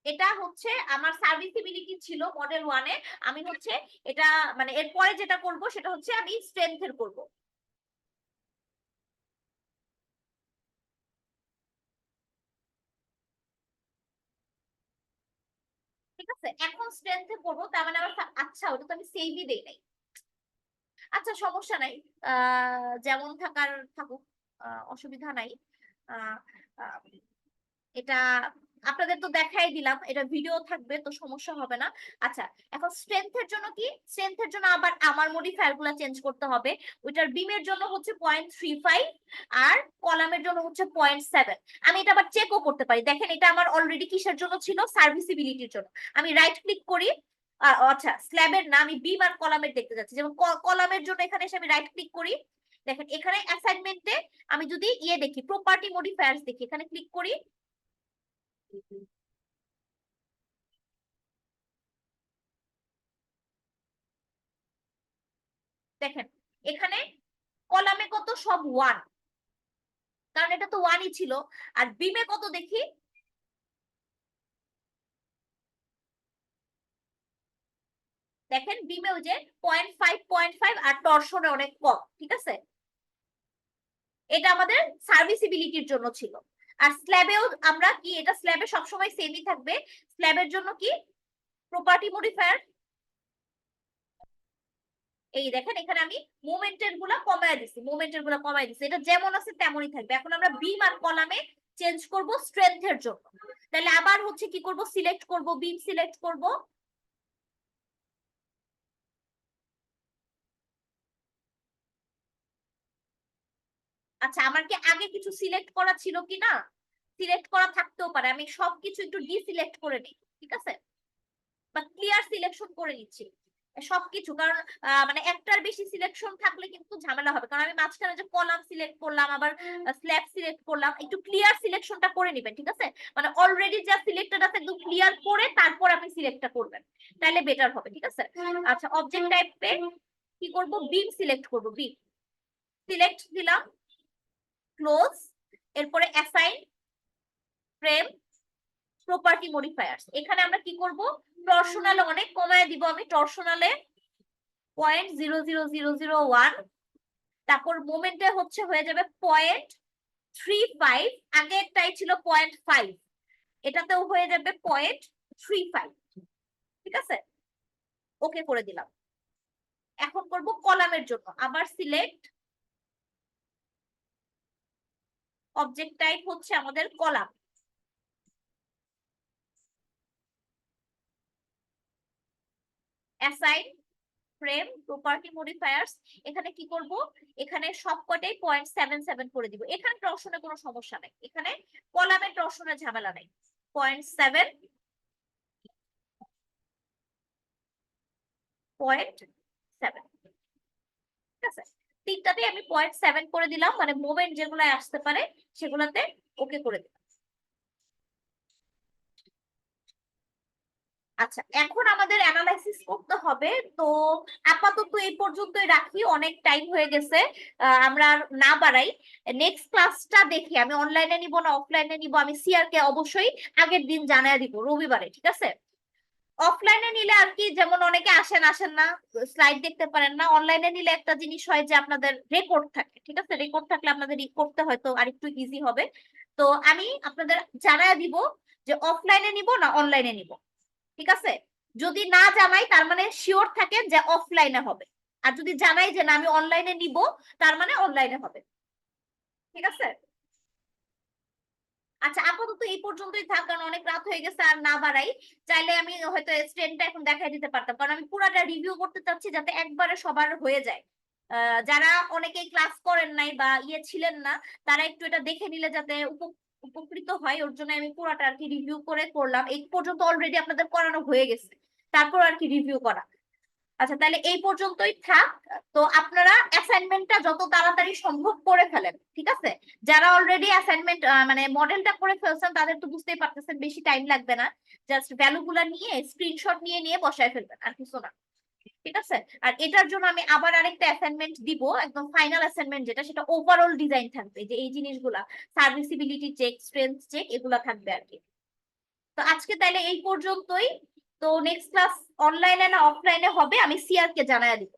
এটা হচ্ছে আমার সার্ভিসিবিলিটি ছিল মডেল 1-এ। আমি হচ্ছে এটা মানে এরপরে যেটা করব সেটা হচ্ছে আমি স্ট্রেংথের করব, ঠিক আছে? এখন স্ট্রেংথে করব, তার মানে আমার আচ্ছা ওটা তো আমি সেভই দেই নাই। আচ্ছা সমস্যা নাই, যেমন থাকার থাকুক, অসুবিধা নাই। আহ, আহ, এটা আপনাদের তো দেখাই দিলাম, এটা ভিডিও থাকবে তো সমস্যা হবে না। আচ্ছা, এখন স্ট্রেংথের জন্য কি, স্ট্রেংথের জন্য আবার আমার মডিফায়ার গুলা চেঞ্জ করতে হবে। ওইটার বিমের জন্য হচ্ছে 0.35 আর কলামের জন্য হচ্ছে 0.7। আমি এটা আবার চেকও করতে পারি, দেখেন এটা আমার অলরেডি কিসের জন্য ছিল, সার্ভিসিবিলিটির জন্য। আমি রাইট ক্লিক করি, আচ্ছা স্ল্যাবের না, আমি বিম আর কলামের দেখতে যাচ্ছি। যেমন কলামের জন্য এখানে এসে আমি রাইট ক্লিক করি, দেখেন এখানে অ্যাসাইনমেন্টে আমি যদি ইয়ে দেখি, প্রপার্টি মডিফায়ার্স দেখি, এখানে ক্লিক করি, দেখেন এখানে কলামে কত, সব 1, কারণ এটা তো 1-ই ছিল। আর বিমে কত দেখি, দেখেন বিমে ওই যে 0.5 আর টর্শনে অনেক কম, ঠিক আছে? এটা আমাদের সার্ভিসিবিলিটির জন্য ছিল। আর স্ল্যাবেও আমরা কি, এটা স্ল্যাবে সবসময় সেমই থাকবে। স্ল্যাবের জন্য কি, প্রপার্টি মডিফায়ার, এই দেখেন এখানে আমি মোমেন্টের গুলা কমায় দিছি, মোমেন্টের গুলা কমায় দিছি, এটা যেমন আছে তেমনই থাকবে। এখন আমরা বিম আর কলামে চেঞ্জ করব স্ট্রেংথের জন্য। তাহলে আবার হচ্ছে কি করব, সিলেক্ট করব, বিম সিলেক্ট করব। আচ্ছা আমার কি আগে কিছু সিলেক্ট করা ছিল কি না, সিলেক্ট করা থাকতেও পারে, আমি সবকিছু একটু ডিসিলেক্ট করে নিই, ঠিক আছে? বা ক্লিয়ার সিলেকশন করে নিচ্ছি সবকিছু, কারণ মানে একটার বেশি সিলেকশন থাকলে কিন্তু ঝামেলা হবে। কারণ আমি মাঝখানে যে কলাম সিলেক্ট করলাম, আবার স্ল্যাব সিলেক্ট করলাম, একটু ক্লিয়ার সিলেকশনটা করে নিবেন, ঠিক আছে? মানে অলরেডি যা সিলেক্টেড আছে একদম ক্লিয়ার করে তারপর আপনি সিলেক্টটা করবেন, তাহলে বেটার হবে, ঠিক আছে? আচ্ছা অবজেক্ট টাইপে কি করব, বিম সিলেক্ট করব, বিম সিলেক্ট দিলাম, ক্লোজ, এরপরে অ্যাসাইন ফ্রেম, প্রপার্টি মডিফায়ার্স। এখানে আমরা কি করব, টর্শনালে অনেক কমায় দিব, আমি টর্শনালে 0.00001, তারপর মোমেন্টে হচ্ছে হয়ে যাবে 0.35, আগেরটাই ছিল 0.5, এটাতেও হয়ে যাবে 0.35। ঠিক আছে, ওকে করে দিলাম। এখন করব কলামের জন্য, আবার সিলেক্ট, অবজেক্ট টাইপ হচ্ছে আমাদের column, assign frame property modifiers. এখানে কি করব, এখানে সবকটাই 0.77 করে দিব। এখানে টর্শনে কোনো সমস্যা নাই, এখানে কলামের টর্শনের ঝামেলা নাই। 0.7, 0.7, ঠিক আছে, তিনটাতে আমি 0.7 করে দিলাম, মানে মোমেন্ট যেগুলো আসতে পারে সেগুলাতে ওকে করে দিলাম। আচ্ছা, এখন আমাদের অ্যানালাইসিস করতে হবে। তো আপাতত এই পর্যন্তই রাখি, অনেক টাইম হয়ে গেছে, আমরা আর না বাড়াই। নেক্সট ক্লাসটা দেখি আমি অনলাইনে নিব না অফলাইনে নিব, আমি সিআর কে অবশ্যই আগের দিন জানায় দিব, রবিবারে, ঠিক আছে। অফলাইনে নিলে আর কি, যেমন অনেকে আসেন আসেন না, স্লাইড দেখতে পারেন না। অনলাইনে নিলে একটা জিনিস হয় যে আপনাদের রেকর্ড থাকে, ঠিক আছে, রেকর্ড থাকলে আপনাদের করতে হয়তো আরেকটু ইজি হবে। তো আমি আপনাদের জানায় দিব যে অফলাইনে নিব না অনলাইনে নিব, ঠিক আছে। যদি না জানাই তার মানে শিওর থাকেন যে অফলাইনে হবে, আর যদি জানাই যে না আমি অনলাইনে নিব তার মানে অনলাইনে হবে, ঠিক আছে। আচ্ছা, আপাতত এই পর্যন্তই থাক, কারণ অনেক রাত হয়ে গেছে, আর না বাড়াই। চাইলে আমি হয়তো স্ক্রিনটা এখন দেখাই দিতে পারতাম, কারণ আমি পুরাটা রিভিউ করতে চাচ্ছি যাতে একবারে সবার হয়ে যায়। যারা অনেকেই ক্লাস করেন নাই বা ইয়ে ছিলেন না, তারা একটু এটা দেখে নিলে যাতে উপকৃত হয়, ওর জন্য আমি পুরাটা আর কি রিভিউ করে করলাম। এই পর্যন্ত অলরেডি আপনাদের করানো হয়ে গেছে, তারপর আর কি রিভিউ করা। আচ্ছা, তাহলে এই পর্যন্তই থাক। তো আপনারা অ্যাসাইনমেন্টটা যত তাড়াতাড়ি সম্ভব করে ফেলেন, ঠিক আছে। যারা অলরেডি অ্যাসাইনমেন্ট মানে মডেলটা করে ফেলছেন তাদের তো বুঝতেই পারতেছেন বেশি টাইম লাগবে না, জাস্ট ভ্যালুগুলো নিয়ে স্ক্রিনশট নিয়ে নিয়ে বসায় ফেলবেন, আর কিছু না, ঠিক আছে। আর এটার জন্য আমি আবার আরেকটা অ্যাসাইনমেন্ট দিব, একদম ফাইনাল অ্যাসাইনমেন্ট যেটা, সেটা ওভারঅল ডিজাইন থাকবে, যে এই জিনিসগুলা সার্ভিসিবিলিটি চেক, স্ট্রেংথ চেক, এগুলা থাকবে আর কি। তো আজকে তাইলে এই পর্যন্তই। তো নেক্সট ক্লাস অনলাইনে না অফলাইনে হবে আমি সিআর কে জানাই দিব।